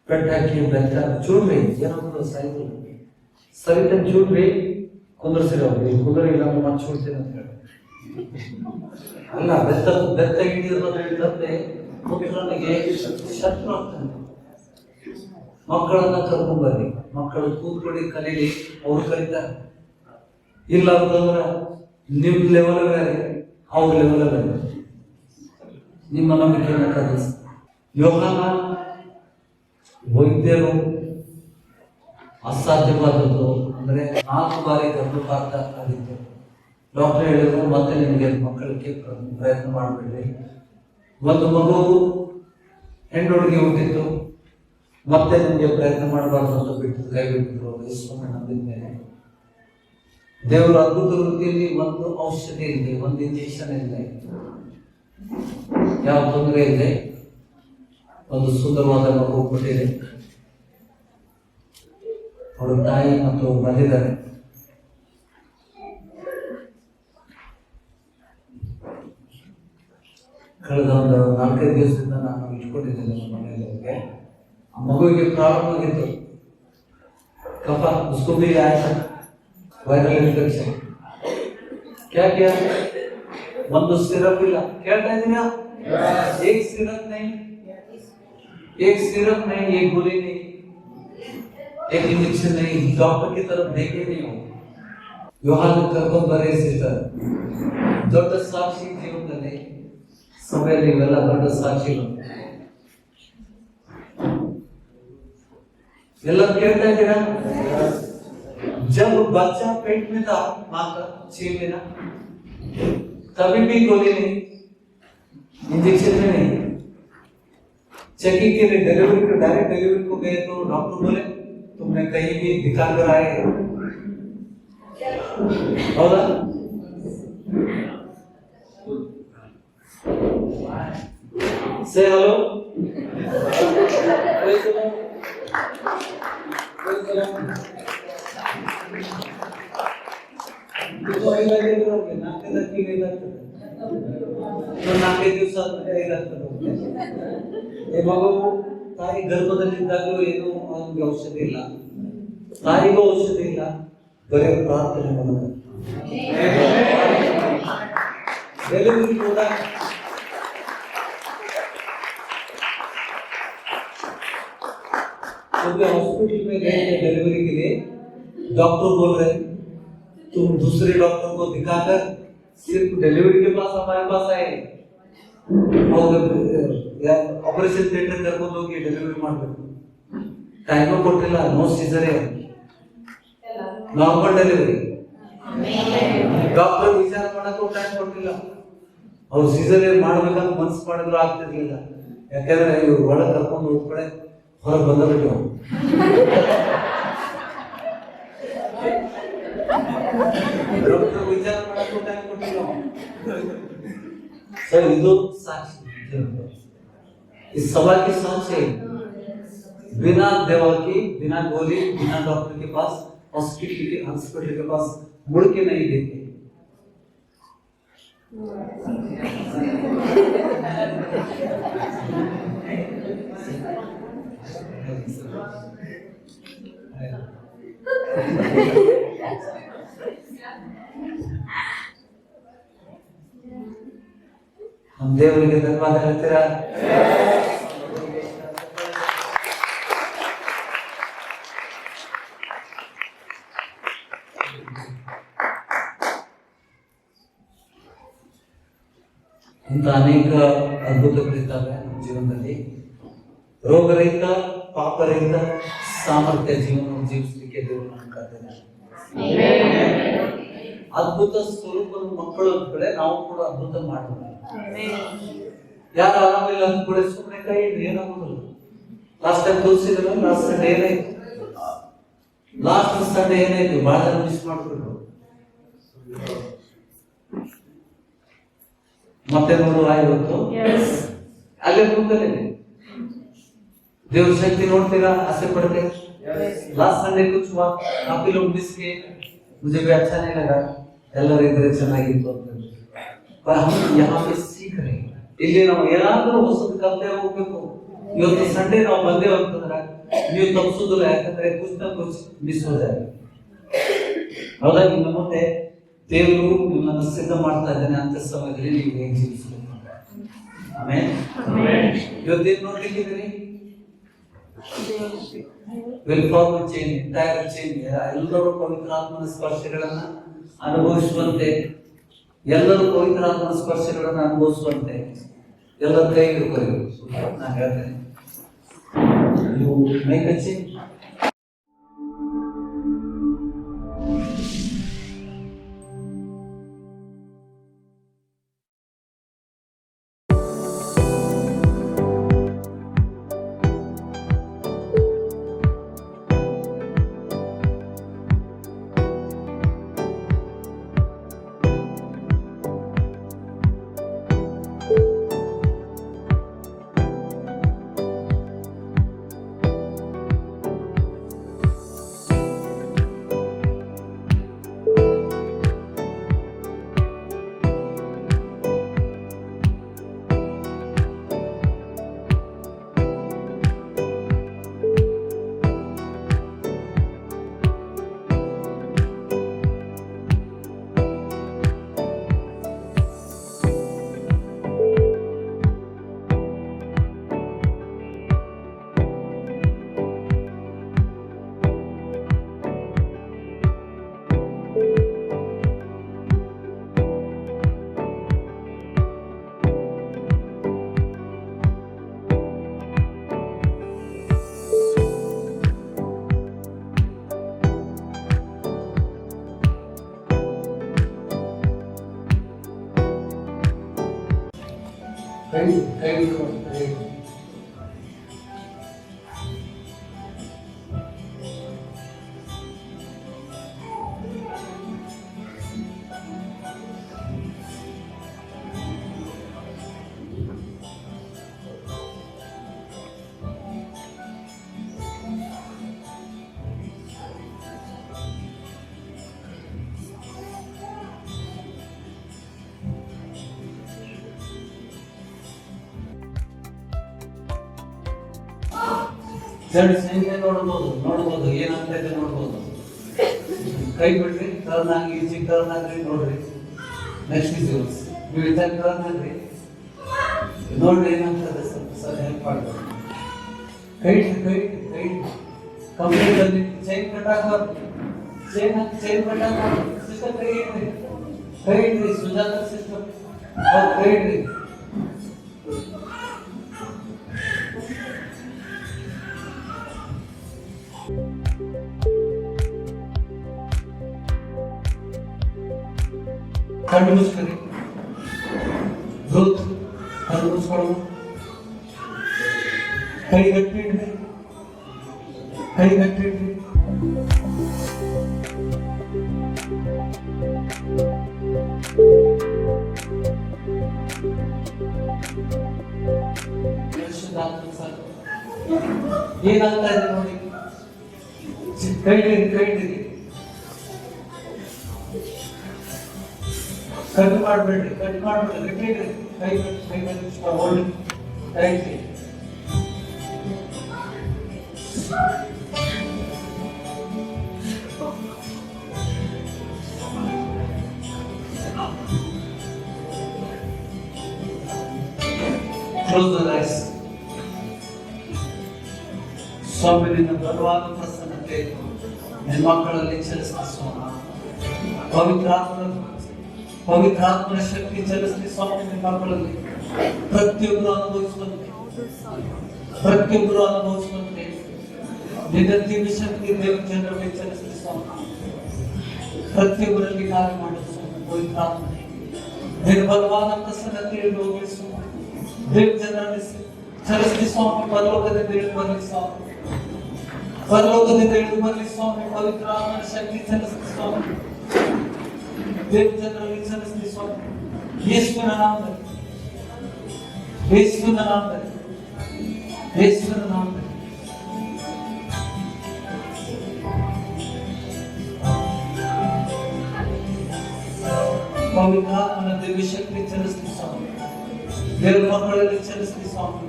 ಪೆಟ್ಟು ಹಾಕಿ ಬೆತ್ತ ಚೂಡ್ರಿ, ಏನೋ ಸಾಯ್ತು ಸರಿತ ಚೂಡ್ರಿ, ಕುಂದರ್ಸಿರಿ ಅವ್ರಿಗೆ. ಕುಂದರಿ ಇಲ್ಲ ಮತ್ತೆ ಚೂಡ್ತೀನಿ ಅಂತ ಹೇಳಿ ಅಲ್ಲ, ಬೆತ್ತ ಹಿಡಿದ್ರೆ ಪುತ್ರನಿಗೆ ಶತ್ರು ಆಗ್ತಾನೆ. ಮಕ್ಕಳನ್ನ ಕರ್ಕೊಂಡ್ಬರ್ರಿ, ಮಕ್ಕಳು ಕೂತ್ಕೊಳ್ಳಿ, ಕಲೀಲಿ, ಅವ್ರು ಕಲಿತಾರೆ. ಇಲ್ಲ ಅಂತಂದ್ರೆ ನಿಮ್ ಲೆವೆಲ್ ಬೇರೆ, ಅವ್ರ ಲೆವೆಲ್ ಬೇರೆ. ನಿಮ್ಮ ನಂಬಿಕೆಯನ್ನು ಕಲಿಸಿ. ಯೋಹಾನ ವೈದ್ಯರು ಅಸಾಧ್ಯವಾದದ್ದು ಅಂದ್ರೆ 4 ಬಾರಿ ಗರ್ಭಪಾತ ಆಗಿತ್ತು. ಡಾಕ್ಟರ್ ಹೇಳಿದ್ರು ಮತ್ತೆ ನಿಮಗೆ ಮಕ್ಕಳಿಗೆ ಪ್ರಯತ್ನ ಮಾಡಬೇಡ್ರಿ. ಒಂದು ಮಗು ಹೆಣ್ಣು ಹುಡುಗಿ ಹುಟ್ಟಿತ್ತು, ಮತ್ತೆ ನಿಮಗೆ ಪ್ರಯತ್ನ ಮಾಡಬಾರ್ದು ಅಂತ ಬಿಟ್ಟು ಕೈ ಬಿಟ್ಟಿದ್ರು. ಯೇಸುವನ್ನು ನಂಬಿದ ಮೇಲೆ ದೇವರ ಅದ್ಭುತ ವೃತ್ತಿಯಲ್ಲಿ ಒಂದು ಔಷಧಿ ಇದೆ, ಒಂದು ಇಂಜೆಕ್ಷನ್ ಇದೆ, ಯಾವ ತೊಂದರೆ ಇದೆ, ಒಂದು ಸುಂದರವಾದ ಮಗು ಕೊಟ್ಟಿದೆ. ಅವರ ತಾಯಿ ಮತ್ತು ಬಂದಿದ್ದಾರೆ. ಕಳೆದ ಒಂದು 4-5 ದಿವಸದಿಂದ ನಾನು ಇಟ್ಕೊಂಡಿದ್ದೇನೆ ನಮ್ಮ ಮನೆಯಲ್ಲಿ ಅವ್ರಿಗೆ. ಆ ಮಗುವಿಗೆ ಪ್ರಾರಂಭ ಆಗಿತ್ತು ಕಫ, उसको भी आया था वायरल इन्फेक्शन. क्या किया? ಒಂದು ಸಿರಪ್ ಇಲ್ಲ, ಕೇಳ್ತಾ ಇದ್ದೀರಾ? एक सिरप नहीं, एक गोली नहीं, एक इंजेक्शन नहीं, डॉक्टर की तरफ देखे नहीं हो. ವ್ಯವಹಾರ ಕರ್ಕೊಂಡು ಬರೀ ಸಿಸ್ಟರ್. ದೊಡ್ಡ ಸಾಕ್ಷಿ ಜೀವನದಲ್ಲಿ ಸಮಯದಲ್ಲಿ ಇವೆಲ್ಲ ದೊಡ್ಡ ಸಾಕ್ಷಿಗಳು. ಎಲ್ಲ ಕೇಳ್ತಾ ಇದ್ದೀರಾ? जब बच्चा पेट में था मां का 6 महीना, तभी भी गोली नहीं, इंजेक्शन में नहीं. चेकिंग के लिए डिलीवरी को, डायरेक्ट डिलीवरी को गए तो डॉक्टर बोले तुमने कहीं भी दिखा कर आए हौदा? Say hello. Praise the Lord. Praise the Lord. तो नाके दक्की नहीं लगता तो नाके ದಿವಸ ಇದಾಗ್ತದೆ. ಈ ಮಗು ತಾಯಿ ಗರ್ಭದಲ್ಲಿದ್ದಾಗಲೂ ಏನು ಅವನಿಗೆ ಔಷಧಿ ಇಲ್ಲ, ತಾಯಿಗೂ ಔಷಧಿ ಇಲ್ಲ, ಬರೀ ಪ್ರಾರ್ಥನೆ ಮೂಲಕ ಡೆಲಿವರಿ ಕೂಡ हॉस्पिटल में गए थे डिलीवरी के लिए. डॉक्टर बोल रहे तुम दूसरे डॉक्टर को दिखाकर सिर्फ डिलीवरी के पास हमारे पास आए और ऑपरेशन थिएटर ಕರ್ಕೊಂಡು ಹೋಗಿ ಡೆಲಿವರಿ ಮಾಡಬೇಕು. ಟೈಮ್ ಕೊಟ್ಟಿಲ್ಲ, no caesarean, normal delivery. Doctor ವಿಚಾರ ಮಾಡಕ್ಕೂ ಟೈಮ್ ಕೊಟ್ಟಿಲ್ಲ. ಅವ್ರು ಸಿಸೇರಿಯನ್ ಮಾಡ್ಬೇಕಂತ ಮನ್ಸು ಮಾಡಿದ್ರು ಆಗ್ತಿರ್ಲಿಲ್ಲ. ಯಾಕಂದ್ರೆ ಇವ್ರು ಒಳಗೆ ಕರ್ಕೊಂಡು ಹೋಗ್ಕಡೆ ಹೊರಗೆ ಬಂದಬಿಟ್ಟು ಡಾಕ್ಟರ್ ವಿಚಾರ ಮಾಡಕ್ಕೂ ಟೈಮ್ ಕೊಟ್ಟಿಲ್ಲ. सर ಇದು ಸಾಕ್ಷಿ, इस सभा की साक्ष्य है. बिना दवा की, बिना गोली, बिना डॉक्टर के पास, हॉस्पिटल के पास मुड़ के नहीं देखे. हम ದೇವರಿಗೆ ಧನ್ಯವಾದ ಹೇಳ್ತೀರಾ? ಇಂಥ ಅನೇಕ ಅದ್ಭುತಗಳಿದ್ದಾವೆ ನಮ್ಮ ಜೀವನದಲ್ಲಿ. ರೋಗರಹಿತ, ಪಾಪರಹಿತ, ಸಾಮರ್ಥ್ಯ ಜೀವನವನ್ನು ಜೀವಿಸಲಿಕ್ಕೆ ದೇವರು ನಮಗೆ ಕರೆದಿದ್ದಾನೆ. ಅದ್ಭುತ ಸ್ವರೂಪದ ಮಕ್ಕಳು ಅಂದ್ಕಡೆ ನಾವು ಕೂಡ ಅದ್ಭುತ ಮಾಡೋಣ. ಯಾರು ಆರಾಮಿಲ್ಲ ಅಂದ್ಕಡೆ ಸುಮ್ಮನೆ ಕೈ ಏನಾಗೋದಿಲ್ಲ. ಲಾಸ್ಟ್ ಟೈಮ್ ತೋರಿಸಿದ್ರು, ಲಾಸ್ಟ್ ಸಂಡೇ ಏನಾಯ್ತು, ಬಹಳ ಜನ ಮಿಸ್ ಮಾಡ್ಬಿಟ್ರು. ಮತ್ತೆ ನೋಡುವ ಇವತ್ತು ಅಲ್ಲೇ ಕೂತಲೇ देव शक्ति नोड़तेगा, आसे पढ़ते. लास्ट संडे कुछ हुआ, काफी लोग मिस किए, मुझे भी अच्छा नहीं लगा. ಎಲ್ಲರೂ ಇದ್ರೆ ಚೆನ್ನಾಗಿತ್ತು ಅಂತ. पर हम यहाँ पे सीख रहे हैं. ಇಲ್ಲಿ ನಾವು ಏನಾದರೂ ಹೊಸದು ಕಲಿತೇ ಹೋಗ್ಬೇಕು. ಇವತ್ತು ಸಂಡೇ ನಾವು ಬಂದೇವು ಅಂತಂದ್ರೆ ನೀವು ತಪ್ಪಿಸೋದಿಲ್ಲ, ಯಾಕಂದ್ರೆ ಕುछ ना कुछ ಮಿಸ್ हो जाएगा. ಹೌದಾ? ನಿಮ್ಮ ಮುಂದೆ ದೇವರು ನಿಮ್ಮನ್ನು ಸಿದ್ಧ ಮಾಡ್ತಾ ಇದ್ದಾನೆ. ಅಂತ ಸಮಯದಲ್ಲಿ ನೀವು ಹೇಗೆ ಜೀವಿಸಬೇಕು? ಆಮೆನ್. ಇವತ್ತೇನು ನೋಡ್ಲಿಕ್ಕಿದ್ದೀರಿ? ವೆಲ್ಫಾರ್ಮ್ ಚೇಂಜ್, ಎಂಟೈರ್ ಚೇಂಜ್. ಎಲ್ಲರೂ ಪವಿತ್ರಾತ್ಮನ ಸ್ಪರ್ಶಗಳನ್ನ ಅನುಭವಿಸುವಂತೆ, ಎಲ್ಲರೂ ಪವಿತ್ರಾತ್ಮನ ಸ್ಪರ್ಶಗಳನ್ನ ಅನುಭವಿಸುವಂತೆ ಎಲ್ಲರ ಕೈ ಹಿಡ್ಕೊಳ್ಳಿ. ನಾನು ಹೇಳ್ತೇನೆ, ನೀವು ಮೇಕ್ ಅ ಚೇಂಜ್. ಕೈ ಕೈ ಕೈ ಎರಡು ಸಂಖ್ಯೆ ನೋಡ್ಬೋದು ಏನಂತ ಇದೆ ನೋಡ್ಬೋದು. ಕೈ ಬಿಡ್ರಿ, ಟರ್ನ್ ಆಗಿ ಈಚೆ ಟರ್ನ್ ಆಗ್ರಿ ನೋಡ್ರಿ. ನೆಕ್ಸ್ಟ್ ಇಸ್ ಯೂಸ್ ನೀವು ಇದ್ದಾಗ ಟರ್ನ್ ಆಗ್ರಿ ನೋಡ್ರಿ ಏನಂತದೆ, ಸ್ವಲ್ಪ ಹೆಲ್ಪ್ ಮಾಡ್ಬೋದು. ಕೈ ಕೈ ಕಂಪ್ಲೀಟ್ ಅಲ್ಲಿ ಚೈನ್ ಕಟ್ಟಾಕ ಚೈನ್ ಕಟ್ಟಾಕ ಸಿಸ್ಟರ್ ಕೈ ಇಡ್ರಿ ಸುಜಾತ ಸಿಸ್ಟರ್ ಕೈ ಇಡ್ರಿ. ಕಣ್ಣು ಮುಚ್ಕೊರಿ, ಗ್ರೋತ್ ಕಣ್ಣು ಮುಚ್ಕೊಳ್ಳೋದು. ಕೈ ಗಟ್ಟಿ ಇಡ್ರಿ, ಕೈ ಗಟ್ಟಿ ಇಡ್ರಿ. ಏನಾಗ್ತಾ ಇದೆ ನೋಡಿ, ಕೈ ಹಿಡಿರಿ, ಕೈ ಹಿಡಿರಿ. ಕಟ್ ಮಾಡಬೇಡ್ರಿ, ಗಟ್ಟಿ ಇಡ್ರಿ. ಕೈ hold tightly. Close the eyes. ಸ್ವಾಮಿನಿಂದ ಬಲವಾದ ಪ್ರಸನ್ನತೆ ನಿಮ್ಮ ಮಕ್ಕಳಲ್ಲಿ ಚಲಿಸೋಣ. ಪವಿತ್ರಾತ್ಮನ ಶಕ್ತಿ ಚಲಿಸಲಿ ಸ್ವಾಮಿ ನಿಮ್ಮ ಮಕ್ಕಳಲ್ಲಿ. ಪ್ರತಿಯೊಬ್ಬರು ಅನುಭವಿಸುವಂತೆ ನಿನ್ನ ದಿವ್ಯ ಶಕ್ತಿ ದೇವ ಜನರಲ್ಲಿ ಚಲಿಸಲಿ ಸ್ವಾಮಿ. ಪ್ರತಿಯೊಬ್ಬರಲ್ಲಿ ಕಾರ್ಯ ಮಾಡಲು ಸ್ವಾಮಿ ಪವಿತ್ರಾತ್ಮನೆ ನಿರ್ಬಲವಾದ ಪ್ರಸನ್ನತೆಯನ್ನು ಹೋಗಿಸು. ದೇವ ಜನರಲ್ಲಿ ಚಲಿಸಲಿ ಸ್ವಾಮಿ. ಪರಲೋಕದಿಂದ ಇಳಿದು ಬರಲಿ ಸ್ವಾಮಿ, ಪರಲೋಕದಿಂದ ಇಳಿದು ಬರಲಿ ಸ್ವಾಮಿ. ಪವಿತ್ರಾತ್ಮನ ಶಕ್ತಿ ಚಲಿಸಲಿ ಸ್ವಾಮಿ. ದೇವ ಜನರಲ್ಲಿ ಚಲಿಸಲಿ ಸ್ವಾಮಿ. ಯೇಸುವಿನ ನಾಮದಲ್ಲಿ, ಯೇಸುವಿನ ನಾಮದಲ್ಲಿ, ಯೇಸುವಿನ ನಾಮದಲ್ಲಿ. ಪವಿತ್ರಾತ್ಮನ ದಿವ್ಯ ಶಕ್ತಿ ಚಲಿಸಲಿ ಸ್ವಾಮಿ. ದೇವರ ಮಕ್ಕಳಲ್ಲಿ ಚಲಿಸಲಿ ಸ್ವಾಮಿ.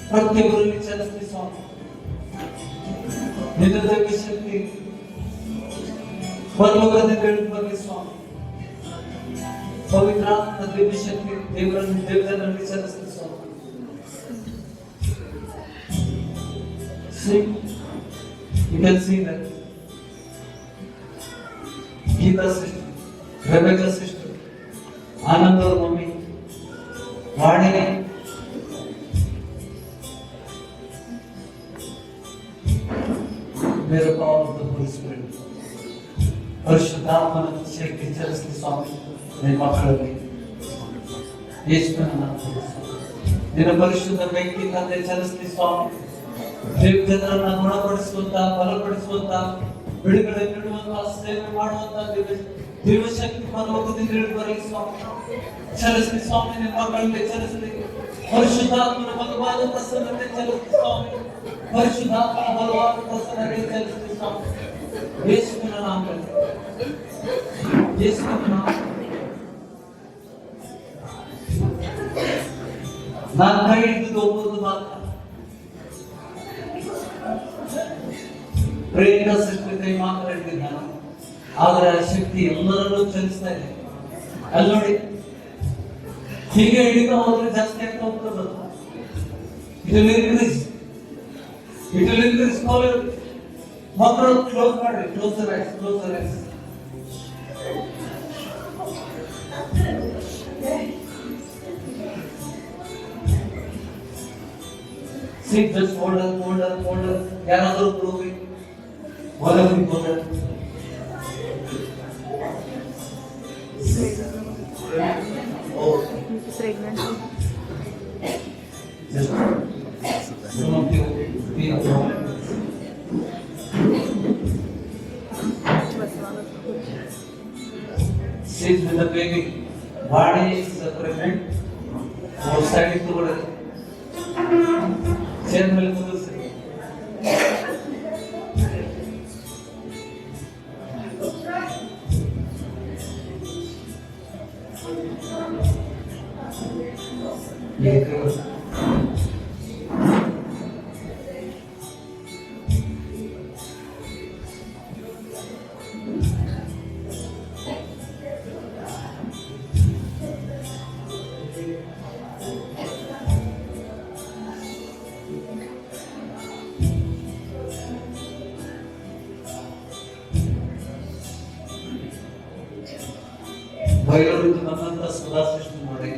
ಪ್ರತಿಯೊಬ್ಬರಲ್ಲಿ ಚಲಿಸಲಿ ಸ್ವಾಮಿ. ನಿನ್ನ ದಿವ್ಯ ಶಕ್ತಿ ಪರಲೋಕದಿಂದ ಇಳಿದು ಬರಲಿ ಸ್ವಾಮಿ. ಪವಿತ್ರಾತ್ಮನ ದಿವ್ಯ ಶಕ್ತಿ ದೇವರಲ್ಲಿ ಚಲಿಸಲಿ ಸ್ವಾಮಿ. See, you can see that Geeta sister, Rebecca sister, Anand और मम्मी, वाणी मेरे power of the holy spirit ಪರಿಶುದ್ಧಾತ್ಮನ ಶಕ್ತಿ ಚಲಿಸಲಿ ಸ್ವಾಮಿ ನಿಮ್ಮ ಮಕ್ಕಳಲ್ಲಿ. ಯೇಸುವಿನ ನಾಮದಲ್ಲಿ ನಿನ್ನ ಪರಿಶುದ್ಧ ಬೆಂಕಿ ತಂದೆ ಚಲಿಸಲಿ ಸ್ವಾಮಿ. ದೇವ ಜನರನ್ನ ಗುಣಪಡಿಸುವಂತ, ಬಲಪಡಿಸುವಂತ, ಬಿಡುಗಡೆ ನೀಡುವಂತ, ಸೇವೆ ಮಾಡುವಂತ ದಿವ್ಯ ಶಕ್ತಿ ಪರಲೋಕದಿಂದ ಇಳಿದು ಬರಲಿ ಸ್ವಾಮಿ. ಚಲಿಸಲಿ ಸ್ವಾಮಿ ನಿಮ್ಮ ಮಕ್ಕಳಲ್ಲಿ ಚಲಿಸಲಿ. ಪರಿಶುದ್ಧಾತ್ಮನ ಬಲವಾದ ಪ್ರಸನ್ನತೆ ಚಲಿಸಲಿ ಸ್ವಾಮಿ. ಪರಿಶುದ್ಧಾತ್ಮನ ಬಲವಾದ ಪ್ರಸನ್ನತೆ ಚಲಿಸಲಿ ಸ್ವಾಮಿ. ಯೇಸುವಿನ ನಾಮದಲ್ಲಿ, ಯೇಸುವಿನ ನಾಮದಲ್ಲಿ ನಾನು ಕೈ ಹಿಡಿದು ಹೋಗುವುದು ಮಾತ್ರ. ಪ್ರೇರಣಾ ಶಕ್ತಿ ಕೈ ಮಾತ್ರ ಹಿಡಿದಿದ್ದಾನೆ, ಆದರೆ ಆ ಶಕ್ತಿ ಎಲ್ಲರಲ್ಲೂ ಚಲಿಸ್ತಾ ಇದೆ. ಅಲ್ಲಿ ನೋಡಿ, ಹೀಗೆ ಹಿಡಿದು ಹೋದ್ರೆ ಜಾಸ್ತಿ ಆಗ್ತಾ ಹೋಗ್ತದೆ. It will increase. ಮಕ್ಕಳು ಕ್ಲೋಸ್ ಮಾಡಿ, close the ice. See, just hold her. ಯಾರಾದರೂ ಹೋಗಿ ಹೊರಗೆ ಹೋಗಿ. Pregnancy. Says with the baby, body is separate, outside is the body. Chair ಮೇಲೆ ಕೂರಿಸಿ. ಭೈರವರಿಂದ ಬಂದಂತ ಸುಧಾ ಸೃಷ್ಟಿ ನೋಡಿ,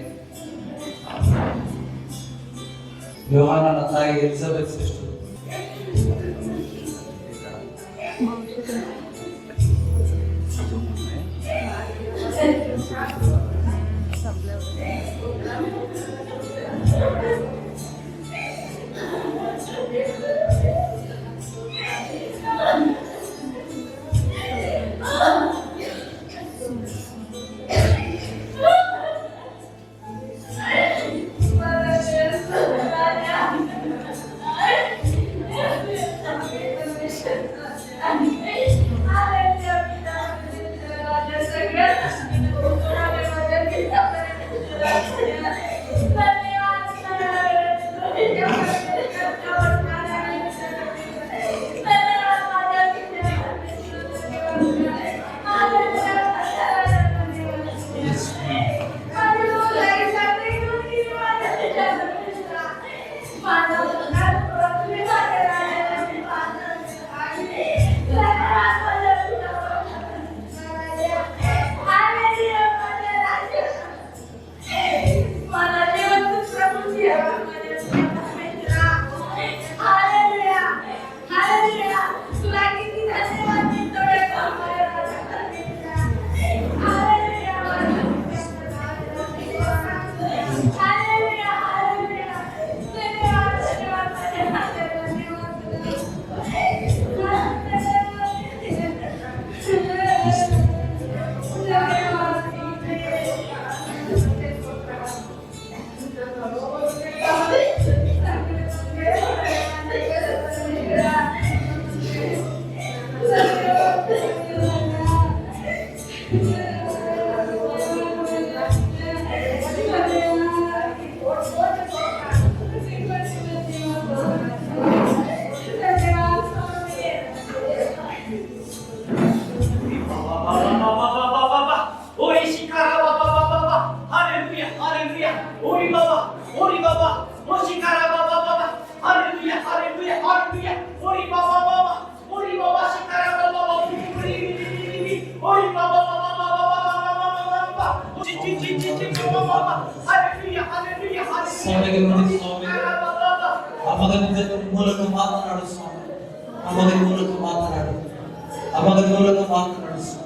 ಯೋಹಾನನ ತಾಯಿ ಎಲಿಜಬೆತ್ ಸೃಷ್ಟಿ, ಸ್ವಾಮಿಗೆ ನೋಡಿ ಸ್ವಾಮಿ, ಆ ಮಗನಿಂದ ಮೂಲಕ ಮಾತನಾಡು ಸ್ವಾಮಿ, ಆ ಮಗನ ಮೂಲಕ ಮಾತನಾಡು, ಆ ಮಗನ ಮೂಲಕ ಮಾತನಾಡು ಸ್ವಾಮಿ.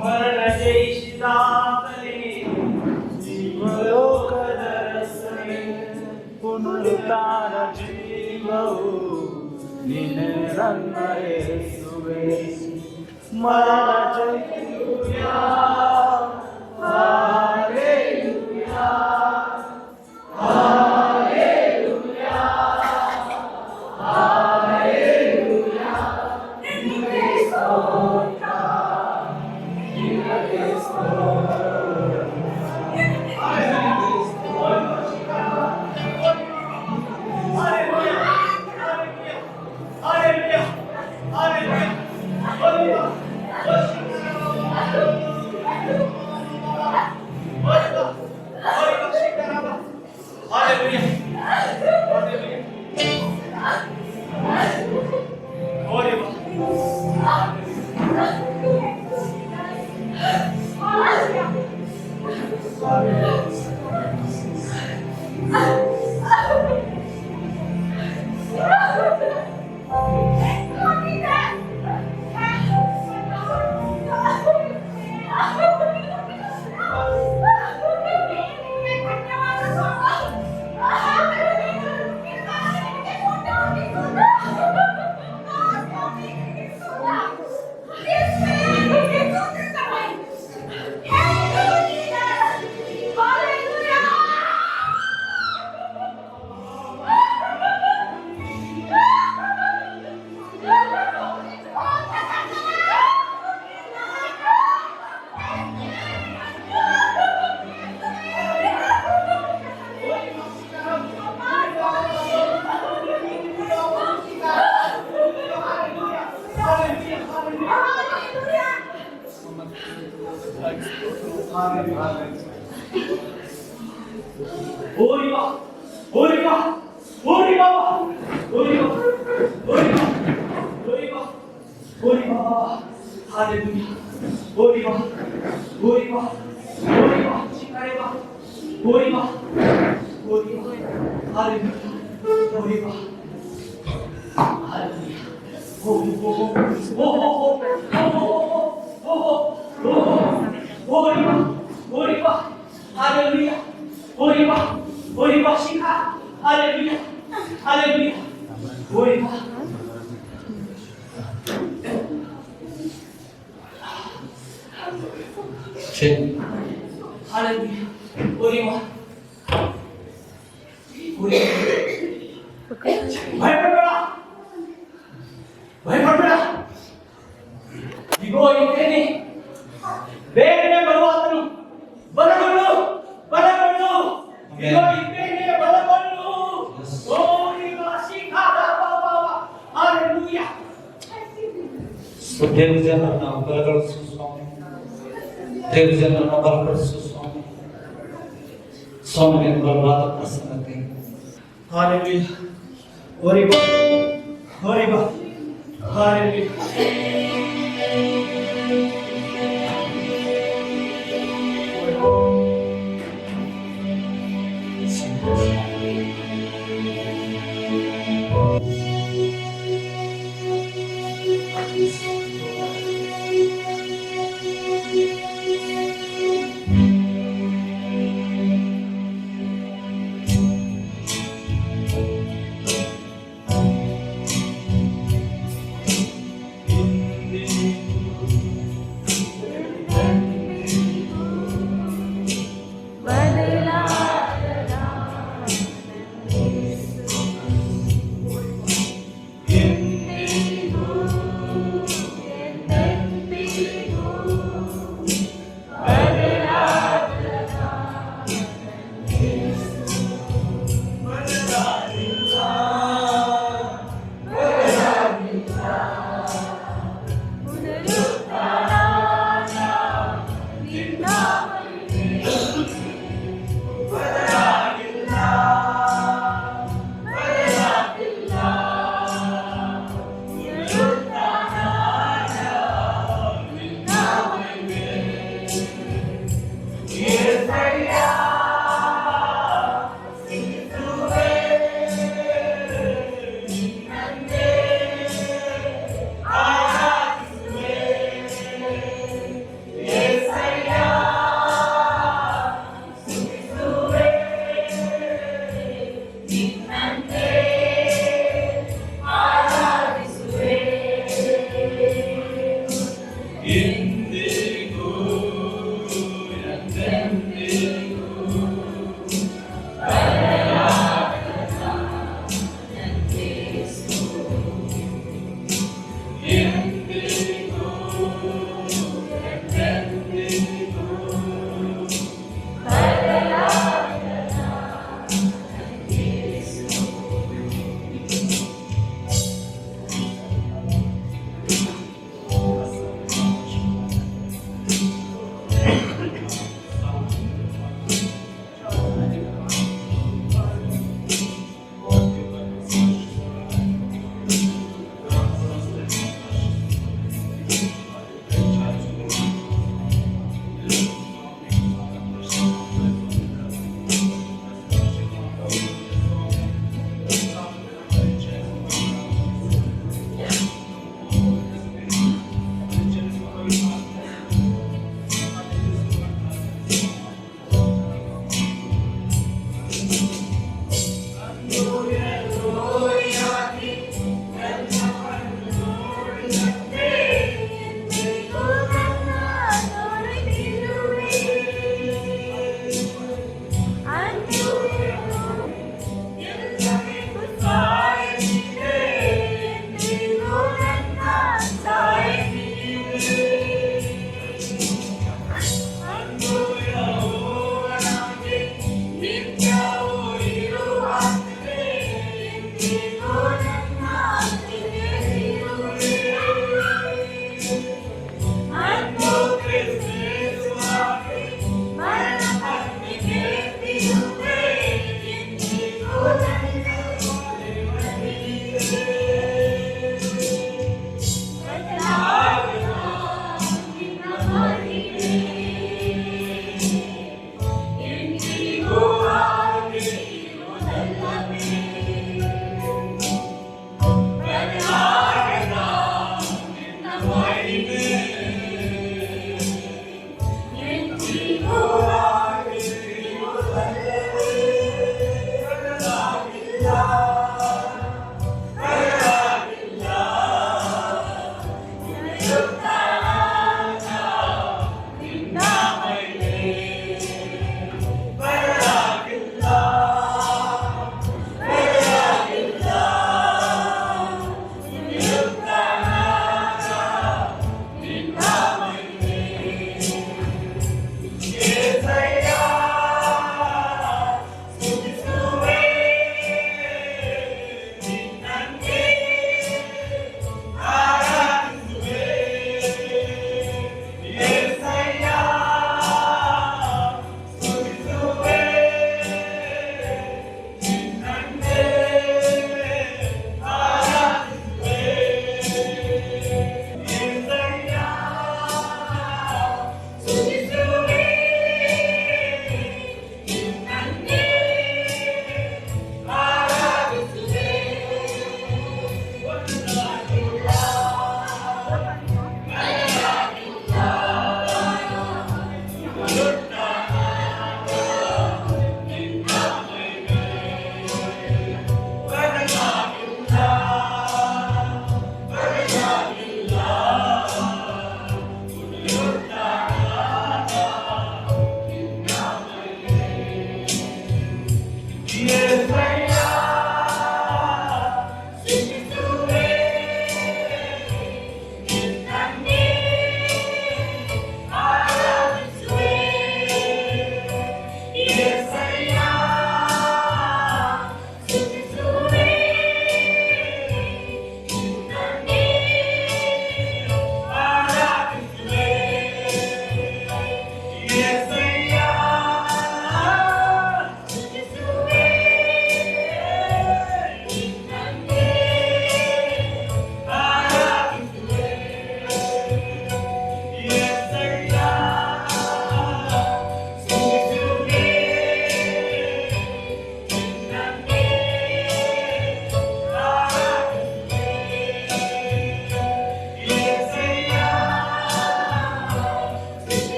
ಮರಣ ಜಯಿಸಿದಾಗಲೇ ಜೀವಲೋಕದ ರಸನೆ ಪುನರುತ್ಥಾನ ಜೀವವು ನಿನ್ನೆ ನನ್ನ ಯೇಸುವೆ ಮರಣ ಜಯಿಸುಯಾ ಹಾಲೆಲೂಯಾ ಹಾಲೆಲೂಯಾ ಹಾಲೆಲೂಯಾ ನಿನಗೆ ಸ್ತೋತ್ರ ನಿನಗೆ ಸ್ತೋತ್ರ ಹಾಲೆಲೂಯಾ ದೇವಜನರನ್ನ ಬಲಗೊಳಿಸು ಸ್ವಾಮಿ, ದೇವಜನರನ್ನ ಬಲಪಡಿಸು ಸ್ವಾಮಿ, ಸ್ವಾಮಿಯ ಬಲವಾದ ಪ್ರಸನ್ನತೆ. Hallelujah. Horiba. Horiba. Hallelujah.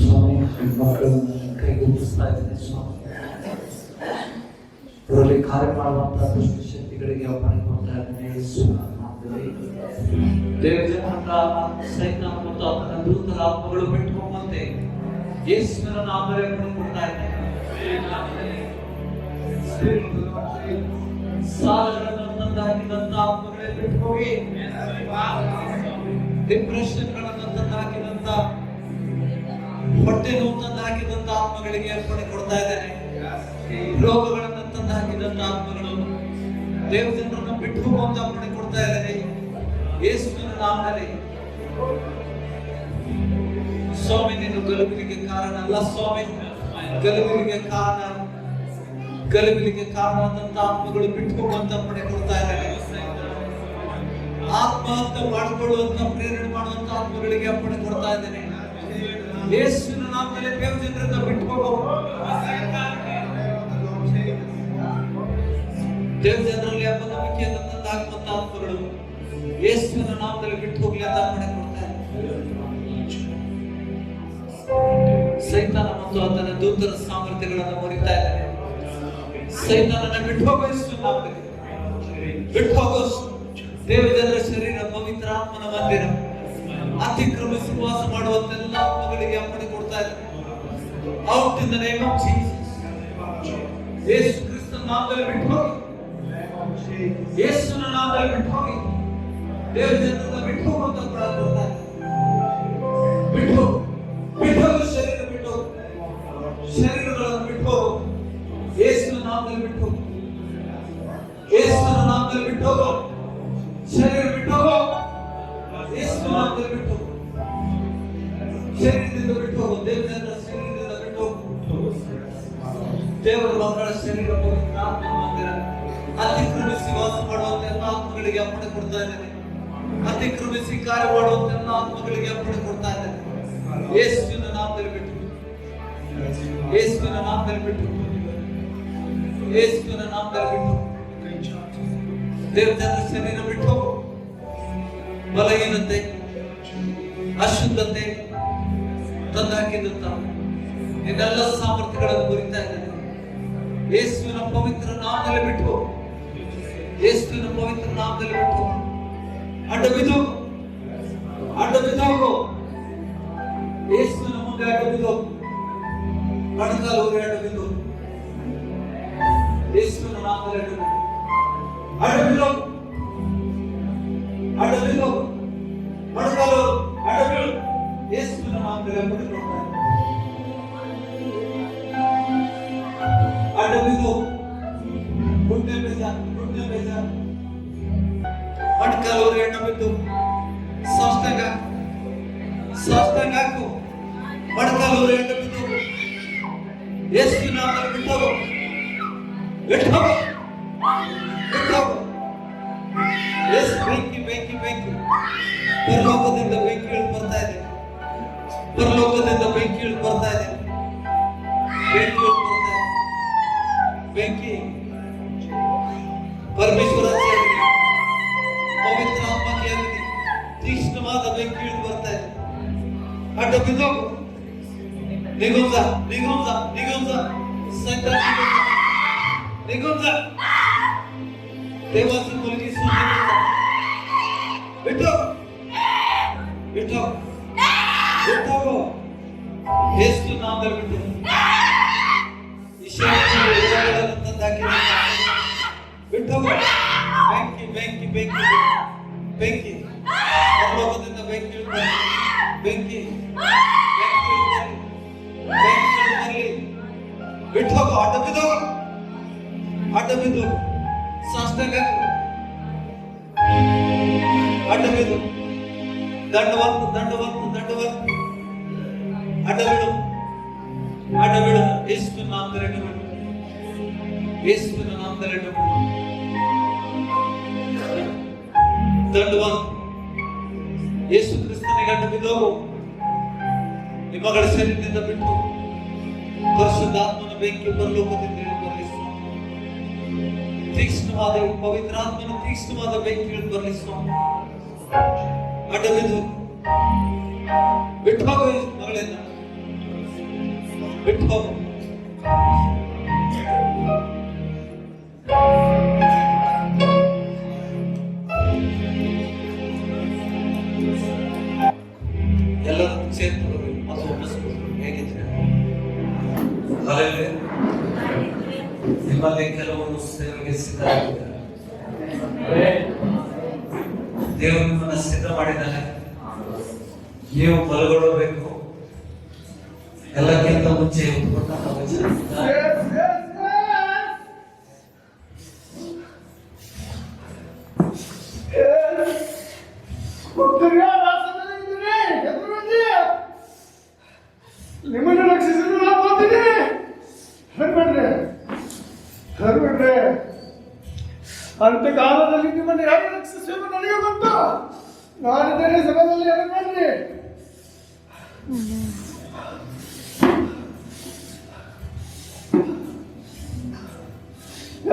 ಸ್ವಾಮಿ ಮಕ್ಕಳನ್ನು ಕೈಗೊಪ್ಪಿಸ್ತಾ ಇದ್ದೇನೆ ಸ್ವಾಮಿ. ಅವರಲ್ಲಿ ಕಾರ್ಯ ಮಾಡುವಂತಹ ದುಷ್ಟ ಶಕ್ತಿಗಳಿಗೆ ಅಪ್ಪಣೆ ಕೊಡ್ತಾ ಇದ್ದೇನೆ ಯೇಸುವಿನ ನಾಮದಲ್ಲಿ. ದೇವಜನರ ಸೈತಾನ ಮತ್ತು ಆತನ ದೂತರ ಆತ್ಮಗಳು ಬಿಟ್ಟುಕೊಂಬಂತೆ ಯೇಸುವಿನ ನಾಮದಲ್ಲಿ ಅಪ್ಪಣೆ ಕೊಡ್ತಾ ಇದ್ದೇನೆ. ಸಾಲಗಳನ್ನು ತಂದು ಹಾಕಿದಂತ ಆತ್ಮಗಳೇ ಬಿಟ್ಟು ಹೋಗಿ, ಡಿಪ್ರೆಷನ್ಗಳನ್ನು ತಂದು ಹಾಕಿದಂತ, ಹೊಟ್ಟೆ ನೋವು ತಂದು ಹಾಕಿದಂತ ಆತ್ಮಗಳಿಗೆ ಅರ್ಪಣೆ ಕೊಡ್ತಾ ಇದ್ದೇನೆ. ರೋಗಗಳನ್ನು ತಂದು ಹಾಕಿದಂತ ಆತ್ಮಗಳು ದೇವಜನರನ್ನು ಬಿಟ್ಟು ಹೋಗುವಂತ ಅರ್ಪಣೆ ಕೊಡ್ತಾ ಇದ್ದೇನೆ ಯೇಸುವಿನ ನಾಮದಲ್ಲಿ. ಸ್ವಾಮಿ ನೀನು ಗಲಭೆಗೆ ಕಾರಣ ಅಲ್ಲ ಸ್ವಾಮಿ, ಗಲಭೆಗೆ ಕಾರಣವಾದಂತ ಆತ್ಮಗಳು ಬಿಟ್ಟು ಹೋಗುವಂತ ಅರ್ಪಣೆ ಕೊಡ್ತಾ ಇದ್ದೇನೆ. ಆತ್ಮಹತ್ಯೆ ಮಾಡಿಕೊಳ್ಳುವಂತ ಪ್ರೇರಣೆ ಮಾಡುವಂತ ಆತ್ಮಗಳಿಗೆ ಅರ್ಪಣೆ ಕೊಡ್ತಾ ಇದ್ದೇನೆ ಯೇಸುವಿನ ನಾಮದಲ್ಲಿ. ದೇವಜನರನ್ನ ಬಿಟ್ಟು ಹೋಗೋ ದೇವಜನರಲ್ಲಿ ಅಪನಂಬಿಕೆಯನ್ನು ತಂದು ಹಾಕುವಂತ ಆತ್ಮಗಳು ಯೇಸುವಿನ ನಾಮದಲ್ಲಿ ಬಿಟ್ಟು ಹೋಗ್ಲಿ ಅಂತ ಅರ್ಪಣೆ ಕೊಡ್ತಾ ಇದ್ದೇನೆ. ಸೈತಾನ ಮತ್ತು ಆತನ ದೂತರ ಸಾಮರ್ಥ್ಯಗಳನ್ನು ಮುರಿತಾ ಇದ್ದಾನೆ. ಸೈತಾನನ ಬಿಟ್ಟು ಹೋಗೋ ಯೇಸುವಿನ ನಾಮದಲ್ಲಿ ಬಿಟ್ಟು ಹೋಗೋ. ದೇವಜನರ ಶರೀರ ಪವಿತ್ರ ಆತ್ಮನ ಮಂದಿರ, ಅತಿಕ್ರಮಿಸಿ ವಾಸ ಮಾಡುವಂತೆಲ್ಲ ಆತ್ಮಗಳಿಗೆ ಅಪ್ಪಣೆ ಕೊಡ್ತಾ ಇದ್ದಾರೆ. Out in the name of Jesus. Yesu ಕ್ರಿಸ್ತನ ನಾಮದಲ್ಲಿ ಬಿಟ್ಟು ಹೋಗಿ, ಯೇಸುವಿನ ನಾಮದಲ್ಲಿ ಬಿಟ್ಟು ಹೋಗಿ, ದೇವಜನರನ್ನ ಬಿಟ್ಟು ಹೋಗುವಂತ ಪ್ರಾರ್ಥನೆ ಕೊಡ್ತಾ ಇದ್ದಾರೆ. ಬಿಟ್ಟು ಹೋಗು, ಶರೀರ ಬಿಟ್ಟು ಹೋಗು, ಶರೀರಗಳನ್ನು ಬಿಟ್ಟು ಹೋಗು, ಯೇಸುವಿನ ನಾಮದಲ್ಲಿ ಬಿಟ್ಟು ಹೋಗು, ಯೇಸುವಿನ ನಾಮದಲ್ಲಿ ಬಿಟ್ಟು ಹೋಗು, ಶರೀರ ಬಿಟ್ಟು ಹೋಗು, ಯೇಸುವಿನ ನಾಮದಲ್ಲಿ ಬಿಟ್ಟು ಹೋಗು, ಶರೀರದಿಂದ ಬಿಟ್ಟು ಹೋಗು, ದೇವಜನರ ಶರೀರದಿಂದ ಬಿಟ್ಟು ಹೋಗು. ದೇವರ ಮಕ್ಕಳ ಶರೀರ ಪವಿತ್ರ ಆತ್ಮ ಮಂದಿರ, ಅತಿಕ್ರಮಿಸಿ ವಾಸ ಮಾಡುವಂತ ಎಲ್ಲ ಆತ್ಮಗಳಿಗೆ ಅಪ್ಪಣೆ ಕೊಡ್ತಾ ಇದ್ದೇನೆ. ಅತಿಕ್ರಮಿಸಿ ಕಾರ್ಯ ಮಾಡುವಂತ ಎಲ್ಲ ಆತ್ಮಗಳಿಗೆ ಅಪ್ಪಣೆ ಕೊಡ್ತಾ ಇದ್ದೇನೆ ಯೇಸುವಿನ ನಾಮದಲ್ಲಿ ಬಿಟ್ಟು, ಯೇಸುವಿನ ನಾಮದಲ್ಲಿ ಬಿಟ್ಟು, ಯೇಸುವಿನ ನಾಮದಲ್ಲಿ ಬಿಟ್ಟು. ದೇವಜನರ ಶರೀರ ಬಿಟ್ಟು ಹೋಗು. ಬಲಹೀನತೆ, ಅಶುದ್ಧತೆ ತಂದು ಹಾಕಿದಂತ ಇದೆಲ್ಲ ಸಾಮರ್ಥ್ಯಗಳನ್ನು ಮುರಿತಾ ಇದ್ದೇನೆ ಯೇಸುವಿನ ಪವಿತ್ರ ನಾಮದಲ್ಲಿ ಬಿಟ್ಟು ಹೋಗು. ಯೇಸುವಿನ ಪವಿತ್ರ ನಾಮದಲ್ಲಿ ಬಿಟ್ಟು ಹೋಗು. ಅಡ್ಡ ಬಿದ್ದೋಗು, ಅಡ್ಡ ಬಿದ್ದೋಗು, ಯೇಸುವಿನ ಮುಂದೆ ಅಡ್ಡ ಬಿದ್ದೋಗು. ಕಣಕಾಲೂರಿ ಅಡ್ಡ ಬಿದ್ದೋಗು, ಯೇಸುವಿನ ನಾಮದಲ್ಲಿ ಅಡ್ಡ ಬಿದ್ದು, ಅಡ್ಡ ಬಿದ್ದೋಗು, ಅಡ್ಡ ಬಿದ್ದೋಗು, ಕಣಕಾಲೂರು ಅಡ್ಡ ಬಿದ್ದು, ಯೇಸುವಿನ ನಾಮದಲ್ಲಿ ಅಡ್ಡ ಬಿದ್ದೋಗು. ಅಡ್ಡ ಬಿದ್ದೋಗು, ಗುಡ್ಡೆ ಬೇಜ, ಕಣಕಾಲೂರಿ ಅಡ್ಡ ಬಿದ್ದು, ಸಾಷ್ಟಾಂಗ ಹಾಕು, ಮಡಕಾಲೂರಿ ಅಡ್ಡ ಬಿದ್ದು, ಯೇಸುವಿನ ನಾಮದಲ್ಲಿ ಬಿಟ್ಟೋಗು, ಬಿಟ್ಟೋಗು, ಬಿಟ್ಟೋಗು. ಯೇಸು ಬೆಂಕಿ ಬೆಂಕಿ ಬೆಂಕಿ, ಪರಲೋಕದಿಂದ ಬೆಂಕಿ ಇಳಿದು ಬರ್ತಾ ಇದೆ, ಪರಲೋಕದಿಂದ ಬೆಂಕಿ ಇಳಿದು ಬರ್ತಾ ಇದೆ, ಬೆಂಕಿ ಇಳಿದು ಬರ್ತಾ ಇದೆ. ಬೆಂಕಿ ಪರಮೇಶ್ವರ ಪವಿತ್ರ ಆತ್ಮಕ್ಕೆ ತೀಕ್ಷ್ಣವಾದ ಬೆಂಕಿ ಇಳಿದು ಬರ್ತಾ ಇದೆ. ಅಡ್ಡ ಬಿದ್ದೋಗು, ನಿಗುಂಜ ನಿಗುಂಜ ನಿಗುಂಜ, ಸೈತಾನ ನಿಗುಂಜ, ದೇವಾಸಿ ಮುಳುಗಿಸುವ ಬಿಟ್ಟೋಗು, ಬಿಟ್ಟೋಗು, ಬಿಟ್ಟೋಗು, ಯೇಸು ನಾಮದಲ್ಲಿ ಬಿಟ್ಟು. ಈಶ್ವರನ ತಂದಾಕಿ ಬಿಟ್ಟೋಗು. ಬೆಂಕಿ ಬೆಂಕಿ ಬೆಂಕಿ ಬೆಂಕಿ, ಪರಲೋಕದಿಂದ ಬೆಂಕಿ ಇಳಿದು ಬೆಂಕಿ ಬೆಂಕಿ ಬೆಂಕಿ ಬಿಟ್ಟು ಹೋಗು. ಅಡ್ಡ ಬಿದ್ದೋಗು, ಅಡ್ಡ ಬಿದ್ದು ಸಾಷ್ಟಾಂಗ ಅಡ್ಡಬಿಡು, ದಂಡವನ್ನು ದಂಡವನ್ನು ದಂಡವನ್ನು ಅಡ್ಡಬಿಡು, ಅಡ್ಡಬಿಡು. ಯೇಸುವಿನ ನಾಮದಲ್ಲಿ ಅಡ್ಡಬಿಡು, ಯೇಸುವಿನ ನಾಮದಲ್ಲಿ ಅಡ್ಡಬಿಡು. ದಂಡವನ್ನು ಯೇಸು ಕ್ರಿಸ್ತನಿಗೆ ಅಡ್ಡ ಬಿದ್ದೋಗು. ನಿಮ್ಮಗಳ ಶರೀರದಿಂದ ಬಿಟ್ಟು ಪರಿಶುದ್ಧಾತ್ಮನ ಬೆಂಕಿ ಪರಲೋಕದಿಂದ ಬರಲಿ ಸ್ವಾಮಿ. ತೀಕ್ಷ್ಣವಾದ ಪವಿತ್ರಾತ್ಮನ ತೀಕ್ಷ್ಣವಾದ ಬೆಂಕಿಗಳು ಬರಲಿ ಸ್ವಾಮಿ. ಅಡ್ಡ ಬಿದ್ದು ಬಿಟ್ಟು ಹೋಗು ಮಗಳಿಂದ, ಬಿಟ್ಟು ಹೋಗು. ಎಲ್ಲರೂ ಸೇರ್ಕೊಳ್ಳಿ ಮತ್ತು ಒಪ್ಪಿಸ್ಕೊಳ್ಳಿ. ಹೇಗಿದ್ರೆ ನಿಮ್ಮಲ್ಲಿ ಕೆಲವರು ಸೇವೆಗೆ ಸಿದ್ಧರಾಗಿದ್ದಾರೆ. ದೇವರು ನಿಮ್ಮನ್ನು ಸಿದ್ಧ ಮಾಡಿದ್ದಾನೆ. ನೀವು ಬಲಗೊಳ್ಳಬೇಕು. ಎಲ್ಲಕ್ಕಿಂತ ಮುಂಚೆ ನಿಮ್ಮನ್ನು ರಕ್ಷಿಸಲು ನಾನು ಬಂದಿದ್ದೆ. ಹರ್ಬಿಡ್ರೆ ಅಂತ್ಯಕಾಲದಲ್ಲಿ ನಿಮ್ಮನ್ನು ಯಾರು ರಕ್ಷಿಸುವುದು ನನಗೆ ಗೊತ್ತು. ನಾನಿದ್ದೇನೆ ಸಭೆಯಲ್ಲಿ ಹರ್ಬಿಡ್ರಿ.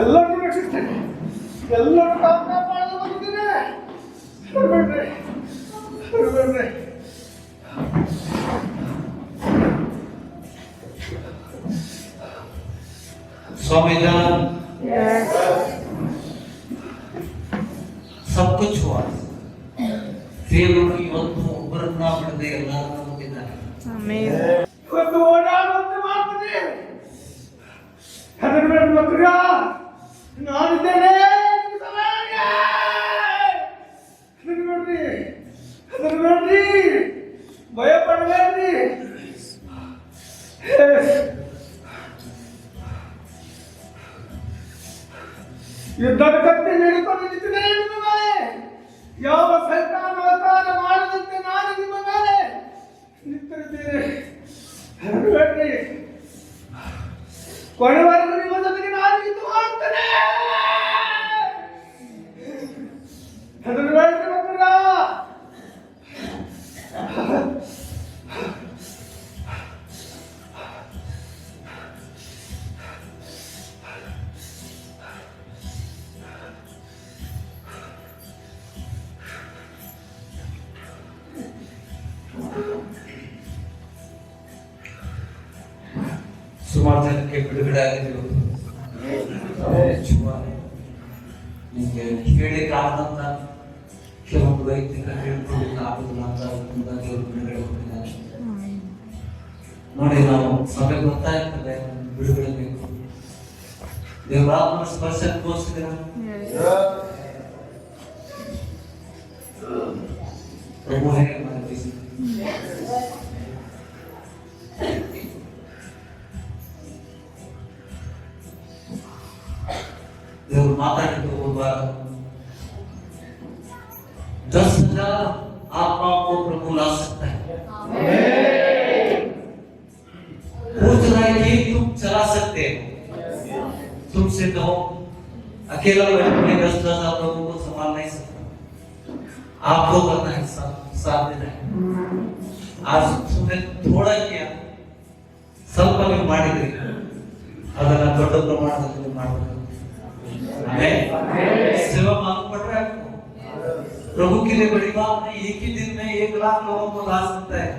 ಎಲ್ಲರೂ ರಕ್ಷಿಸ್ತೇನೆ, ಎಲ್ಲರೂ ಕಾಪಾಡಲು ಬಂದಿದ್ದೇನೆ. ಹರ್ಬಿಡ್ರಿ, ಹರ್ಬಿಡ್ರಿ. संविधान सब कुछ हुआ. ದೇವರು ಇವತ್ತು ಒಬ್ಬರನ್ನ ಬಿಡದೆ ಎಲ್ಲರನ್ನ ನಂಬಿದ್ದಾನೆ. ಇವತ್ತು ಓಡಾಡುವಂತೆ ಮಾಡ್ತೀನಿ. ಹೆದರಬೇಡ ಮಕ್ಕಳ, ನಾನಿದ್ದೇನೆ. ಹೆದರಬೇಡ್ರಿ, ಹೆದರಬೇಡ್ರಿ, ಭಯ ಪಡಬೇಡ್ರಿ. ಯುದ್ಧದ ಕತ್ತಿ ಹಿಡಿದುಕೊಂಡು ನಿಂತಿದ್ದೇನೆ ನಿಮ್ಮ ಮೇಲೆ. ಯಾವ ಸೈತಾನ ಅವತಾರ ಮಾಡದಂತೆ ನಾನು ನಿಮ್ಮ ಮೇಲೆ ನಿಂತಿರುತ್ತೇನೆ. ಹೆದರಬೇಡ್ರಿ, ಕೊನೆವರೆಗೂ ನಿಮ್ಮ ಜೊತೆಗೆ ನಾನು ಯುದ್ಧ ಮಾಡ್ತೇನೆ. ಹೆದರಬೇಡ್ರಿ ಮಕ್ಕಳ. ಸುಮಾರು ಜನಕ್ಕೆ ಬಿಡುಗಡೆ ಆಗಿದೆ. ನಿಮಗೆ ಹೇಳಿಕಾಗದಂತ ಕೆಲವೊಂದು ವೈಯಕ್ತಿಕ ಹೇಳ್ಕೊಳ್ಳಿಕ್ಕೆ ಆಗುದಿಲ್ಲ ಅಂತ ದೇವರು ಬಿಡುಗಡೆ ಕೊಟ್ಟಿದ್ದಾರೆ. ನೋಡಿ, ನಾವು ಸಭೆ ಗೊತ್ತಾಗ್ತದೆ ಬಿಡುಗಡೆ ಬೇಕು. ದೇವರ ಆತ್ಮ ಸ್ಪರ್ಶ ಅನುಭವಿಸಿದ್ರ ಪ್ರಭು ಹೇಗೆ ಮಾಡಿದ್ದೀವಿ. देवर माताजी को 10,000 आत्माओं को प्रभु ला सकता है. पूछ रहा है कि तुम चला सकते हो, तुमसे तो अकेला मैं 10,000 लोगों को संभाल नहीं सकता. आपको करना है, साथ देना है. आज तुमने थोड़ा किया, ಸ್ವಲ್ಪ ನೀವು ಮಾಡಿದ್ರಿ, ಅದನ್ನ ದೊಡ್ಡ ಪ್ರಮಾಣದಲ್ಲಿ ಮಾಡಬೇಕು. सेवा मांग पड़ रहा है आपको. प्रभु के लिए बड़ी बात नहीं. एक ही दिन में 1 लाख लोगों को ला सकता है.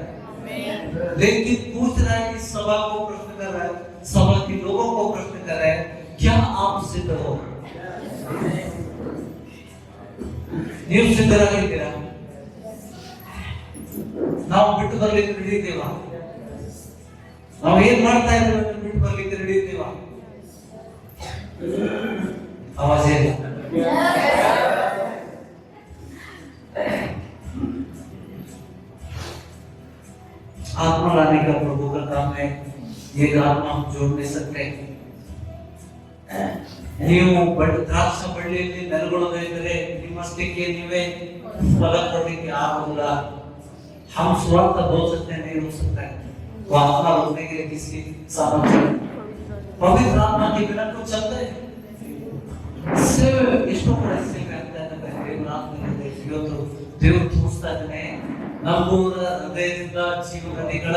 लेकिन पूछ रहा है कि सभा को प्रश्न कर रहा है, सभा के लोगों को प्रश्न कर रहा है, क्या आप सिद्ध हो? ನೀವು ಸಿದ್ಧರಾಗಿದ್ದೀರಾ? ನಾವು ಬಿಟ್ಟು ಬರ್ಲಿಕ್ಕೆ ಹಿಡಿದೀವ? ನಾವು ಏನ್ ಮಾಡ್ತಾ ಇದ್ದೀವಿ ಬಿಟ್ಟು ಬರ್ಲಿಕ್ಕೆ ಹಿಡಿದೀವ? आवाज है. आत्मा लाने का प्रभु का काम है. ये आत्मा हम जोड़ नहीं सकते. ನೀವು ದ್ರಾಕ್ಷ ಬಳ್ಳಿಯಲ್ಲಿ ನೆಲಗೊಳ್ಳದೇ ಇದ್ದರೆ ನಿಮ್ಮ मस्ती ನೀವೇ फल ಕೊಡಲಿಕ್ಕೆ ಆಗುವುದಿಲ್ಲ हम स्वार्थ हो सकते हैं नहीं हो सकता है वो आत्मा रोकने के लिए किसी सामर्थ्य पवित्र आत्मा के बिना कुछ चलता है सिर्फ इष्टों पर ऐसे कहता है ना देवರ ಆತ್ಮನಿಂದ ಇವತ್ತು ದೇವರು ತೋರಿಸ್ತಾ ಇದ್ದಾನೆ ನಮ್ಮೂರ ಹೃದಯದಿಂದ ಜೀವ ನದಿಗಳ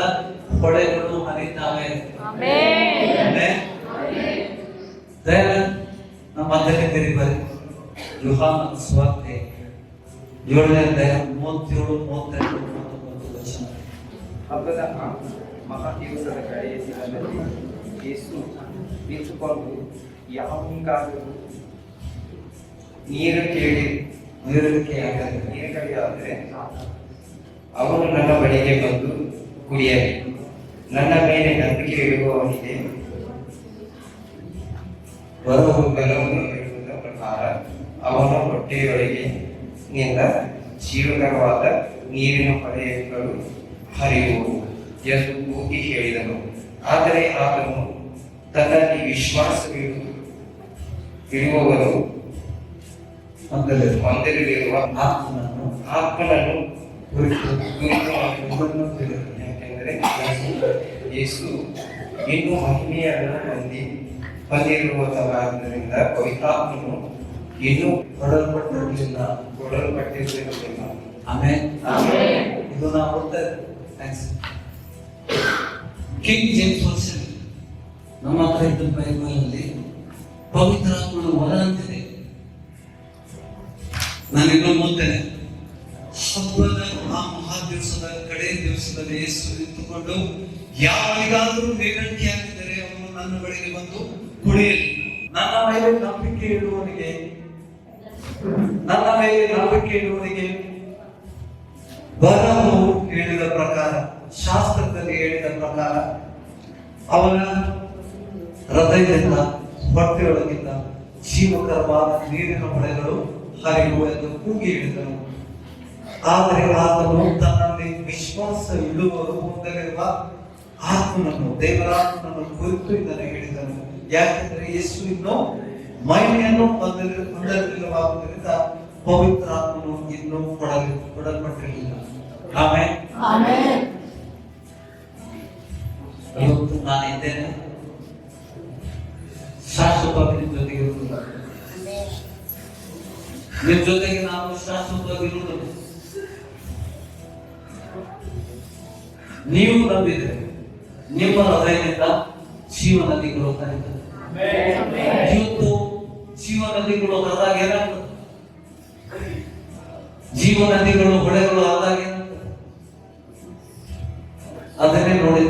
ಹೊಳೆಗಳು ಹರಿತಾವೆ ಆಮೆನ್ ದಯ ನಮ್ಮ ಮಧ್ಯದಲ್ಲಿ ತೆರೆಬರಿ ಯೋಹಾನನ ಸುವಾರ್ತೆ 7ನೇ ಅಧ್ಯಾಯ 37 38 ವಚನ ಹಬ್ಬದ ಮಹಾ ದಿವಸದ ಕಡೆಯ ದಿನದಲ್ಲಿ ಯೇಸು ನಿಂತುಕೊಂಡು ಯಾವನಿಗಾದರೂ ನೀರು ಕೇಳಿಯಾದರೆ ಅವನು ನನ್ನ ಬಳಿಗೆ ಬಂದು ಕುಡಿಯಲಿ. ನನ್ನ ಮೇಲೆ ನಂಬಿಕೆ ಇಡುವವನಿಗೆ ಬಲವನ್ನು ಇಡುವುದ ಪ್ರಕಾರ ಅವನ ಹೊಟ್ಟೆಯೊಳಗೆ ನಿಂದ ಜೀವಕರವಾದ ನೀರಿನ ಹೊಳೆಗಳು ಹರಿಯುವು ಎಂದು ಕೂಗಿ ಹೇಳಿದನು. ಆದರೆ ಆತನು ತನ್ನಲ್ಲಿ ವಿಶ್ವಾಸವಿಡುವವರು ಮಂದಿರವಿರುವ ಆತ್ಮನನ್ನು ಯಾಕೆಂದರೆ ಯೇಸು ಇನ್ನೂ ಮಹಿಮೆಯನ್ನು ಹೊಂದಿರುವುದರಿಂದ ಪವಿತ್ರಾತ್ಮನು ಇನ್ನೂ ಕೊಡಲ್ಪಟ್ಟಿರಲಿಲ್ಲ. ಆಮೆನ್. ಇದು ನಾವು ಓದ್ತಾ ಕಿಂಗ್ ಜೇಮ್ಸ್ ವರ್ಷನ್ ನಮ್ಮ ಹತ್ರ ಇದ್ದ ಬೈಬಲಲ್ಲಿ ಪವಿತ್ರಾತ್ಮನ ವರದಂತಿದೆ. ನಾನಿನ್ನೂ ಓದ್ತೇನೆ. ಹಬ್ಬದ ಆ ಮಹಾ ದಿವಸದ ಕಡೆ ದಿವಸದಲ್ಲಿ ಯೇಸು ನಿಂತುಕೊಂಡು ಯಾರಿಗಾದರೂ ಬೇಗಣಿಕೆ ಆಗಿದ್ದರೆ ಅವನು ನನ್ನ ಬಳಿಗೆ ಬಂದು ಕುಡಿಯಲಿ. ನನ್ನ ಮೇಲೆ ನಂಬಿಕೆ ಇಡುವವನಿಗೆ ಬರಹು ಹೇಳಿದ ಪ್ರಕಾರ, ಶಾಸ್ತ್ರದಲ್ಲಿ ಹೇಳಿದ ಪ್ರಕಾರ ಅವನ ಹೃದಯದಿಂದ ಹೊಟ್ಟೆಯೊಳಗಿಂದ ಜೀವಕರವಾದ ನೀರಿನ ಹೊಳೆಗಳು ಹರಿಯುವ ಎಂದು ಕೂಗಿ ಹೇಳಿದನು. ಆದರೆ ಆತನು ತನ್ನಲ್ಲಿ ವಿಶ್ವಾಸ ಇಡುವರು ಹೊಂದಲಿರುವ ಆತ್ಮನನ್ನು, ದೇವರಾತ್ಮನನ್ನು ಕುರಿತು ಇದನ್ನು ಹೇಳಿದನು. ಯಾಕೆಂದರೆ ಯೇಸು ಇನ್ನೂ ಮಹಿಮೆಯನ್ನು ಹೊಂದಲಿಲ್ಲವಾಗುವುದರಿಂದ ಪವಿತ್ರಾತ್ಮನು ಇನ್ನೂ ಕೊಡಲ್ಪಟ್ಟಿರಲಿಲ್ಲ. ಆಮೆನ್. ಇವತ್ತು ನಾನಿದ್ದೇನೆ, ಶಾಶ್ವತವಾಗಿ ನಿಮ್ಮ ಜೊತೆಗೆ ಇರುವುದಿಲ್ಲ. ನಿಮ್ಮ ಜೊತೆಗೆ ನಾನು ಶಾಶ್ವತವಾಗಿ ಇರುವುದಿಲ್ಲ. ನೀವು ನಂಬಿದ್ರೆ ನಿಮ್ಮ ಹೃದಯದಿಂದ ಜೀವ ನದಿಗಳು ಹರಿಯುತ್ತವೆ. ಇವತ್ತು ಜೀವ ನದಿಗಳು ಹರಿದಾಗ ಏನಾಗ್ತದೆ? ಜೀವ ನದಿಗಳು ಹೊಳೆಗಳು ಆದಾಗ ಏನಾಗ್ತದೆ? ಅದನ್ನೇ ನೋಡಿ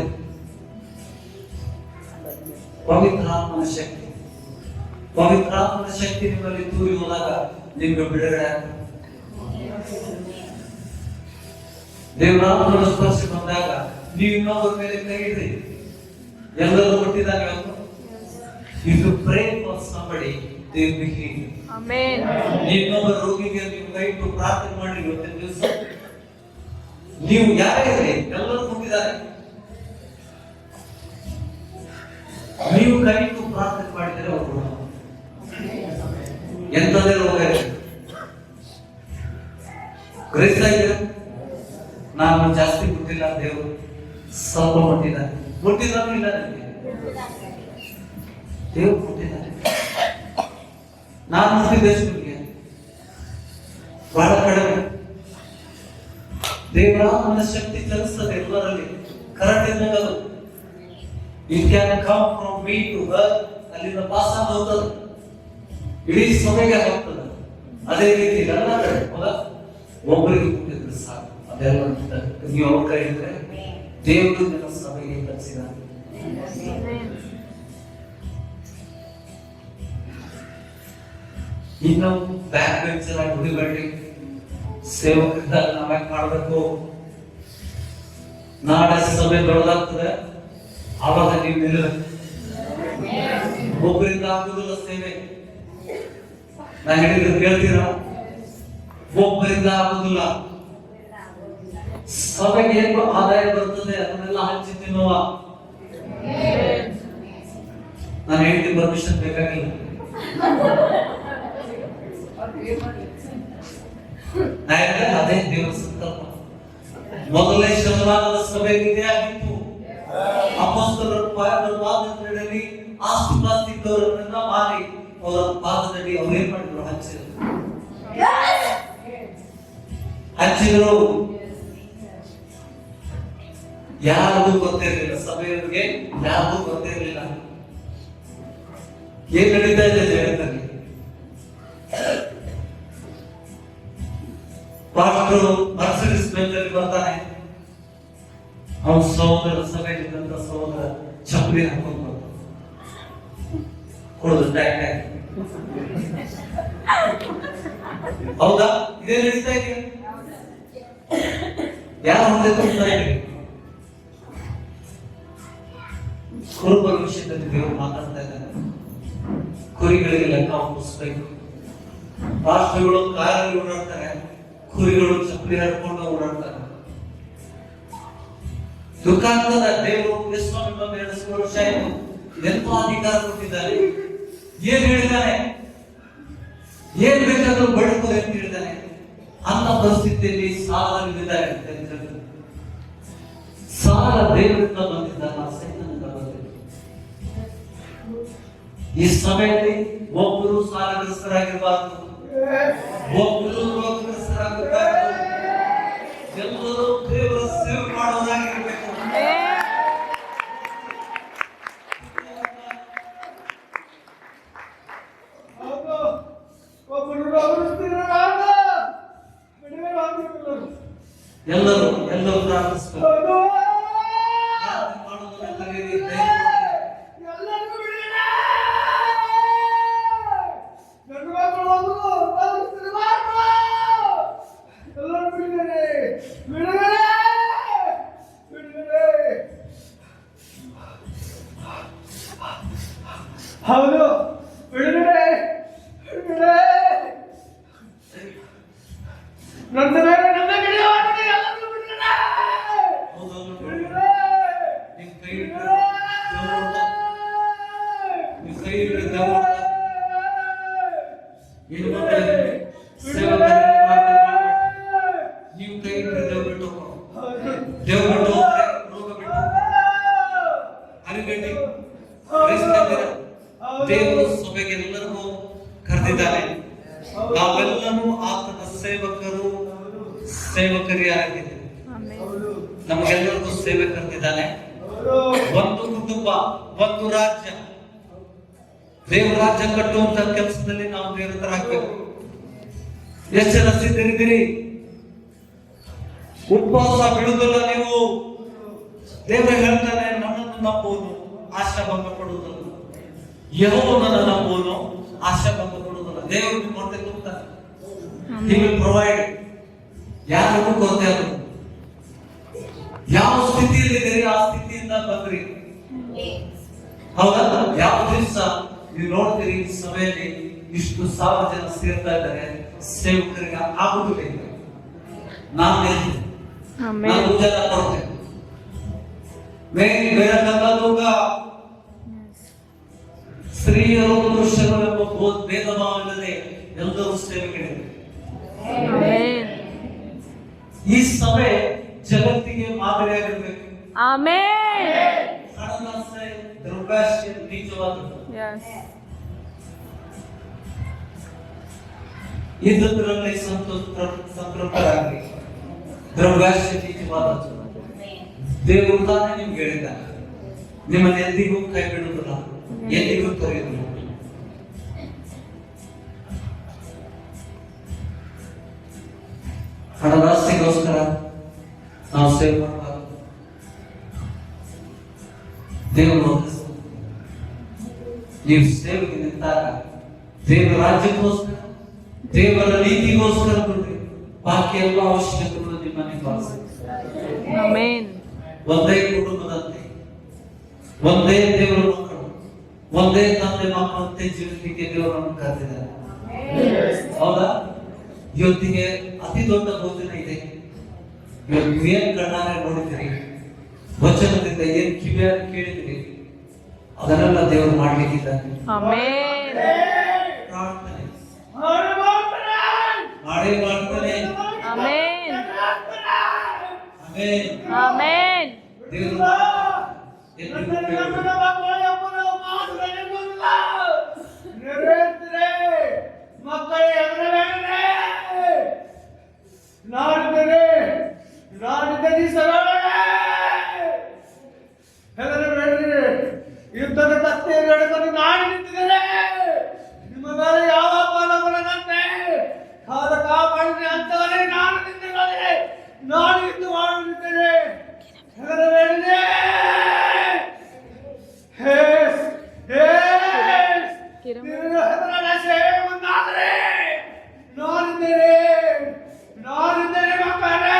ಪವಿತ್ರಾತ್ಮನ ಶಕ್ತಿ ನಿಮ್ಮಲ್ಲಿ ತೂರಿ ಹೋದಾಗ ನಿಮ್ಗೆ ಬಿಡುಗಡೆ ಆಗ್ತದೆ. ದೇವರಾತ್ಮನ ಸ್ಪರ್ಶ ಬಂದಾಗ ನೀವು ಇನ್ನೊಬ್ಬರ ಮೇಲೆ ಕೈ ಇಡ್ರಿ. ಎಲ್ಲರೂ ಕೊಟ್ಟಿದ್ದಾರೆ. If you pray for somebody, they will be healed. Amen. ಇನ್ನೊಬ್ಬ ರೋಗಿಗೆ ನೀವು ಕೈ ಇಟ್ಟು ಪ್ರಾರ್ಥನೆ ಮಾಡಿ ಇವತ್ತಿನ ದಿವಸ ನೀವು ಯಾರೇ ಇರಲಿ, ಎಲ್ಲರೂ ಕೊಟ್ಟಿದ್ದಾರೆ. ನೀವು ಕೈ ಇಟ್ಟು ಪ್ರಾರ್ಥನೆ ಮಾಡಿದರೆ ಅವರು ಎಂತದೇ ರೋಗ ಗ್ರಹಿಸ್ತಾ ಇದ್ದೀರಾ? ನಾನು ಜಾಸ್ತಿ ಮುಟ್ಟಿಲ್ಲ, ದೇವರು ಸ್ವಲ್ಪ ಮುಟ್ಟಿದ್ದಾರೆ. ಮುಟ್ಟಿದ್ರು ಇಲ್ಲ, ದೇವರು ಮುಟ್ಟಿದ್ದಾರೆ. ನಾನು ಮುಟ್ಟಿದ್ದೆ ನಿಮಗೆ ಬಹಳ ಕಡಿಮೆ. ದೇವರಾತ್ಮನ ಶಕ್ತಿ ಚಲಿಸ್ತದೆ ಎಲ್ಲರಲ್ಲಿ. ಕರೆಂಟ್ ಇದ್ದಾಗ it can come from me to her, ಅಲ್ಲಿಂದ ಪಾಸ್ ಆಗಿ ಹೋಗ್ತದೆ, ಇಡೀ ಸಭೆಗೆ ಹೋಗ್ತದೆ. ಅದೇ ರೀತಿ ಎಲ್ಲ ಕಡೆ ಹೌದಾ, ಒಬ್ಬರಿಗೆ ಮುಟ್ಟಿದ್ರೆ ಸಾಕು, ಅದೆಲ್ಲ ನೀವು ಅವ್ರ ಕೈ ಇದ್ರೆ ದೇವರು ನನ್ನ ಸಭೆಗೆ ಕಲಿಸಿದ. ಇನ್ನು ಬ್ಯಾಕ್ ಬೆಂಚರ್ ಆಗಿ ಹುಡುಗಬೇಡಿ. ಸೇವಕರಿದ್ದಾಗ ನಾವ್ಯಾಕೆ ಮಾಡಬೇಕು? ನಾಳೆ ಸಭೆ ದೊಡ್ಡದಾಗ್ತದೆ, ಆವಾಗ ನೀವು ನಿಲ್ಲಬೇಕು. ಒಬ್ಬರಿಂದ ಆಗುದಿಲ್ಲ ಸೇವೆ. ನಾನು ಹೇಳಿದ್ರೆ ಕೇಳ್ತೀರಾ? ಒಬ್ಬರಿಂದ ಆಗುದಿಲ್ಲ. ಸಭೆಗೆ ಏನು ಆದಾಯ ಬರ್ತದೆ ಅದನ್ನೆಲ್ಲ ಹಂಚಿ ತಿನ್ನುವ. ನಾನು ಹೇಳ್ತೀನಿ, ಪರ್ಮಿಷನ್ ಬೇಕಾಗಿಲ್ಲ. ನಾ ಹೇಳಿದೆ ಅದೇ ದೇವರ ಸಂಕಲ್ಪ. ಮೊದಲನೇ ಶತಮಾನದ ಸಭೆಯಲ್ಲಿ ಇದೇ ಆಗಿತ್ತು. ಅಪೊಸ್ತಲರ ಪಾದದಲ್ಲಿ ಆಸ್ತಿ ಪಾಸ್ತಿ ಇದ್ದವರನ್ನ ಮಾರಿ ಅವರ ಪಾದದಲ್ಲಿ ಅವ್ರೇನ್ ಮಾಡಿದ್ರು, ಹಚ್ಚಿದ್ರು. ಯಾರಿಗೂ ಗೊತ್ತಿರಲಿಲ್ಲ, ಸಭೆಯವರಿಗೆ ಯಾರಿಗೂ ಗೊತ್ತಿರಲಿಲ್ಲ ಏನ್ ನಡೀತಾ ಇದೆ ಜಗತ್ತಲ್ಲಿ. ಪಾಸ್ಟರ್ ಮರ್ಸಿಡಿಸ್ ಬೆಂಜಲ್ಲಿ ಬರ್ತಾನೆ, ಅವನ ಸಹೋದರ ಸಭೆಯಲ್ಲಿದ್ದಂತ ಸಹೋದರ ಚಪ್ಪಲಿ ಹಾಕೊಂಡು ಬರ್ತಾನೆ, ಕೊಡುದು ಟ್ಯಾಕ್ ಟ್ಯಾಕ್. ಹೌದಾ? ಇದೇ ನಡೀತಾ ಇದೆ. ಯಾರು ಮುಂದೆ ತುಂಬ್ತಾ ಇದೆ? ಕುರುಬರ ವಿಷಯದಲ್ಲಿ ದೇವರು ಮಾತಾಡ್ತಾ ಇದ್ದಾರೆ. ಕುರಿಗಳಿಗೆ ಲೆಕ್ಕ ಒಪ್ಪಿಸ್ಬೇಕು. ರಾಷ್ಟ್ರಗಳು ಕಾರಲ್ಲಿ ಓಡಾಡ್ತಾರೆ, ಕುರಿಗಳು ಚಪ್ಪಲಿ ಹಾಡ್ಕೊಂಡು ಓಡಾಡ್ತಾರೆ. ದುಃಖಾಂತದ ದೇವರು ಕ್ರಿಸ್ತನಿಂದ 2 ವರ್ಷ ಆಯಿತು. ಎಂತ ಅಧಿಕಾರ ಕೊಟ್ಟಿದ್ದಾರೆ, ಏನ್ ಹೇಳಿದ್ದಾನೆ, ಏನ್ ಬೇಕಾದ್ರೂ ಬಡಕೋದು ಅಂತ ಹೇಳಿದ್ದಾನೆ. ಅಂತ ಪರಿಸ್ಥಿತಿಯಲ್ಲಿ ಸಾಲದಲ್ಲಿದ್ದಾರೆ. ಸಾಲ ದೇವರಿಂದ ಬಂದಿದ್ದಲ್ಲ, ಸೈತಾನದಿಂದ ಬಂದಿದೆ. ಈ ಸಮಯದಲ್ಲಿ ಒಬ್ಬರು ಸಾಲಗ್ರಸ್ತರಾಗಿರಬಾರದು, ಒಬ್ಬರು ರೋಗಗ್ರಸ್ತರಾಗಬಾರದು. ಎಲ್ಲರೂ ದೇವರ ಸೇವೆ ಮಾಡೋದಾಗಿರ್ಬೇಕು. ಎಲ್ಲರೂ ಪ್ರಾರ್ಥಿಸಬೇಕು. ಹೌದು, ಬಿಡುಗಡೆ ಬಿಡುಗಡೆ. ನನ್ನ ಮೇಲೆ ನಂಬಿಕೆ ಇಡುವವನಿಗೆ ಎಲ್ಲರಿಗೂ ಬಿಡುಗಡೆ. ಬಿಡುಗಡೆ. ನಿಮ್ಮ ಕೈ ಹಿಡಿದು ಏನು ಮಾಡ್ತಾರೆ? ನೀವು ಕೈ ಹಿಡಿದು ದೇವ್ರು ಬಿಟ್ಟು ದೇವ್ರು ಬಿಟ್ಟು ರೋಗ ಬಿಟ್ಟು ಅರಿಗಂಡಿ ದೇವರು ಸಭೆಗೆ ಎಲ್ಲರಿಗೂ ಕರೆದಿದ್ದಾನೆ. ನಾವೆಲ್ಲರೂ ಆತನ ಸೇವಕರು, ಸೇವಕರಿಯಾಗಿದ್ದೇವೆ. ನಮಗೆಲ್ಲರಿಗೂ ಸೇವೆ ಕರೆದಿದ್ದಾನೆ. ಒಂದು ಕುಟುಂಬ, ಒಂದು ರಾಜ್ಯ, ದೇವರ ರಾಜ್ಯ ಕಟ್ಟುವಂತ ಕೆಲಸದಲ್ಲಿ ನಾವು ನಿರತರಾಗಬೇಕು. ಎಷ್ಟು ಜನ ಸಿದ್ಧರಿದ್ದೀರಿ? ಉಪವಾಸ ಬಿಡುವುದಿಲ್ಲ ನೀವು. ದೇವರು ಹೇಳ್ತಾನೆ, ನನ್ನನ್ನು ನಂಬುವುದು ಆಶಾಭಂಗ ಪಡುವುದಿಲ್ಲ, ಯೆಹೋವನನ್ನು ನಂಬುವುದು ಆಶಾಭಂಗ ಪಡುವುದಿಲ್ಲ. ದೇವರು ನಿಮ್ಮ ಹೊಟ್ಟೆ ತುಂಬುತ್ತಾನೆ. He will provide. ಯಾರಿಗೂ ಕೊರತೆ ಅದು. ಯಾವ ಸ್ಥಿತಿಯಲ್ಲಿದ್ದೀರಿ ಆ ಸ್ಥಿತಿಯಿಂದ ಬಂದ್ರಿ. ಹೌದಾ? ಯಾವ ದಿವಸ ನೀವು ನೋಡ್ತೀರಿ ಸಭೆಯಲ್ಲಿ ಇಷ್ಟು 1000 ಜನ ಸೇರ್ತಾ ಇದ್ದಾರೆ, ಸೇವಕರಿಗೆ ಆಗುವುದಿಲ್ಲ. ನಾನು ಉಜ್ಜಲ ಕೊಡ್ತೇನೆ. ಬೇರೆ ಕಲ್ಲೋಗ ಸ್ತ್ರೀಯರು ಪುರುಷರು ಎಂಬ ಭೇದ ಭಾವ ಇಲ್ಲದೆ ಎಲ್ಲರೂ ಸೇವೆಗಳಿವೆ. ಈ ಸಭೆ ಜಗತ್ತಿಗೆ ಮಾದರಿಯಾಗಿರ್ಬೇಕು. ಹಣದಾಸೆ, ದ್ರವ್ಯಾಶೆ ನೀಚವಾದದ್ದು. ಇದ್ದುದರಲ್ಲಿ ಸಂತೃಪ್ತರಾಗಲಿ. ದ್ರವ್ಯಾಶೆ ನೀಚವಾದದ್ದು. ದೇವರು ತಾನೇ ನಿಮ್ಗೆ ಹೇಳಿದ್ದಾನೆ, ನಿಮ್ಮನ್ನು ಎಂದಿಗೂ ಕೈ ಬಿಡುವುದಿಲ್ಲ, ಎಂದಿಗೂ ತೊರೆಯುವುದಿಲ್ಲ. ಹಣದಾಸೆಗೋಸ್ಕರ ನಾವು ಸೇವೆ ಮಾಡಬಾರದು. ದೇವರು ನೀವು ಸೇವೆಗೆ ನಿಂತಾಗ ದೇವರ ರಾಜ್ಯಕ್ಕೋಸ್ಕರ, ದೇವರ ನೀತಿಗೋಸ್ಕರ ಕೊಡ್ರಿ. ಬಾಕಿ ಎಲ್ಲ ಅವಶ್ಯಕತೆಗಳು ನಿಮ್ಮನ್ನು ಪಾಲಿಸಿ. ಒಂದೇ ಕುಟುಂಬದಂತೆ, ಒಂದೇ ದೇವರ ಮಕ್ಕಳು, ಒಂದೇ ತಂದೆ ಮಕ್ಕಳಂತೆ ಜೀವಿಸಲಿಕ್ಕೆ ದೇವರನ್ನು ಕರೆದಿದ್ದಾರೆ. ಹೌದಾ? ಇವತ್ತಿಗೆ ಅತಿ ದೊಡ್ಡ ಭೋಜನ ಇದೆ. ಇವತ್ತು ಏನ್ ಕಣ್ಣಾರೆ ನೋಡಿದಿರಿ, ವಚನದಿಂದ ಏನ್ ಕಿವಿಯಾಗಿ ಕೇಳಿದಿರಿ, ಅದನ್ನೆಲ್ಲ ದೇವರು ಮಾಡ್ಲಿಕ್ಕಿದ್ದಾನೆ. ಪ್ರಾರ್ಥನೆ ಮಾಡೇ ಮಾಡ್ತಾನೆ. Amen amen. ಆಮೆನ್ ದೇವರು ಮಕ್ಕಳೇ ನಾಡಿದರೆ ಯುದ್ಧದ ಕತ್ತೆಯನ್ನು ಹಿಡಿದು ನಾಡಿ ನಿಂತಿದ್ದಾರೆ. ನಿಮ್ಮ ಮೇಲೆ ಯಾವ ಅಪರಾಧಗಳನ್ನಂತೆ ಕಾಲ ಕಾಪಾಡಿದೆ ಅಂತವರೇ ನಾನು ನಿಂತಿದ್ದಾರೆ. ನಾನು ಇದ್ದು ಮಾಡುತ್ತಿದ್ದೇನೆ. ಹೆದರಬೇಡಿರಿ. ನೀವು ಹೆದರಲ್ಲ, ಸೇವೆ ಮುಂದಾದರೆ ನಾನಿದ್ದೇನೆ. ನಾನಿದ್ದೇನೆ ಮಕ್ಕಳೇ.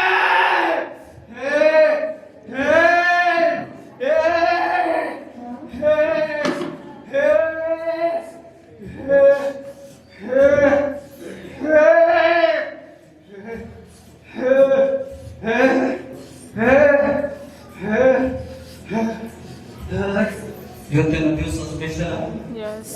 ಇವತ್ತಿನ ದಿವಸ ಸ್ಪೆಷಲ್. Yes.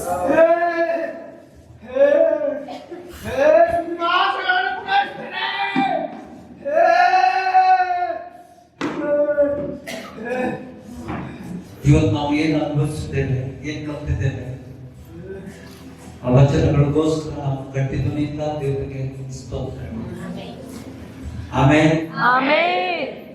ಇವತ್ತು ನಾವು ಏನು ಅನುಭವಿಸಿದ್ದೇವೆ, ಏನು ಕಲ್ತಿದ್ದೇವೆ, ಆ ವಚನಗಳಿಗೋಸ್ಕರ ನಾವು ಗಟ್ಟಿ ಧ್ವನಿಯಿಂದ ದೇವರಿಗೆ ಸ್ತೋತ್ರ. ಆಮೆನ್. Amen.